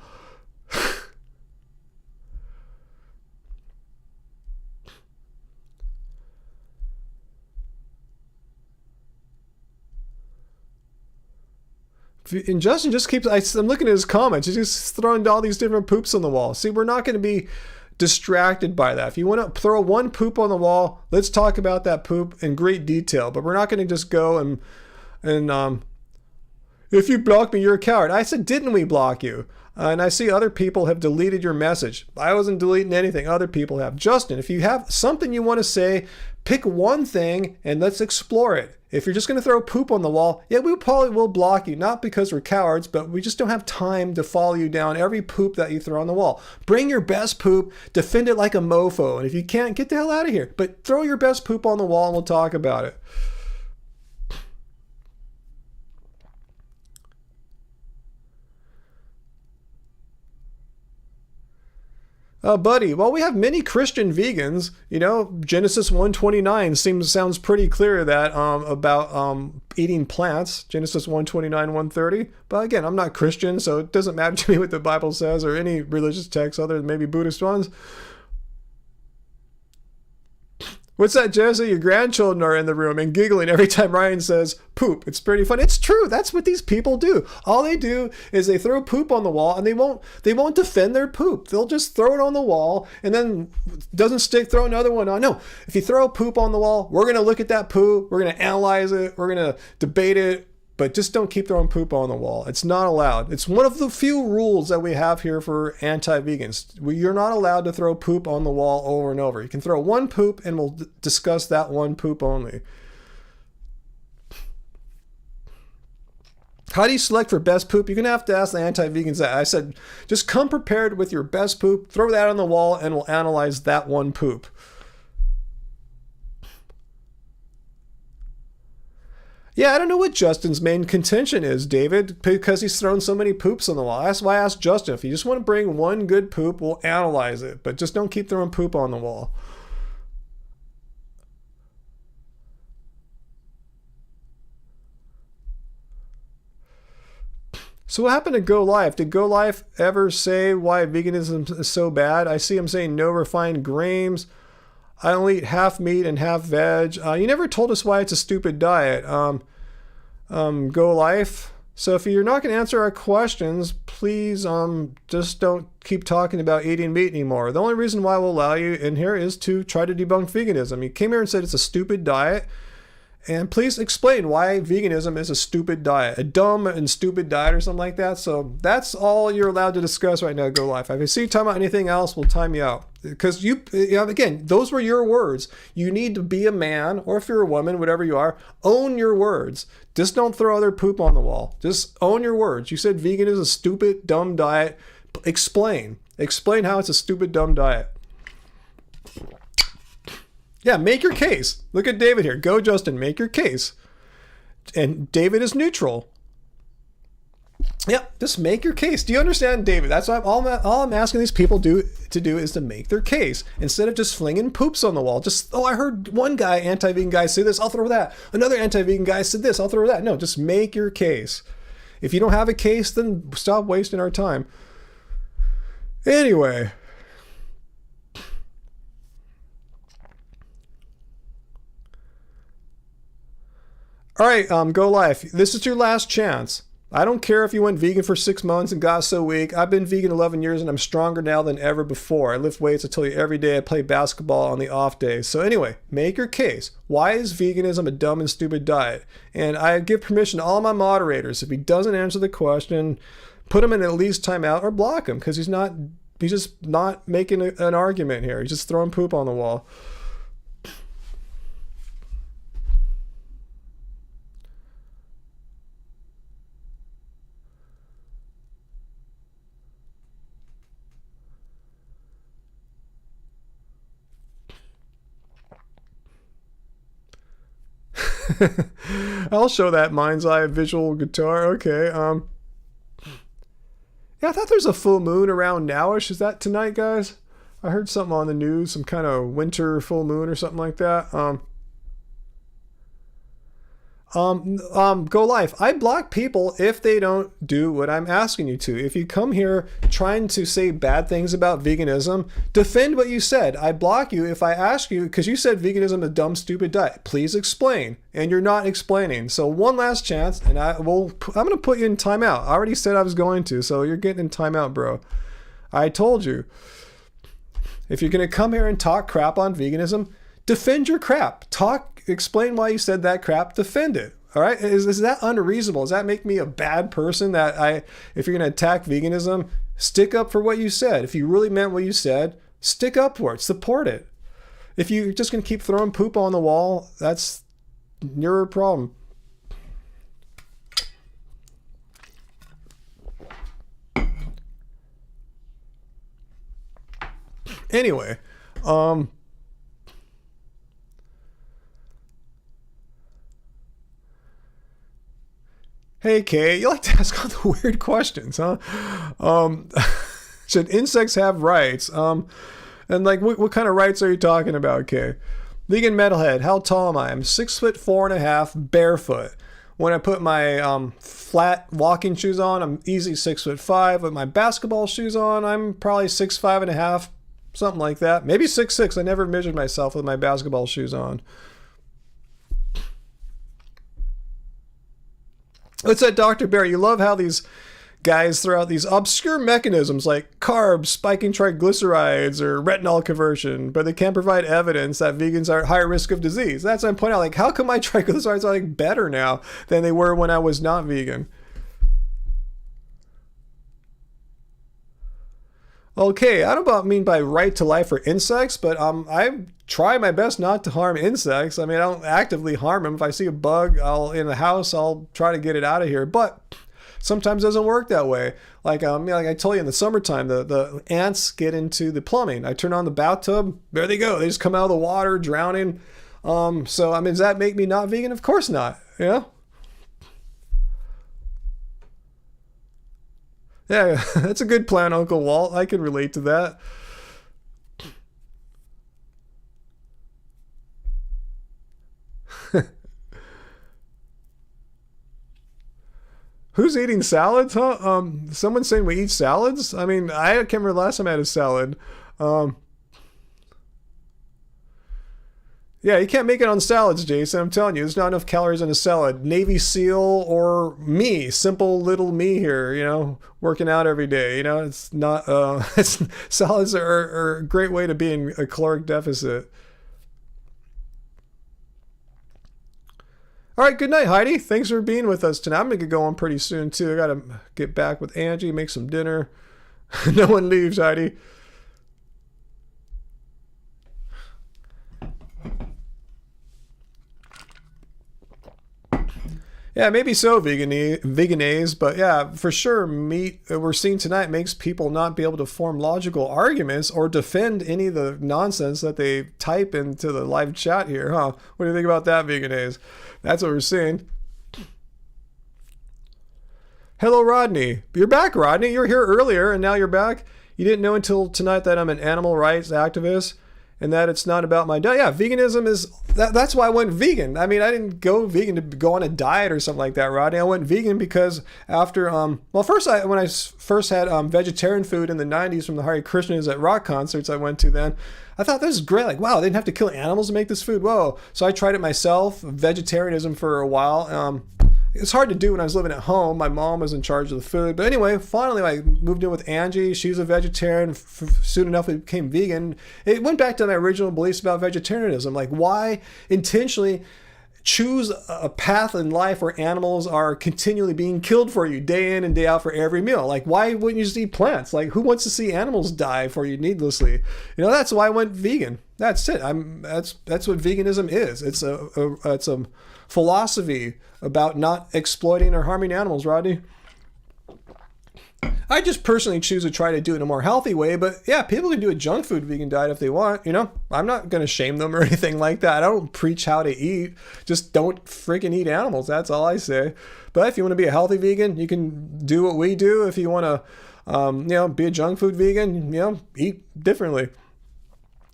And Justin just keeps, I'm looking at his comments, he's just throwing all these different poops on the wall. See, we're not going to be distracted by that. If you want to throw one poop on the wall, let's talk about that poop in great detail. But we're not going to just go and if you block me, you're a coward. I said, didn't we block you? And I see other people have deleted your message. I wasn't deleting anything. Other people have. Justin, if you have something you want to say, pick one thing and let's explore it. If you're just going to throw poop on the wall, yeah, we probably will block you. Not because we're cowards, but we just don't have time to follow you down every poop that you throw on the wall. Bring your best poop, defend it like a mofo. And if you can't, get the hell out of here. But throw your best poop on the wall and we'll talk about it. Buddy, well, we have many Christian vegans. You know, Genesis 1:29 sounds pretty clear that about eating plants. Genesis 1:29, 1:30. But again, I'm not Christian, so it doesn't matter to me what the Bible says or any religious text other than maybe Buddhist ones. What's that, Jesse? Your grandchildren are in the room and giggling every time Ryan says poop. It's pretty fun. It's true. That's what these people do. All they do is they throw poop on the wall and they won't defend their poop. They'll just throw it on the wall and then doesn't stick, throw another one on. No, if you throw poop on the wall, we're going to look at that poop. We're going to analyze it. We're going to debate it. But just don't keep throwing poop on the wall. It's not allowed. It's one of the few rules that we have here for anti-vegans. You're not allowed to throw poop on the wall over and over. You can throw one poop and we'll discuss that one poop only. How do you select for best poop? You're going to have to ask the anti-vegans that. I said, just come prepared with your best poop, throw that on the wall, and we'll analyze that one poop. Yeah, I don't know what Justin's main contention is, David, because he's thrown so many poops on the wall. That's why I asked Justin, if you just want to bring one good poop, we'll analyze it, but just don't keep throwing poop on the wall. So what happened to Go Life? Did Go Life ever say why veganism is so bad? I see him saying no refined grains. I only eat half meat and half veg. You never told us why it's a stupid diet. Go Life. So if you're not going to answer our questions, please just don't keep talking about eating meat anymore. The only reason why we'll allow you in here is to try to debunk veganism. You came here and said it's a stupid diet. And please explain why veganism is a stupid diet, a dumb and stupid diet or something like that. So that's all you're allowed to discuss right now, Go Life. If I see you talking about anything else, we'll time you out. Because you know, again, those were your words. You need to be a man, or if you're a woman, whatever you are, own your words. Just don't throw other poop on the wall. Just own your words. You said vegan is a stupid, dumb diet. Explain. Explain how it's a stupid, dumb diet. Yeah, make your case. Look at David here. Go, Justin, make your case. And David is neutral. Yeah, just make your case. Do you understand, David? That's all I'm asking these people to do is to make their case instead of just flinging poops on the wall. Just, I heard one guy, anti-vegan guy, say this, I'll throw that. Another anti-vegan guy said this, I'll throw that. No, just make your case. If you don't have a case, then stop wasting our time. Anyway. All right, Go Life. This is your last chance. I don't care if you went vegan for 6 months and got so weak. I've been vegan 11 years and I'm stronger now than ever before. I lift weights, I tell you, every day. I play basketball on the off days. So anyway, make your case. Why is veganism a dumb and stupid diet? And I give permission to all my moderators. If he doesn't answer the question, put him in at least timeout or block him, because he's just not making an argument here. He's just throwing poop on the wall. I'll show that mind's eye visual guitar. Okay. Yeah, I thought there's a full moon around nowish. Is that tonight, guys? I heard something on the news, some kind of winter full moon or something like that. Go life. I block people if they don't do what I'm asking you to. If you come here trying to say bad things about veganism, defend what you said. I block you if I ask you, because you said veganism is a dumb, stupid diet. Please explain. And you're not explaining. So one last chance, and I'm going to put you in timeout. I already said I was going to, so you're getting in timeout, bro. I told you. If you're going to come here and talk crap on veganism, defend your crap. Explain why you said that crap. Defend it. All right. Is that unreasonable? Does that make me a bad person? If you're going to attack veganism, stick up for what you said. If you really meant what you said, stick up for it. Support it. If you're just going to keep throwing poop on the wall, that's your problem. Anyway, hey, Kay, you like to ask all the weird questions, huh? Should insects have rights? And like, what kind of rights are you talking about, Kay? Vegan metalhead, how tall am I? I'm 6'4.5", barefoot. When I put my flat walking shoes on, I'm easy 6'5". With my basketball shoes on, I'm probably 6'5.5", something like that. Maybe 6'6". I never measured myself with my basketball shoes on. What's that, Dr. Bear? You love how these guys throw out these obscure mechanisms like carbs, spiking triglycerides, or retinol conversion, but they can't provide evidence that vegans are at higher risk of disease. That's what I'm pointing out. Like, how come my triglycerides are like better now than they were when I was not vegan? Okay, I don't know what I mean by right to life for insects, but I try my best not to harm insects. I mean, I don't actively harm them. If I see a bug in the house, I'll try to get it out of here. But sometimes it doesn't work that way. Like like I told you, in the summertime, the ants get into the plumbing. I turn on the bathtub, there they go. They just come out of the water drowning. So I mean, does that make me not vegan? Of course not. Yeah. Yeah, that's a good plan, Uncle Walt. I can relate to that. Who's eating salads, huh? Someone's saying we eat salads? I mean, I can't remember the last time I had a salad. Yeah, you can't make it on salads, Jason. I'm telling you, there's not enough calories in a salad. Navy SEAL or me, simple little me here, working out every day. It's not, salads are a great way to be in a caloric deficit. All right, good night, Heidi. Thanks for being with us tonight. I'm going to get going pretty soon, too. I got to get back with Angie, make some dinner. No one leaves, Heidi. Yeah, maybe so, veganese, but yeah, for sure, meat we're seeing tonight makes people not be able to form logical arguments or defend any of the nonsense that they type into the live chat here, huh? What do you think about that, veganese? That's what we're seeing. Hello, Rodney. You're back, Rodney. You were here earlier, and now you're back. You didn't know until tonight that I'm an animal rights activist, and that it's not about my diet. Yeah, veganism is, that's why I went vegan. I mean, I didn't go vegan to go on a diet or something like that, Rodney. I went vegan because after, when I first had vegetarian food in the 90s from the Hare Krishnas at rock concerts I went to then, I thought this is great. Like, wow, they didn't have to kill animals to make this food. Whoa. So I tried it myself, vegetarianism for a while. It's hard to do when I was living at home. My mom was in charge of the food. But anyway, finally I moved in with Angie. She's a vegetarian. Soon enough, we became vegan. It went back to my original beliefs about vegetarianism. Like, why intentionally choose a path in life where animals are continually being killed for you day in and day out for every meal? Like, why wouldn't you just eat plants? Like, who wants to see animals die for you needlessly? You know, that's why I went vegan. That's it. That's what veganism is. It's a philosophy about not exploiting or harming animals, Rodney. I just personally choose to try to do it in a more healthy way, but yeah, people can do a junk food vegan diet if they want, you know? I'm not going to shame them or anything like that. I don't preach how to eat. Just don't freaking eat animals. That's all I say. But if you want to be a healthy vegan, you can do what we do. If you want to, be a junk food vegan, eat differently.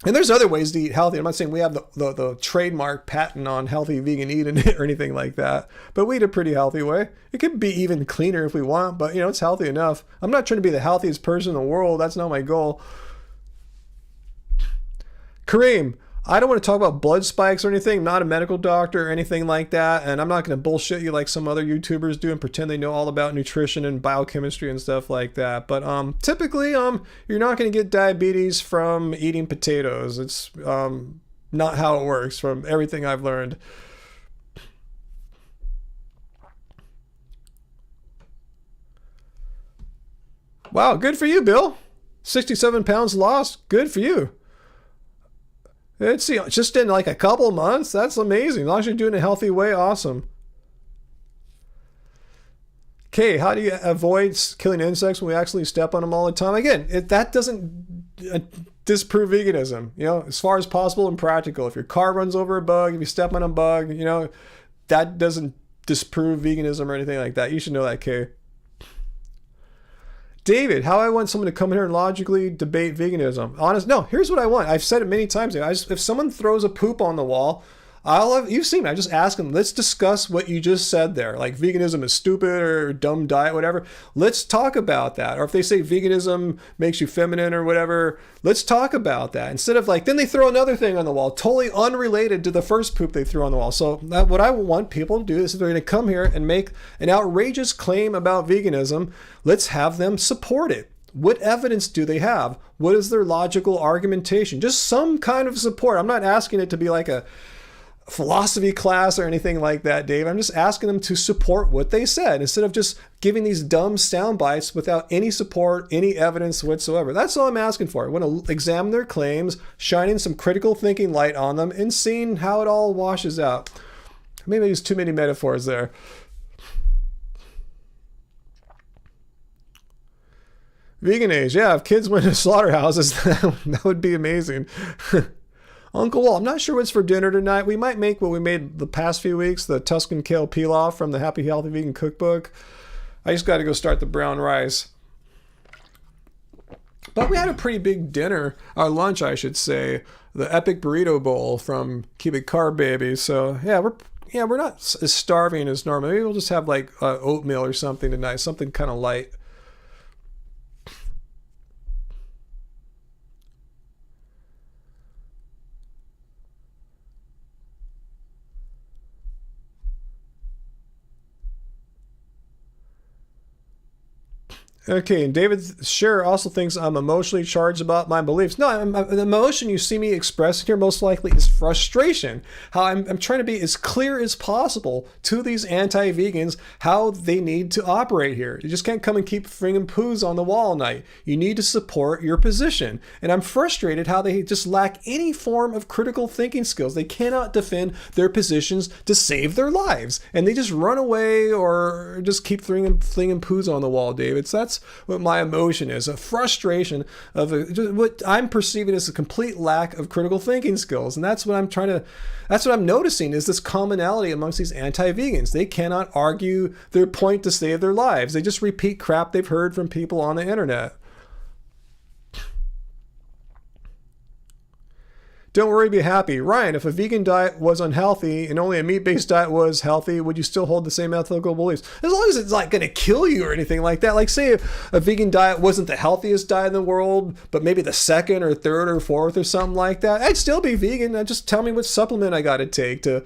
And there's other ways to eat healthy. I'm not saying we have the trademark patent on healthy vegan eating or anything like that, but we eat a pretty healthy way. It could be even cleaner if we want, but it's healthy enough. I'm not trying to be the healthiest person in the world. That's not my goal. Kareem, I don't want to talk about blood spikes or anything. I'm not a medical doctor or anything like that. And I'm not going to bullshit you like some other YouTubers do and pretend they know all about nutrition and biochemistry and stuff like that. But typically, you're not going to get diabetes from eating potatoes. It's not how it works from everything I've learned. Wow, good for you, Bill. 67 pounds lost. Good for you. It's just in like a couple months. That's amazing. As long as you're doing it a healthy way, awesome. Okay, how do you avoid killing insects when we actually step on them all the time? Again, that doesn't disprove veganism. As far as possible and practical. If your car runs over a bug, if you step on a bug, that doesn't disprove veganism or anything like that. You should know that, Kay. David, how I want someone to come here and logically debate veganism. No, here's what I want. I've said it many times. If someone throws a poop on the wall, you've seen me. I just ask them, let's discuss what you just said there. Like veganism is stupid or dumb diet, whatever. Let's talk about that. Or if they say veganism makes you feminine or whatever, let's talk about that. Instead of then they throw another thing on the wall, totally unrelated to the first poop they threw on the wall. So what I want people to do is if they're going to come here and make an outrageous claim about veganism, let's have them support it. What evidence do they have? What is their logical argumentation? Just some kind of support. I'm not asking it to be like a philosophy class or anything like that, Dave. I'm just asking them to support what they said instead of just giving these dumb sound bites without any support, any evidence whatsoever. That's all I'm asking for. I want to examine their claims, shining some critical thinking light on them, and seeing how it all washes out. Maybe I used too many metaphors there. Vegan age. Yeah, if kids went to slaughterhouses, that would be amazing. Uncle Walt, I'm not sure what's for dinner tonight. We might make what we made the past few weeks, the Tuscan kale pilaf from the Happy Healthy Vegan Cookbook. I just got to go start the brown rice. But we had a pretty big dinner, or lunch, I should say, the epic burrito bowl from Cubic Carb Baby. So yeah, we're not as starving as normal. Maybe we'll just have like oatmeal or something tonight, something kind of light. Okay, and David Scher also thinks I'm emotionally charged about my beliefs. No, the emotion you see me expressing here most likely is frustration. How I'm trying to be as clear as possible to these anti-vegans how they need to operate here. You just can't come and keep flinging poos on the wall all night. You need to support your position. And I'm frustrated how they just lack any form of critical thinking skills. They cannot defend their positions to save their lives. And they just run away or just keep flinging poos on the wall, David. So that's what my emotion is, a frustration of what I'm perceiving as a complete lack of critical thinking skills. And that's what I'm noticing is this commonality amongst these anti-vegans. They cannot argue their point to save their lives. They just repeat crap they've heard from people on the internet. Don't worry, be happy. Ryan, if a vegan diet was unhealthy and only a meat-based diet was healthy, would you still hold the same ethical beliefs? As long as it's not going to kill you or anything like that. Like, say a vegan diet wasn't the healthiest diet in the world, but maybe the second or third or fourth or something like that, I'd still be vegan. Just tell me what supplement I got to take to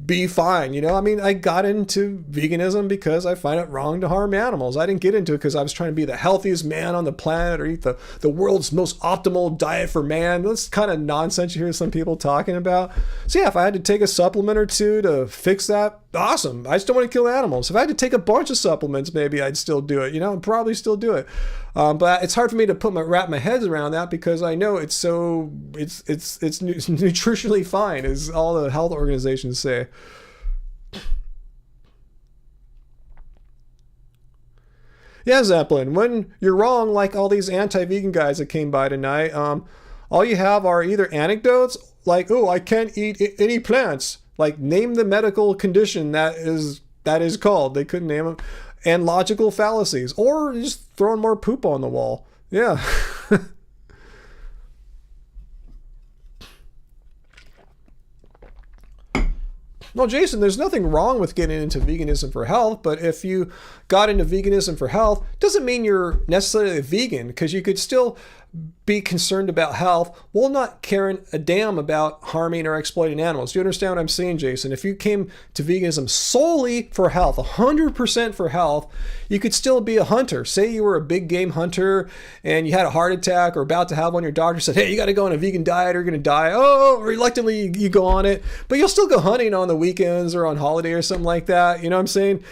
be fine. You know, I mean, I got into veganism because I find it wrong to harm animals. I didn't get into it because I was trying to be the healthiest man on the planet or eat the world's most optimal diet for man. That's kind of nonsense you hear some people talking about. So yeah, if I had to take a supplement or two to fix that, awesome. I just don't want to kill animals. If I had to take a bunch of supplements, maybe I'd still do it. You know, I'd probably still do it. But it's hard for me to wrap my head around that because I know it's nutritionally fine, as all the health organizations say. Yeah, Zeppelin, when you're wrong, like all these anti-vegan guys that came by tonight, all you have are either anecdotes like, oh, I can't eat any plants. Like, name the medical condition that is called. They couldn't name them. And logical fallacies. Or just throwing more poop on the wall. Yeah. Well, Jason, there's nothing wrong with getting into veganism for health, but if you got into veganism for health, doesn't mean you're necessarily a vegan, because you could still be concerned about health while not caring a damn about harming or exploiting animals. Do you understand what I'm saying, Jason? If you came to veganism solely for health, 100% for health, you could still be a hunter. Say you were a big game hunter and you had a heart attack or about to have one, your doctor said, hey, you got to go on a vegan diet or you're going to die. Oh, reluctantly you go on it, but you'll still go hunting on the weekends or on holiday or something like that. You know what I'm saying?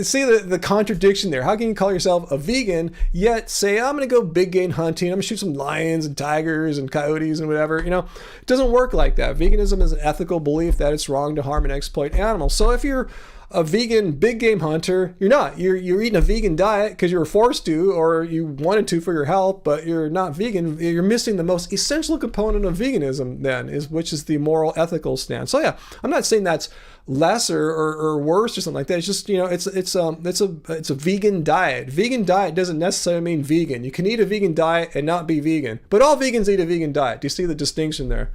See the contradiction there. How can you call yourself a vegan yet say, I'm going to go big game hunting, I'm going to shoot some lions and tigers and coyotes and whatever? You know, it doesn't work like that. Veganism is an ethical belief that it's wrong to harm and exploit animals. So if you're a vegan big game hunter, you're not. You're eating a vegan diet because you were forced to or you wanted to for your health, but you're not vegan. You're missing the most essential component of veganism then, which is the moral, ethical stance. So yeah, I'm not saying that's lesser or worse or something like that. It's just, you know, it's a vegan diet. Vegan diet doesn't necessarily mean vegan. You can eat a vegan diet and not be vegan, but all vegans eat a vegan diet. Do you see the distinction there?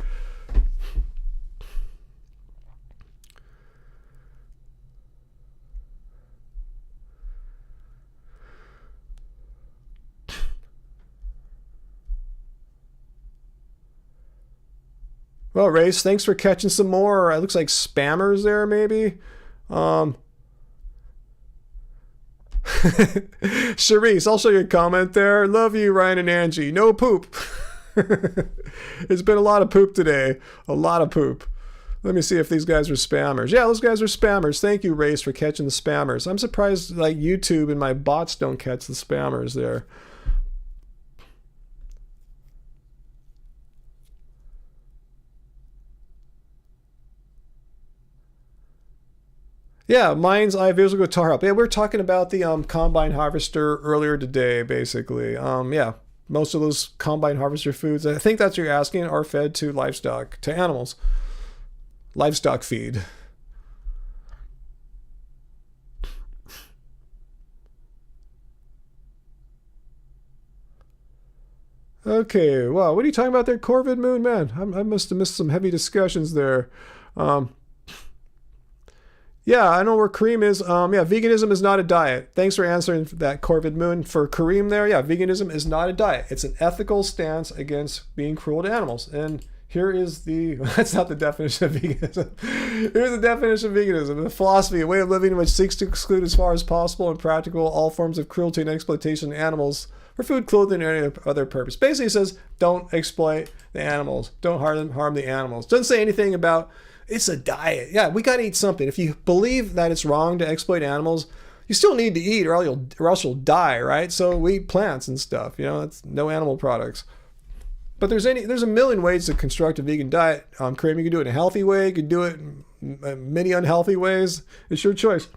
Well, Race, thanks for catching some more. It looks like spammers there, maybe. Charisse, I'll show you a comment there. Love you, Ryan and Angie. No poop. It's been a lot of poop today. A lot of poop. Let me see if these guys are spammers. Yeah, those guys are spammers. Thank you, Race, for catching the spammers. I'm surprised like YouTube and my bots don't catch the spammers there. Yeah, mind's eye visual guitar help. Yeah, we were talking about the combine harvester earlier today, basically. Yeah, most of those combine harvester foods, I think that's what you're asking, are fed to livestock, to animals. Livestock feed. Okay, wow, what are you talking about there, Corvid Moon? Man, I must have missed some heavy discussions there. Yeah, I know where Kareem is. Yeah, veganism is not a diet. Thanks for answering that, Corvid Moon. For Kareem there, yeah, veganism is not a diet. It's an ethical stance against being cruel to animals. And here is that's not the definition of veganism. Here's the definition of veganism. The philosophy, a way of living which seeks to exclude as far as possible and practical all forms of cruelty and exploitation of animals for food, clothing, or any other purpose. Basically, it says, don't exploit the animals. Don't harm the animals. Doesn't say anything about it's a diet. Yeah, we got to eat something. If you believe that it's wrong to exploit animals, you still need to eat or else you'll die, right? So we eat plants and stuff. You know, that's no animal products. But there's a million ways to construct a vegan diet. Kareem, you can do it in a healthy way. You can do it in many unhealthy ways. It's your choice.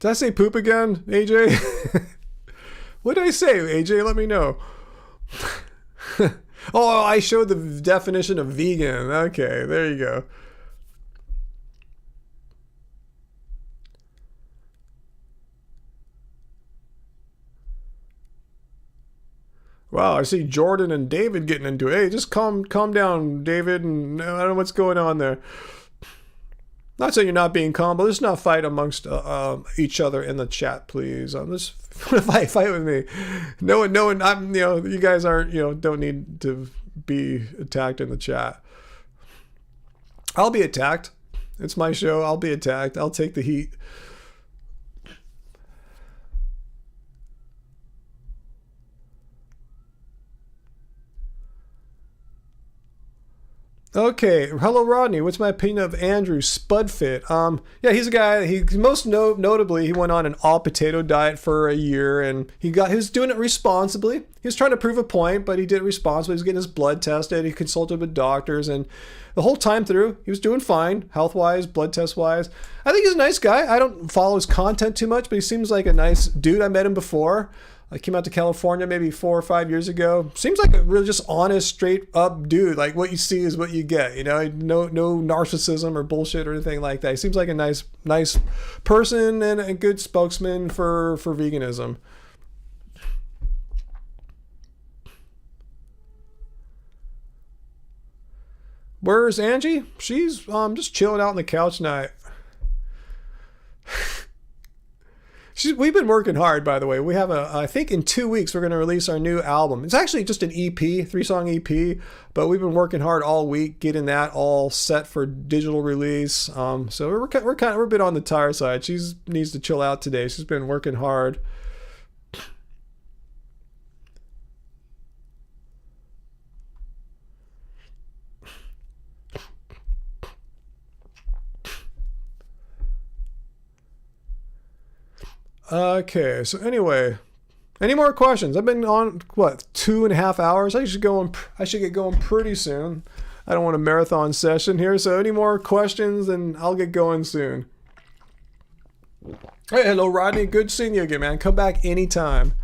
Did I say poop again, AJ? What did I say, AJ? Let me know. Oh, I showed the definition of vegan. Okay, there you go. Wow, I see Jordan and David getting into it. Hey, just calm down, David, and I don't know what's going on there. Not saying you're not being calm, but let's not fight amongst each other in the chat, please. Let's fight with me. No one. I'm. You guys aren't. Don't need to be attacked in the chat. I'll be attacked. It's my show. I'll be attacked. I'll take the heat. Okay, hello Rodney. What's my opinion of Andrew Spudfit? Yeah, he's a guy. He most notably he went on an all potato diet for a year, and he was doing it responsibly. He was trying to prove a point, but he did it responsibly. He was getting his blood tested. He consulted with doctors, and the whole time through, he was doing fine, health wise, blood test wise. I think he's a nice guy. I don't follow his content too much, but he seems like a nice dude. I met him before. I came out to California maybe 4 or 5 years ago. Seems like a really just honest, straight up dude. Like what you see is what you get. No narcissism or bullshit or anything like that. He seems like a nice person and a good spokesman for veganism. Where's Angie? She's just chilling out on the couch tonight. We've been working hard, by the way. We have I think in 2 weeks we're going to release our new album. It's actually just an EP, 3-song EP, but we've been working hard all week getting that all set for digital release. So we're a bit on the tired side. She needs to chill out today. She's been working hard. Okay, so anyway, any more questions? I've been on, 2.5 hours? I should get going pretty soon. I don't want a marathon session here, so any more questions, and I'll get going soon. Hey, hello, Rodney. Good seeing you again, man. Come back anytime.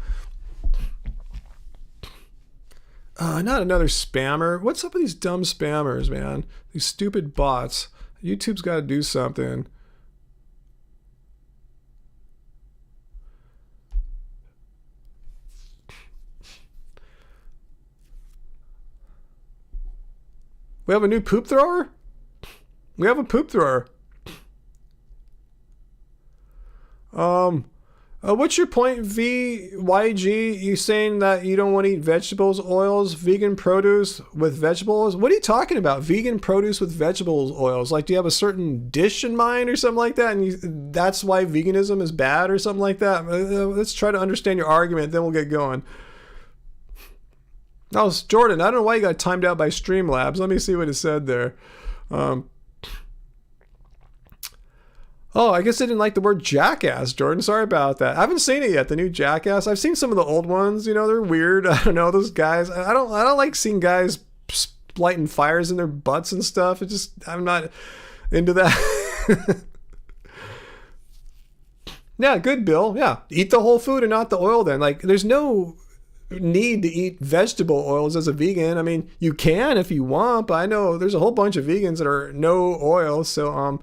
Not another spammer. What's up with these dumb spammers, man? These stupid bots. YouTube's got to do something. We have a new poop thrower? We have a poop thrower. What's your point, VYG? You saying that you don't want to eat vegetables, oils, vegan produce with vegetables? What are you talking about? Vegan produce with vegetables, oils? Like, do you have a certain dish in mind or something like that? And that's why veganism is bad or something like that? Let's try to understand your argument, then we'll get going. Oh, Jordan, I don't know why you got timed out by Streamlabs. Let me see what it said there. Oh, I guess I didn't like the word jackass, Jordan. Sorry about that. I haven't seen it yet, the new Jackass. I've seen some of the old ones. They're weird. I don't know, those guys. I don't like seeing guys lighting fires in their butts and stuff. I'm not into that. Yeah, good, Bill. Yeah, eat the whole food and not the oil then. Like, there's no need to eat vegetable oils as a vegan. I mean, you can if you want, but I know there's a whole bunch of vegans that are no oil, so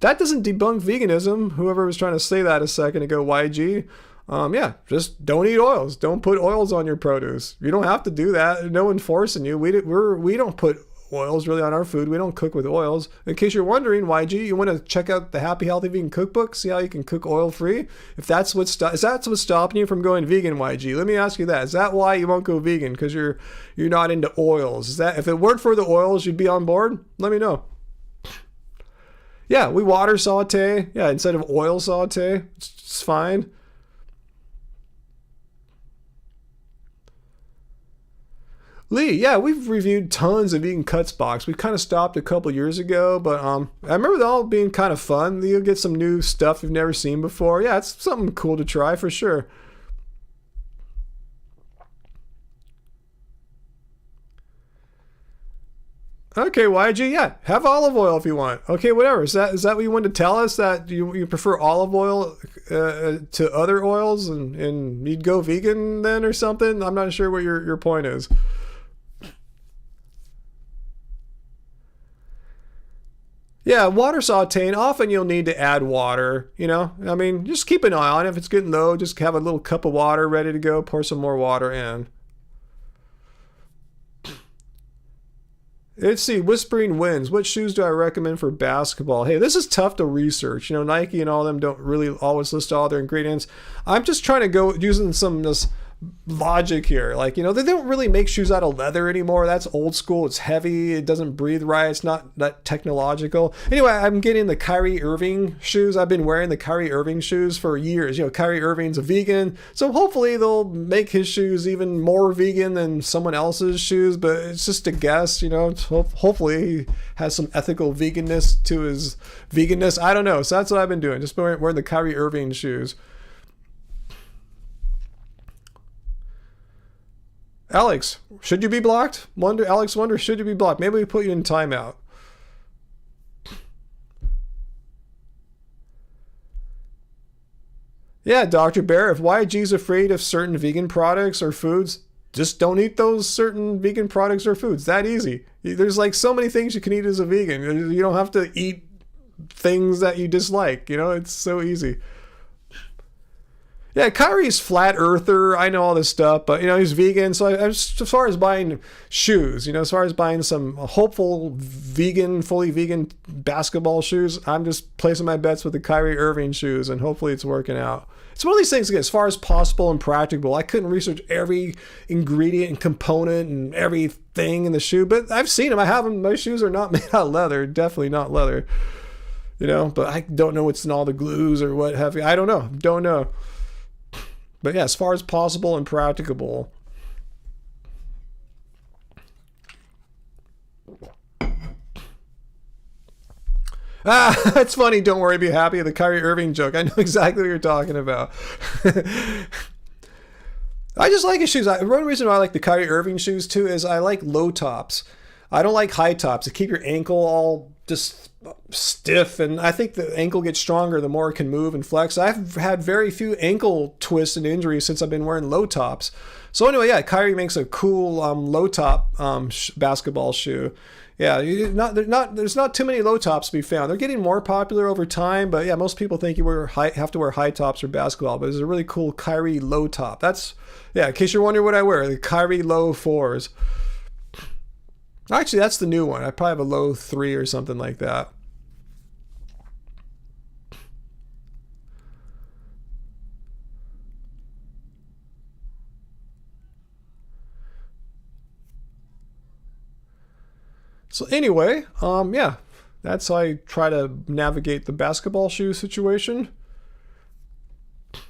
that doesn't debunk veganism. Whoever was trying to say that a second ago, YG. Yeah, just don't eat oils. Don't put oils on your produce. You don't have to do that. No one forcing you. We don't put oils really on our food. We don't cook with oils. In case you're wondering, YG, you want to check out the Happy Healthy Vegan Cookbook, see how you can cook oil free. If that's what's stopping you from going vegan, YG, let me ask you that. Is that why you won't go vegan? Because you're not into oils? Is that, if it weren't for the oils, you'd be on board? Let me know. Yeah, we water saute. Yeah, instead of oil saute. It's fine. Lee, yeah, we've reviewed tons of Vegan Cuts box. We kind of stopped a couple years ago, but I remember them all being kind of fun. You'll get some new stuff you've never seen before. Yeah, it's something cool to try for sure. Okay, YG, yeah, have olive oil if you want. Okay, whatever. Is that what you wanted to tell us, that you prefer olive oil to other oils and you'd go vegan then or something? I'm not sure what your point is. Yeah, water sauteing, often you'll need to add water, I mean, just keep an eye on it. If it's getting low, just have a little cup of water ready to go, pour some more water in. Let's see, Whispering Winds. What shoes do I recommend for basketball? Hey, this is tough to research. You know, Nike and all of them don't really always list all their ingredients. I'm just trying to go using some of this logic here. Like, you know, they don't really make shoes out of leather anymore. That's old school. It's heavy. It doesn't breathe right. It's not that technological. Anyway, I'm getting the Kyrie Irving shoes. I've been wearing the Kyrie Irving shoes for years. You know, Kyrie Irving's a vegan, so hopefully they'll make his shoes even more vegan than someone else's shoes, but it's just a guess, you know. Hopefully he has some ethical veganness to his veganness. I don't know. So that's what I've been doing. Just wearing the Kyrie Irving shoes. Alex, should you be blocked? Alex wonders, should you be blocked? Maybe we put you in timeout. Yeah, Dr. Bear, if YG's afraid of certain vegan products or foods, just don't eat those certain vegan products or foods. That easy. There's like so many things you can eat as a vegan. You don't have to eat things that you dislike. You know, it's so easy. Yeah, Kyrie's flat earther. I know all this stuff, but, you know, he's vegan. So as far as buying shoes, you know, as far as buying some hopeful vegan, fully vegan basketball shoes, I'm just placing my bets with the Kyrie Irving shoes, and hopefully it's working out. It's one of these things, again, as far as possible and practical. I couldn't research every ingredient and component and everything in the shoe, but I've seen them. I have them. My shoes are not made out of leather. Definitely not leather. You know, but I don't know what's in all the glues or what have you. I don't know. Don't know. But yeah, as far as possible and practicable. That's funny. Don't worry, be happy. The Kyrie Irving joke. I know exactly what you're talking about. I just like his shoes. One reason why I like the Kyrie Irving shoes too is I like low tops. I don't like high tops. They keep your ankle all just stiff, and I think the ankle gets stronger the more it can move and flex. I've had very few ankle twists and injuries since I've been wearing low tops. So anyway, yeah, Kyrie makes a cool low top basketball shoe. Yeah, there's not too many low tops to be found. They're getting more popular over time, but yeah, most people think you have to wear high tops for basketball. But there's a really cool Kyrie low top. That's, yeah, in case you're wondering what I wear, the Kyrie low 4s. Actually, that's the new one. I probably have a low 3 or something like that. So anyway, yeah, that's how I try to navigate the basketball shoe situation.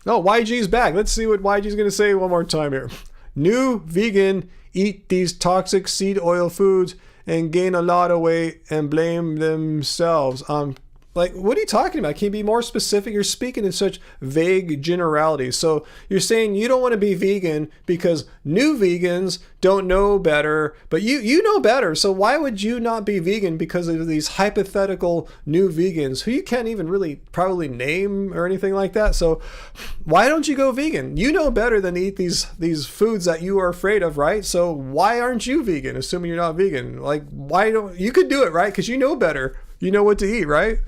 Oh, YG's back. Let's see what YG's going to say one more time here. New vegan eat these toxic seed oil foods and gain a lot of weight and blame themselves. Like, what are you talking about? Can you be more specific? You're speaking in such vague generalities. So you're saying you don't want to be vegan because new vegans don't know better, but you know better. So why would you not be vegan because of these hypothetical new vegans who you can't even really probably name or anything like that? So why don't you go vegan? You know better than to eat these foods that you are afraid of, right? So why aren't you vegan, assuming you're not vegan? Like, why don't you could do it, right? Because you know better. You know what to eat, right?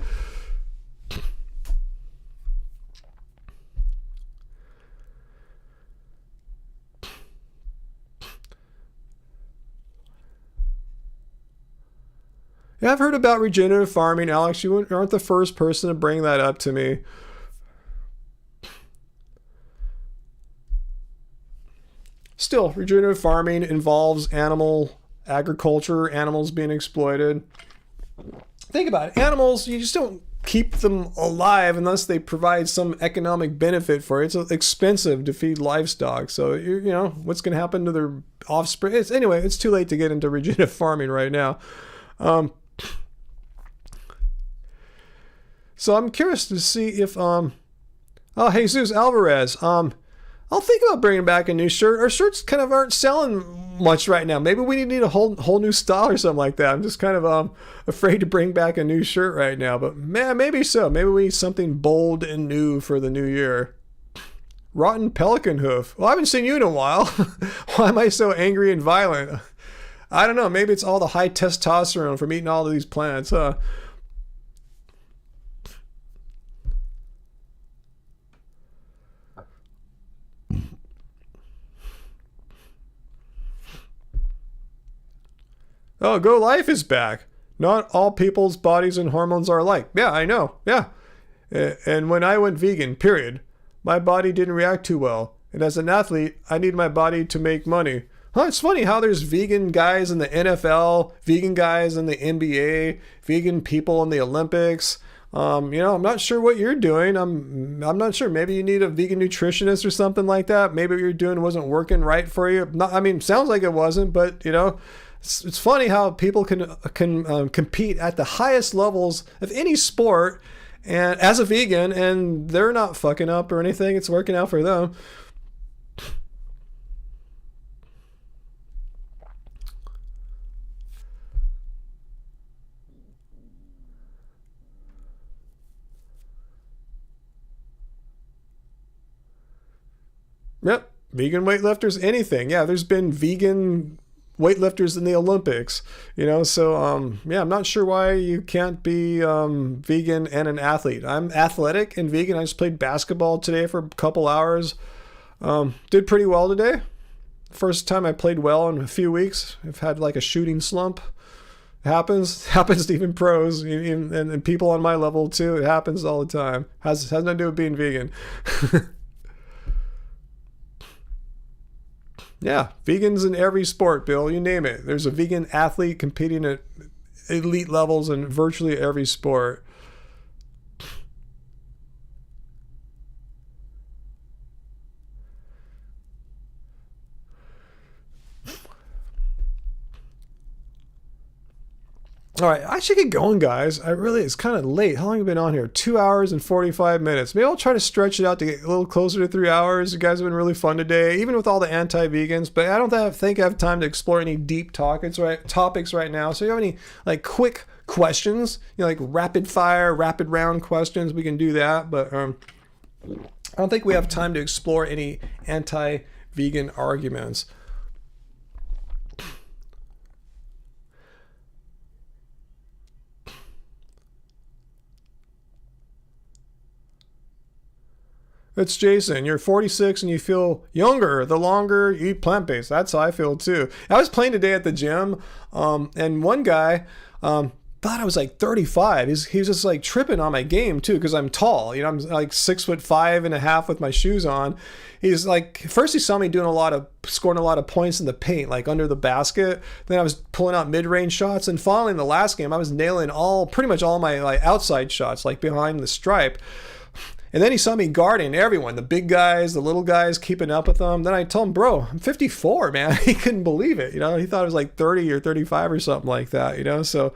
Yeah, I've heard about regenerative farming, Alex. You aren't the first person to bring that up to me. Still, regenerative farming involves animal agriculture, animals being exploited. Think about it. Animals, you just don't keep them alive unless they provide some economic benefit for it. It's expensive to feed livestock. So, you know, what's going to happen to their offspring? Anyway, it's too late to get into regenerative farming right now. So I'm curious to see if, oh, Jesus Alvarez, I'll think about bringing back a new shirt. Our shirts kind of aren't selling much right now. Maybe we need a whole new style or something like that. I'm just kind of afraid to bring back a new shirt right now. But man, maybe so. Maybe we need something bold and new for the new year. Rotten pelican hoof. Well, I haven't seen you in a while. Why am I so angry and violent? I don't know. Maybe it's all the high testosterone from eating all of these plants. Oh, Go Life is back. Not all people's bodies and hormones are alike. Yeah, I know. Yeah. And when I went vegan, period, my body didn't react too well. And as an athlete, I need my body to make money. Huh, it's funny how there's vegan guys in the NFL, vegan guys in the NBA, vegan people in the Olympics. I'm not sure what you're doing. I'm not sure. Maybe you need a vegan nutritionist or something like that. Maybe what you're doing wasn't working right for you. Sounds like it wasn't, but it's funny how people can compete at the highest levels of any sport, and as a vegan, and they're not fucking up or anything. It's working out for them. Yep, vegan weightlifters, anything. Yeah, there's been vegan weightlifters in the Olympics, so I'm not sure why you can't be vegan and an athlete. I'm athletic and vegan. I just played basketball today for a couple hours. Did pretty well today. First time I played well in a few weeks. I've had like a shooting slump. It happens to even pros and people on my level too. It happens all the time. Has nothing to do with being vegan. Yeah, vegans in every sport, Bill. You name it. There's a vegan athlete competing at elite levels in virtually every sport. All right, I should get going, guys. It's kind of late. How long have you been on here? 2 hours and 45 minutes. Maybe I'll try to stretch it out to get a little closer to 3 hours. You guys have been really fun today, even with all the anti-vegans. But I don't think I have time to explore any deep topics right now. So if you have any quick questions, rapid fire, rapid round questions, we can do that. But I don't think we have time to explore any anti-vegan arguments. It's Jason. You're 46 and you feel younger the longer you eat plant-based. That's how I feel too. I was playing today at the gym, and one guy thought I was like 35. He was just like tripping on my game too, because I'm tall. I'm like 6'5.5" with my shoes on. He's like, first he saw me scoring a lot of points in the paint, like under the basket. Then I was pulling out mid-range shots, and finally in the last game I was nailing pretty much all my outside shots, like behind the stripe. And then he saw me guarding everyone, the big guys, the little guys, keeping up with them. Then I told him, bro, I'm 54, man. He couldn't believe it. He thought it was like 30 or 35 or something like that, So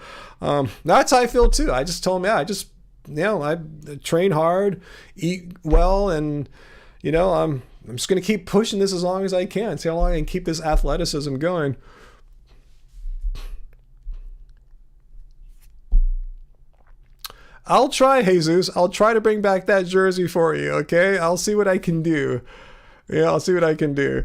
that's how I feel too. I just told him, I train hard, eat well, and, I'm just going to keep pushing this as long as I can. See how long I can keep this athleticism going. I'll try, Jesus. I'll try to bring back that jersey for you, okay? I'll see what I can do. Yeah, I'll see what I can do.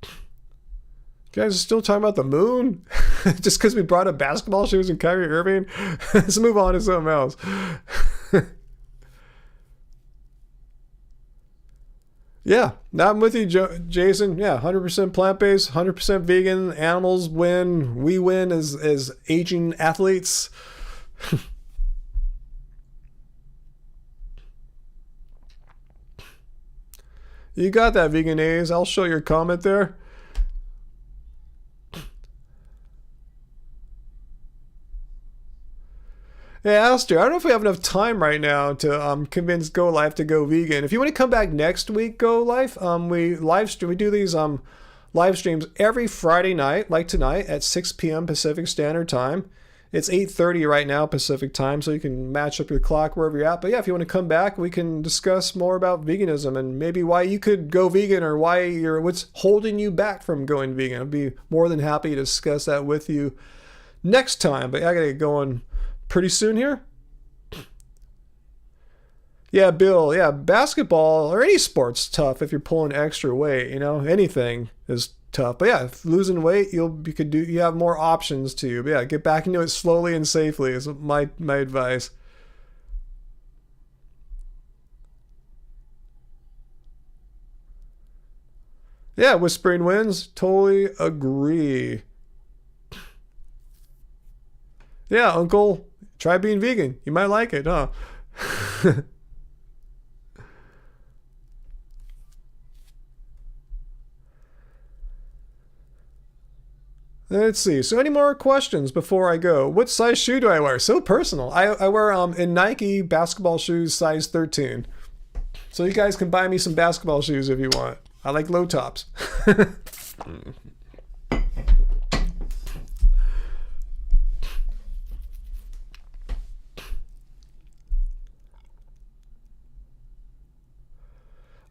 You guys are still talking about the moon? Just because we brought up basketball shoes and Kyrie Irving? Let's move on to something else. Yeah, I'm with you, Jason. Yeah, 100% plant-based, 100% vegan. Animals win. We win as aging athletes. You got that, Veganese. I'll show your comment there. Yeah, Alistair, I don't know if we have enough time right now to convince Go Life to go vegan. If you want to come back next week, Go Life, we live stream. We do these live streams every Friday night, like tonight, at 6 p.m. Pacific Standard Time. It's 8:30 right now Pacific Time, so you can match up your clock wherever you're at. But yeah, if you want to come back, we can discuss more about veganism and maybe why you could go vegan or what's holding you back from going vegan. I'd be more than happy to discuss that with you next time. But I gotta get going pretty soon here. Yeah, Bill. Yeah, basketball or any sport's tough if you're pulling extra weight. Anything is tough. But yeah, if losing weight, you have more options to. But yeah, get back into it slowly and safely is my advice. Yeah, Whispering Winds, totally agree. Yeah, Uncle, try being vegan. You might like it, huh? Let's see. So any more questions before I go? What size shoe do I wear? So personal. I wear in Nike basketball shoes size 13. So you guys can buy me some basketball shoes if you want. I like low tops.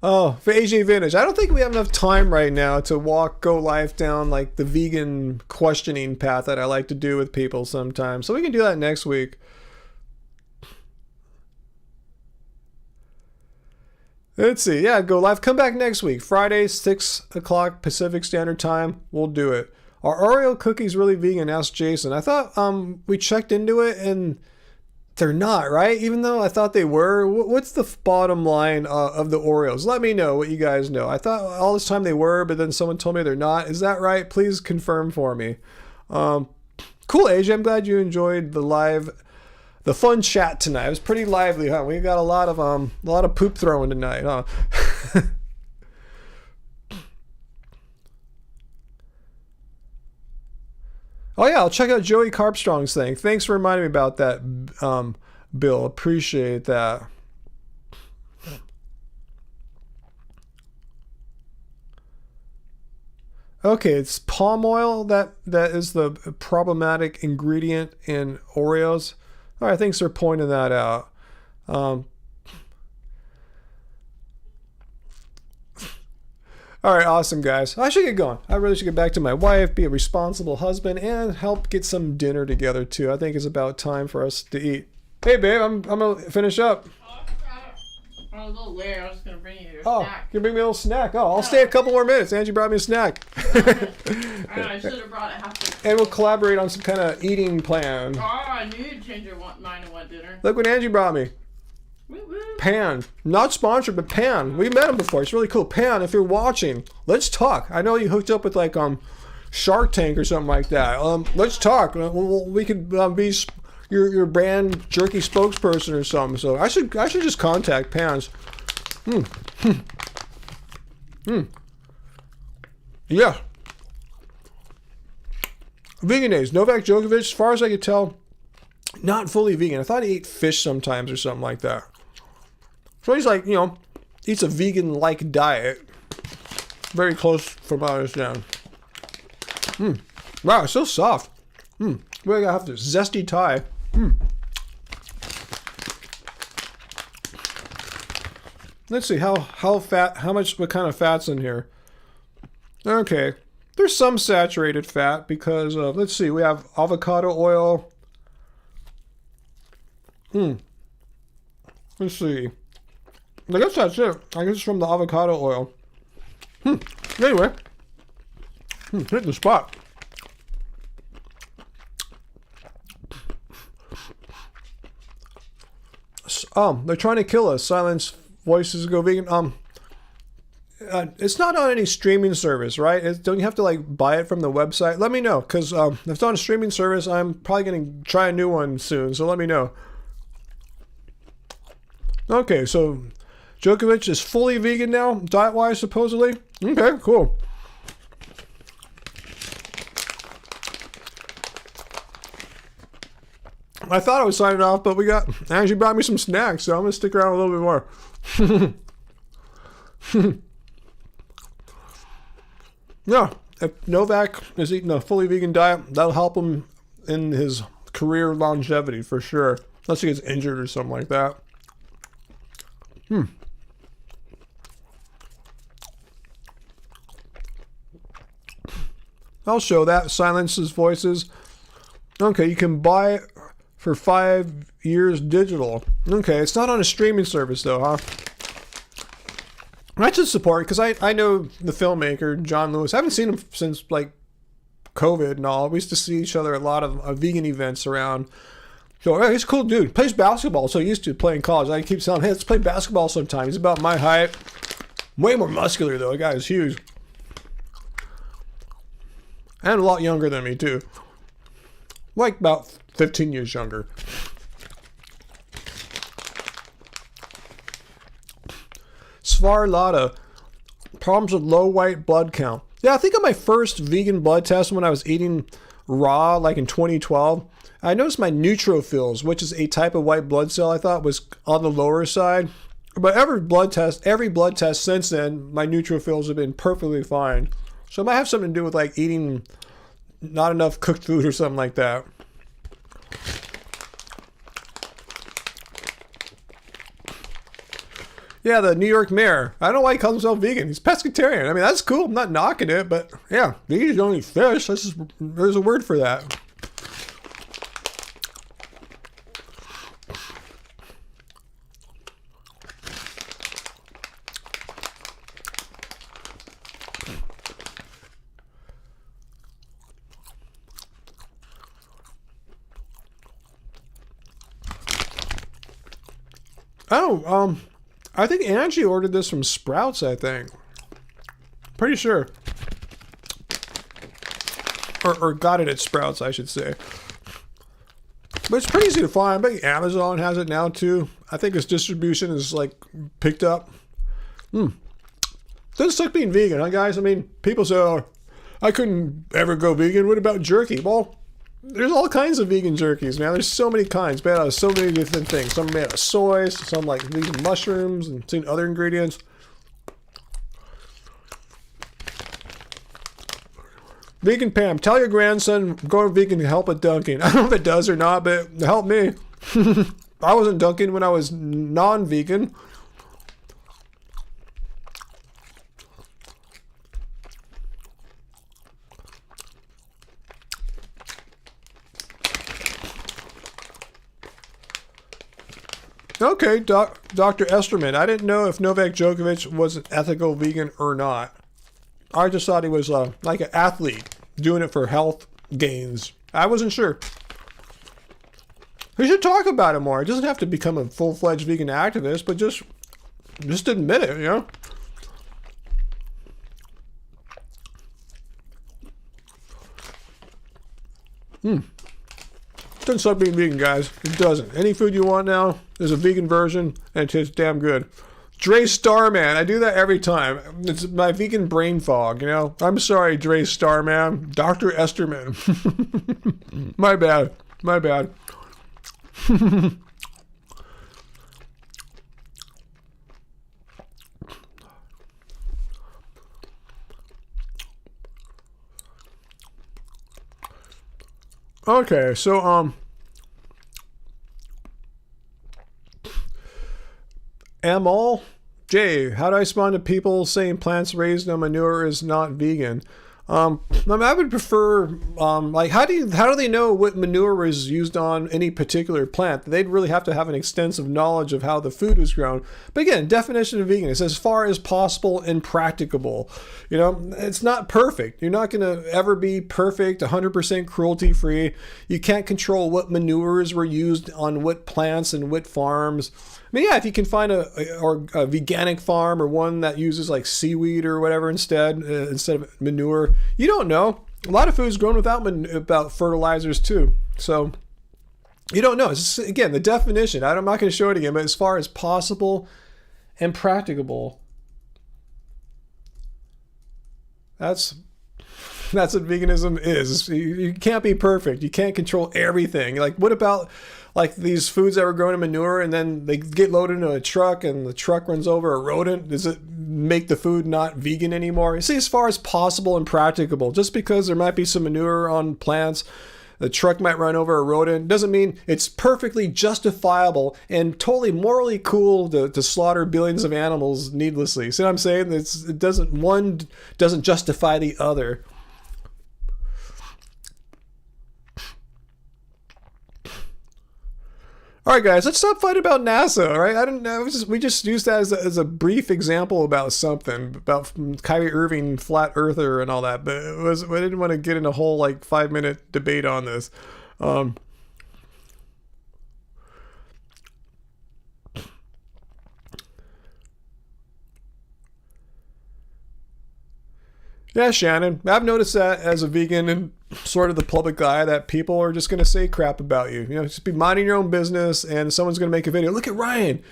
Oh, for AJ Vintage, I don't think we have enough time right now to go live down like the vegan questioning path that I like to do with people sometimes. So we can do that next week. Let's see. Yeah, go live. Come back next week. Friday, 6 o'clock Pacific Standard Time. We'll do it. Are Oreo cookies really vegan? Asked Jason. I thought we checked into it and they're not, right? Even though I thought they were. What's the bottom line of the Oreos? Let me know what you guys know. I thought all this time they were, but then someone told me they're not. Is that right? Please confirm for me. Cool, AJ. I'm glad you enjoyed the fun chat tonight. It was pretty lively, huh? We got a lot of poop throwing tonight, huh? Oh yeah, I'll check out Joey Carpstrong's thing. Thanks for reminding me about that, Bill. Appreciate that. Okay, it's palm oil that is the problematic ingredient in Oreos. All right, thanks for pointing that out. All right, awesome, guys. I should get going. I really should get back to my wife, be a responsible husband, and help get some dinner together, too. I think it's about time for us to eat. Hey, babe, I'm going to finish up. I'm a little late. I was just going to bring you your snack. Snack. You can bring me a little snack. Oh, I'll stay a couple more minutes. Angie brought me a snack. I should have brought it half. And we'll collaborate on some kind of eating plan. Oh, I knew you'd change your mind and want dinner. Look what Angie brought me. Woo-woo. Pan. Not sponsored, but Pan. We met him before. It's really cool. Pan, if you're watching, let's talk. I know you hooked up with like Shark Tank or something like that. Let's talk. We could be your brand jerky spokesperson or something. So I should just contact Pans. Yeah. Vegan days. Novak Djokovic, as far as I could tell, not fully vegan. I thought he ate fish sometimes or something like that. So he's like, eats a vegan-like diet. Very close from what I understand. Wow, it's so soft. We're going to have this zesty Thai. Let's see, what kind of fat's in here? Okay, there's some saturated fat because of, let's see, we have avocado oil. Let's see. I guess that's it. I guess it's from the avocado oil. Anyway. Hit the spot. They're trying to kill us. Silence voices go vegan. It's not on any streaming service, right? Don't you have to like buy it from the website? Let me know, because if it's on a streaming service, I'm probably going to try a new one soon. So let me know. Okay, so Djokovic is fully vegan now, diet-wise, supposedly. Okay, cool. I thought I was signing off, but Angie brought me some snacks, so I'm going to stick around a little bit more. Yeah, if Novak is eating a fully vegan diet, that'll help him in his career longevity for sure. Unless he gets injured or something like that. I'll show that. Silences voices. Okay, you can buy it for 5 years digital. Okay, it's not on a streaming service though, huh? I should support it because I know the filmmaker, John Lewis. I haven't seen him since like COVID and all. We used to see each other at a lot of vegan events around. So hey, he's a cool dude. He plays basketball, so he used to play in college. I keep telling him, hey, let's play basketball sometime. He's about my height. Way more muscular though. The guy is huge. And a lot younger than me, too. Like about 15 years younger. Svarlada. Problems with low white blood count. Yeah, I think on my first vegan blood test when I was eating raw, like in 2012, I noticed my neutrophils, which is a type of white blood cell I thought was on the lower side. But every blood test since then, my neutrophils have been perfectly fine. So it might have something to do with like eating not enough cooked food or something like that. Yeah, the New York mayor. I don't know why he calls himself vegan. He's pescatarian. I mean, that's cool. I'm not knocking it, but yeah, vegans don't eat fish. There's a word for that. Oh, I think Angie ordered this from Sprouts, I think. Pretty sure. Or got it at Sprouts, I should say. But it's pretty easy to find. I bet Amazon has it now, too. I think its distribution is, like, picked up. Doesn't suck being vegan, huh, guys? I mean, people say, oh, I couldn't ever go vegan. What about jerky? Well, there's all kinds of vegan jerkies, man. There's so many kinds, made out of so many different things. Some made out of soy, some like vegan mushrooms, and seen other ingredients. Vegan Pam, tell your grandson go vegan to help with dunking. I don't know if it does or not, but it helped me. I wasn't dunking when I was non-vegan. Okay, Dr. Esterman. I didn't know if Novak Djokovic was an ethical vegan or not. I just thought he was like an athlete doing it for health gains. I wasn't sure. We should talk about it more. It doesn't have to become a full-fledged vegan activist, but just admit it, you know? Doesn't suck being vegan, guys. It doesn't. Any food you want now, there's a vegan version, and it tastes damn good. Dre Starman. I do that every time. It's my vegan brain fog, you know? I'm sorry, Dre Starman. Dr. Esterman. My bad. My bad. Okay, so, Amal J, how do I respond to people saying plants raised on manure is not vegan? I would prefer, like, how do they know what manure is used on any particular plant? They'd really have to have an extensive knowledge of how the food was grown. But again, definition of vegan is as far as possible and practicable. You know, it's not perfect. You're not going to ever be perfect, 100% cruelty free. You can't control what manures were used on what plants and what farms. I mean, yeah, if you can find a veganic farm or one that uses like seaweed or whatever instead of manure, you don't know. A lot of food is grown without fertilizers too. So you don't know. It's just, again, the definition. I'm not going to show it again, but as far as possible and practicable, that's what veganism is. You can't be perfect. You can't control everything. Like, what about like these foods that were grown in manure and then they get loaded into a truck and the truck runs over a rodent? Does it make the food not vegan anymore? You see, as far as possible and practicable, just because there might be some manure on plants, the truck might run over a rodent, doesn't mean it's perfectly justifiable and totally morally cool to slaughter billions of animals needlessly. See what I'm saying? One doesn't justify the other. All right, guys, let's stop fighting about NASA, all right? I don't know. We just used that as a brief example about something, about Kyrie Irving, flat earther and all that, but I didn't want to get in a whole, like, 5-minute debate on this. Yeah, Shannon. I've noticed that as a vegan and sort of the public eye that people are just going to say crap about you. You know, just be minding your own business and someone's going to make a video. Look at Ryan.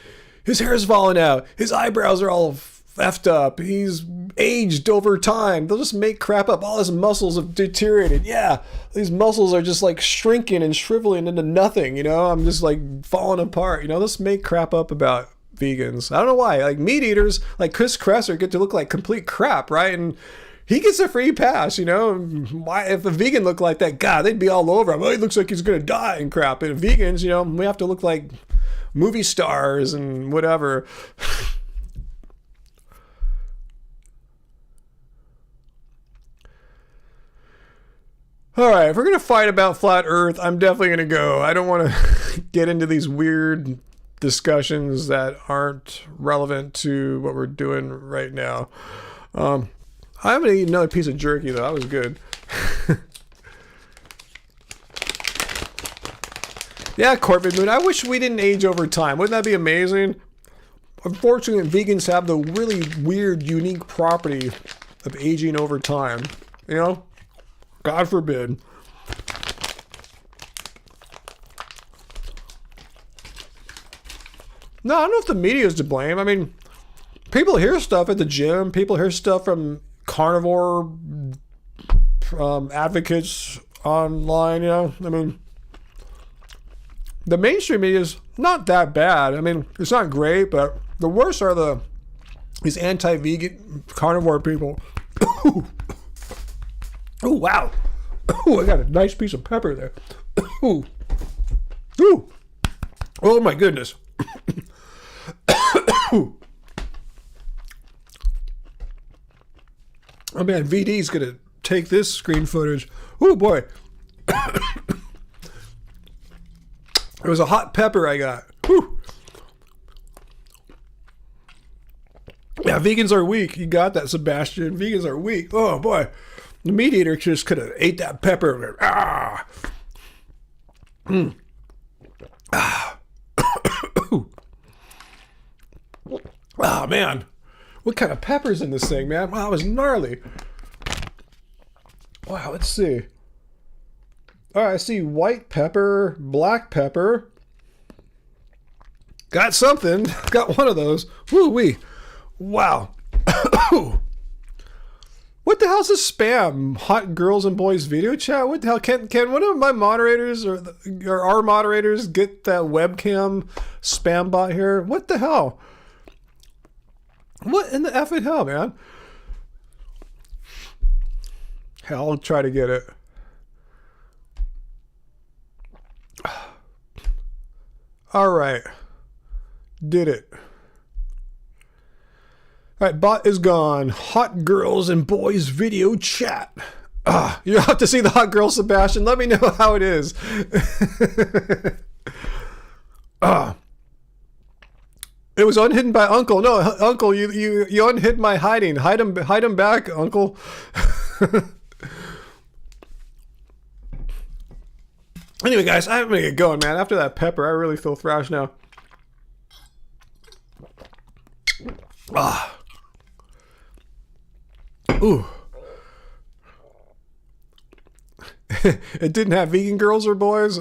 His hair's falling out. His eyebrows are all effed up. He's aged over time. They'll just make crap up. All his muscles have deteriorated. Yeah, these muscles are just like shrinking and shriveling into nothing. You know, I'm just like falling apart. You know, let's make crap up about vegans. I don't know why. Like meat eaters, like Chris Kresser, get to look like complete crap, right? And he gets a free pass, you know. Why, if a vegan looked like that, God, they'd be all over him. Oh, he looks like he's gonna die and crap. And vegans, you know, we have to look like movie stars and whatever. All right, if we're gonna fight about flat Earth, I'm definitely gonna go. I don't want to get into these weird discussions that aren't relevant to what we're doing right now. I haven't eaten another piece of jerky though. That was good. Yeah, Corbin Moon. I wish we didn't age over time. Wouldn't that be amazing? Unfortunately, vegans have the really weird, unique property of aging over time. You know? God forbid. No, I don't know if the media is to blame. I mean, people hear stuff at the gym. People hear stuff from carnivore advocates online, you know? I mean, the mainstream media is not that bad. I mean, it's not great, but the worst are these anti-vegan carnivore people. Oh, wow. Oh, I got a nice piece of pepper there. Ooh. Ooh. Oh, my goodness. Oh, man, VD's going to take this screen footage. Oh, boy. It was a hot pepper I got. Whew. Yeah, vegans are weak. You got that, Sebastian. Vegans are weak. Oh, boy. The meat eater just could have ate that pepper. Ah. Mm. Ah. Oh, man. What kind of pepper's in this thing, man? Wow, it was gnarly. Wow, let's see. All right, I see white pepper, black pepper. Got something. Got one of those. Woo-wee. Wow. What the hell's this spam? Hot girls and boys video chat? What the hell? Can one of my moderators or our moderators get that webcam spam bot here? What the hell? What in the effing hell, man? Hell, I'll try to get it. All right. Did it. All right, bot is gone. Hot girls and boys video chat. You have to see the hot girl, Sebastian. Let me know how it is. It was unhidden by Uncle. No, Uncle, you unhid my hiding. Hide him back, Uncle. Anyway, guys, I'm gonna get going, man. After that pepper, I really feel thrashed now. Ooh. It didn't have vegan girls or boys.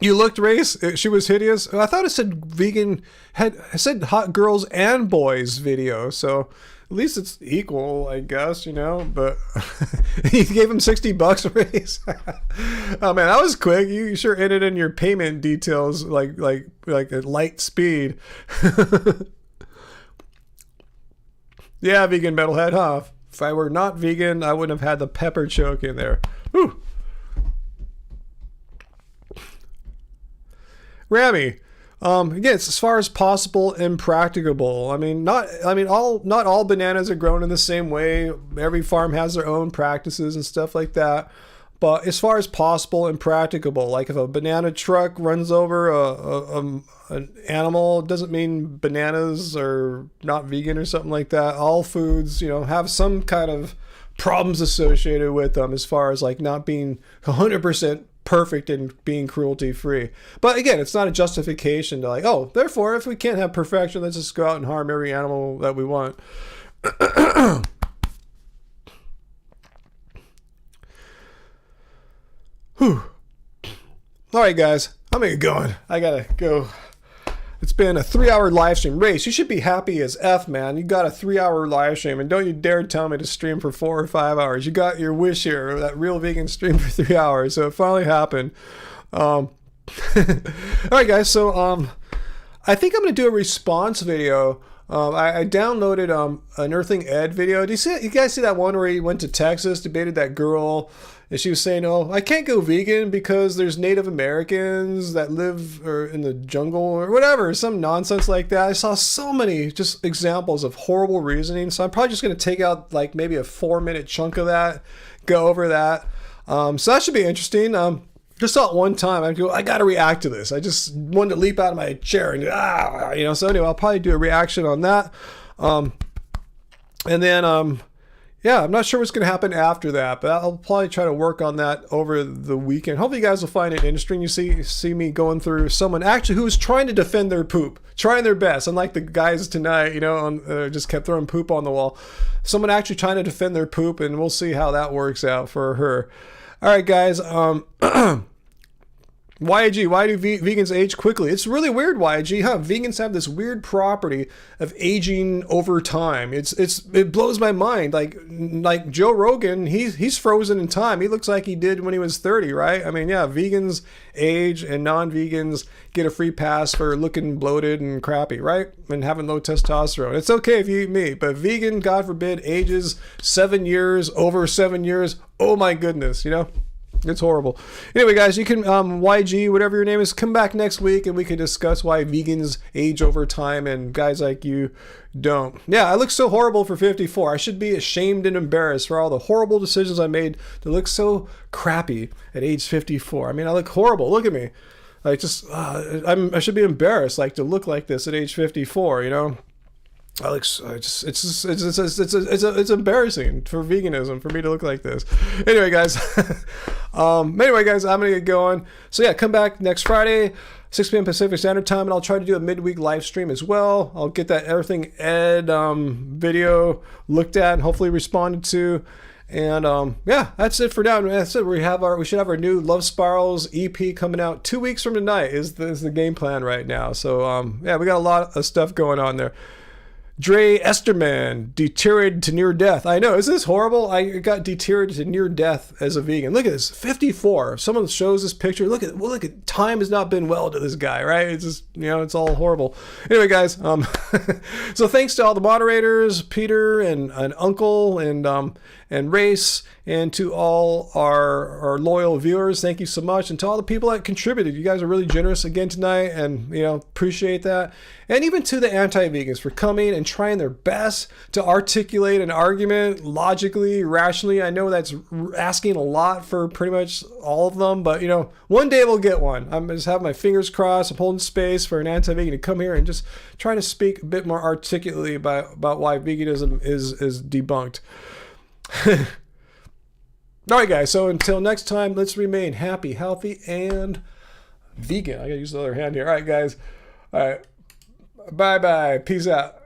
You looked race. She was hideous. I thought it said vegan. I said hot girls and boys video. So at least it's equal, I guess, you know. But you gave him $60 raise. Oh man, that was quick. You sure entered in your payment details like at light speed. Yeah, vegan metalhead, huh? If I were not vegan, I wouldn't have had the pepper choke in there. Whew. Rami, again, it's as far as possible impracticable. I mean, not all bananas are grown in the same way. Every farm has their own practices and stuff like that. But as far as possible impracticable, like if a banana truck runs over an animal, it doesn't mean bananas are not vegan or something like that. All foods, you know, have some kind of problems associated with them as far as like not being 100% perfect and being cruelty free. But again, it's not a justification to like, oh, therefore, if we can't have perfection, let's just go out and harm every animal that we want. Whew. All right, guys, I'm gonna get going. I gotta go. It's been a 3-hour live stream. Race, you should be happy as F, man. You got a 3-hour live stream, and don't you dare tell me to stream for 4 or 5 hours. You got your wish here, that real vegan stream for 3 hours, so it finally happened. All right, guys, so I think I'm gonna do a response video. I downloaded an Earthing Ed video. Do you guys see that one where he went to Texas, debated that girl, and she was saying, "Oh, I can't go vegan because there's Native Americans that live in the jungle," or whatever, some nonsense like that. I saw so many just examples of horrible reasoning, so I'm probably just going to take out like maybe a 4-minute chunk of that, go over that. So that should be interesting. Just saw it one time. I got to react to this. I just wanted to leap out of my chair and So anyway, I'll probably do a reaction on that. And then yeah, I'm not sure what's going to happen after that, but I'll probably try to work on that over the weekend. Hopefully you guys will find it interesting. You see me going through someone actually who was trying to defend their poop, trying their best, unlike the guys tonight, just kept throwing poop on the wall. Someone actually trying to defend their poop, and we'll see how that works out for her. All right, guys. YG, why do vegans age quickly? It's really weird, YG, huh? Vegans have this weird property of aging over time. It blows my mind. Like Joe Rogan, he's frozen in time. He looks like he did when he was 30, right? I mean, yeah, vegans age and non-vegans get a free pass for looking bloated and crappy, right? And having low testosterone. It's okay if you eat meat, but vegan, God forbid, ages 7 years, over 7 years. Oh my goodness, It's horrible. Anyway, guys, you can, YG, whatever your name is, come back next week and we can discuss why vegans age over time and guys like you don't. Yeah, I look so horrible for 54. I should be ashamed and embarrassed for all the horrible decisions I made to look so crappy at age 54. I mean, I look horrible. Look at me. I should be embarrassed, to look like this at age 54, Alex, it's embarrassing for veganism for me to look like this. Anyway, guys, I'm gonna get going. So yeah, come back next Friday, 6 p.m. Pacific Standard Time, and I'll try to do a midweek live stream as well. I'll get that Earthing Ed video looked at and hopefully responded to. And yeah, that's it for now. That's it. We should have our new Love Spirals EP coming out 2 weeks from tonight. Is the game plan right now? So yeah, we got a lot of stuff going on there. Dre Esterman, deteriorated to near death. I know, isn't this horrible? I got deteriorated to near death as a vegan. Look at this, 54. If someone shows this picture, look at time has not been well to this guy, right? It's just, it's all horrible. Anyway, guys, so thanks to all the moderators, Peter and Uncle and Race, and to all our loyal viewers, thank you so much. And to all the people that contributed, you guys are really generous again tonight, and appreciate that. And even to the anti-vegans for coming and trying their best to articulate an argument logically, rationally. I know that's asking a lot for pretty much all of them, but one day we'll get one. I'm just having my fingers crossed. I'm holding space for an anti-vegan to come here and just try to speak a bit more articulately about why veganism is debunked. All right, guys, so until next time, let's remain happy, healthy, and vegan. I gotta use the other hand here. All right, guys. All right. Bye-bye. Peace out.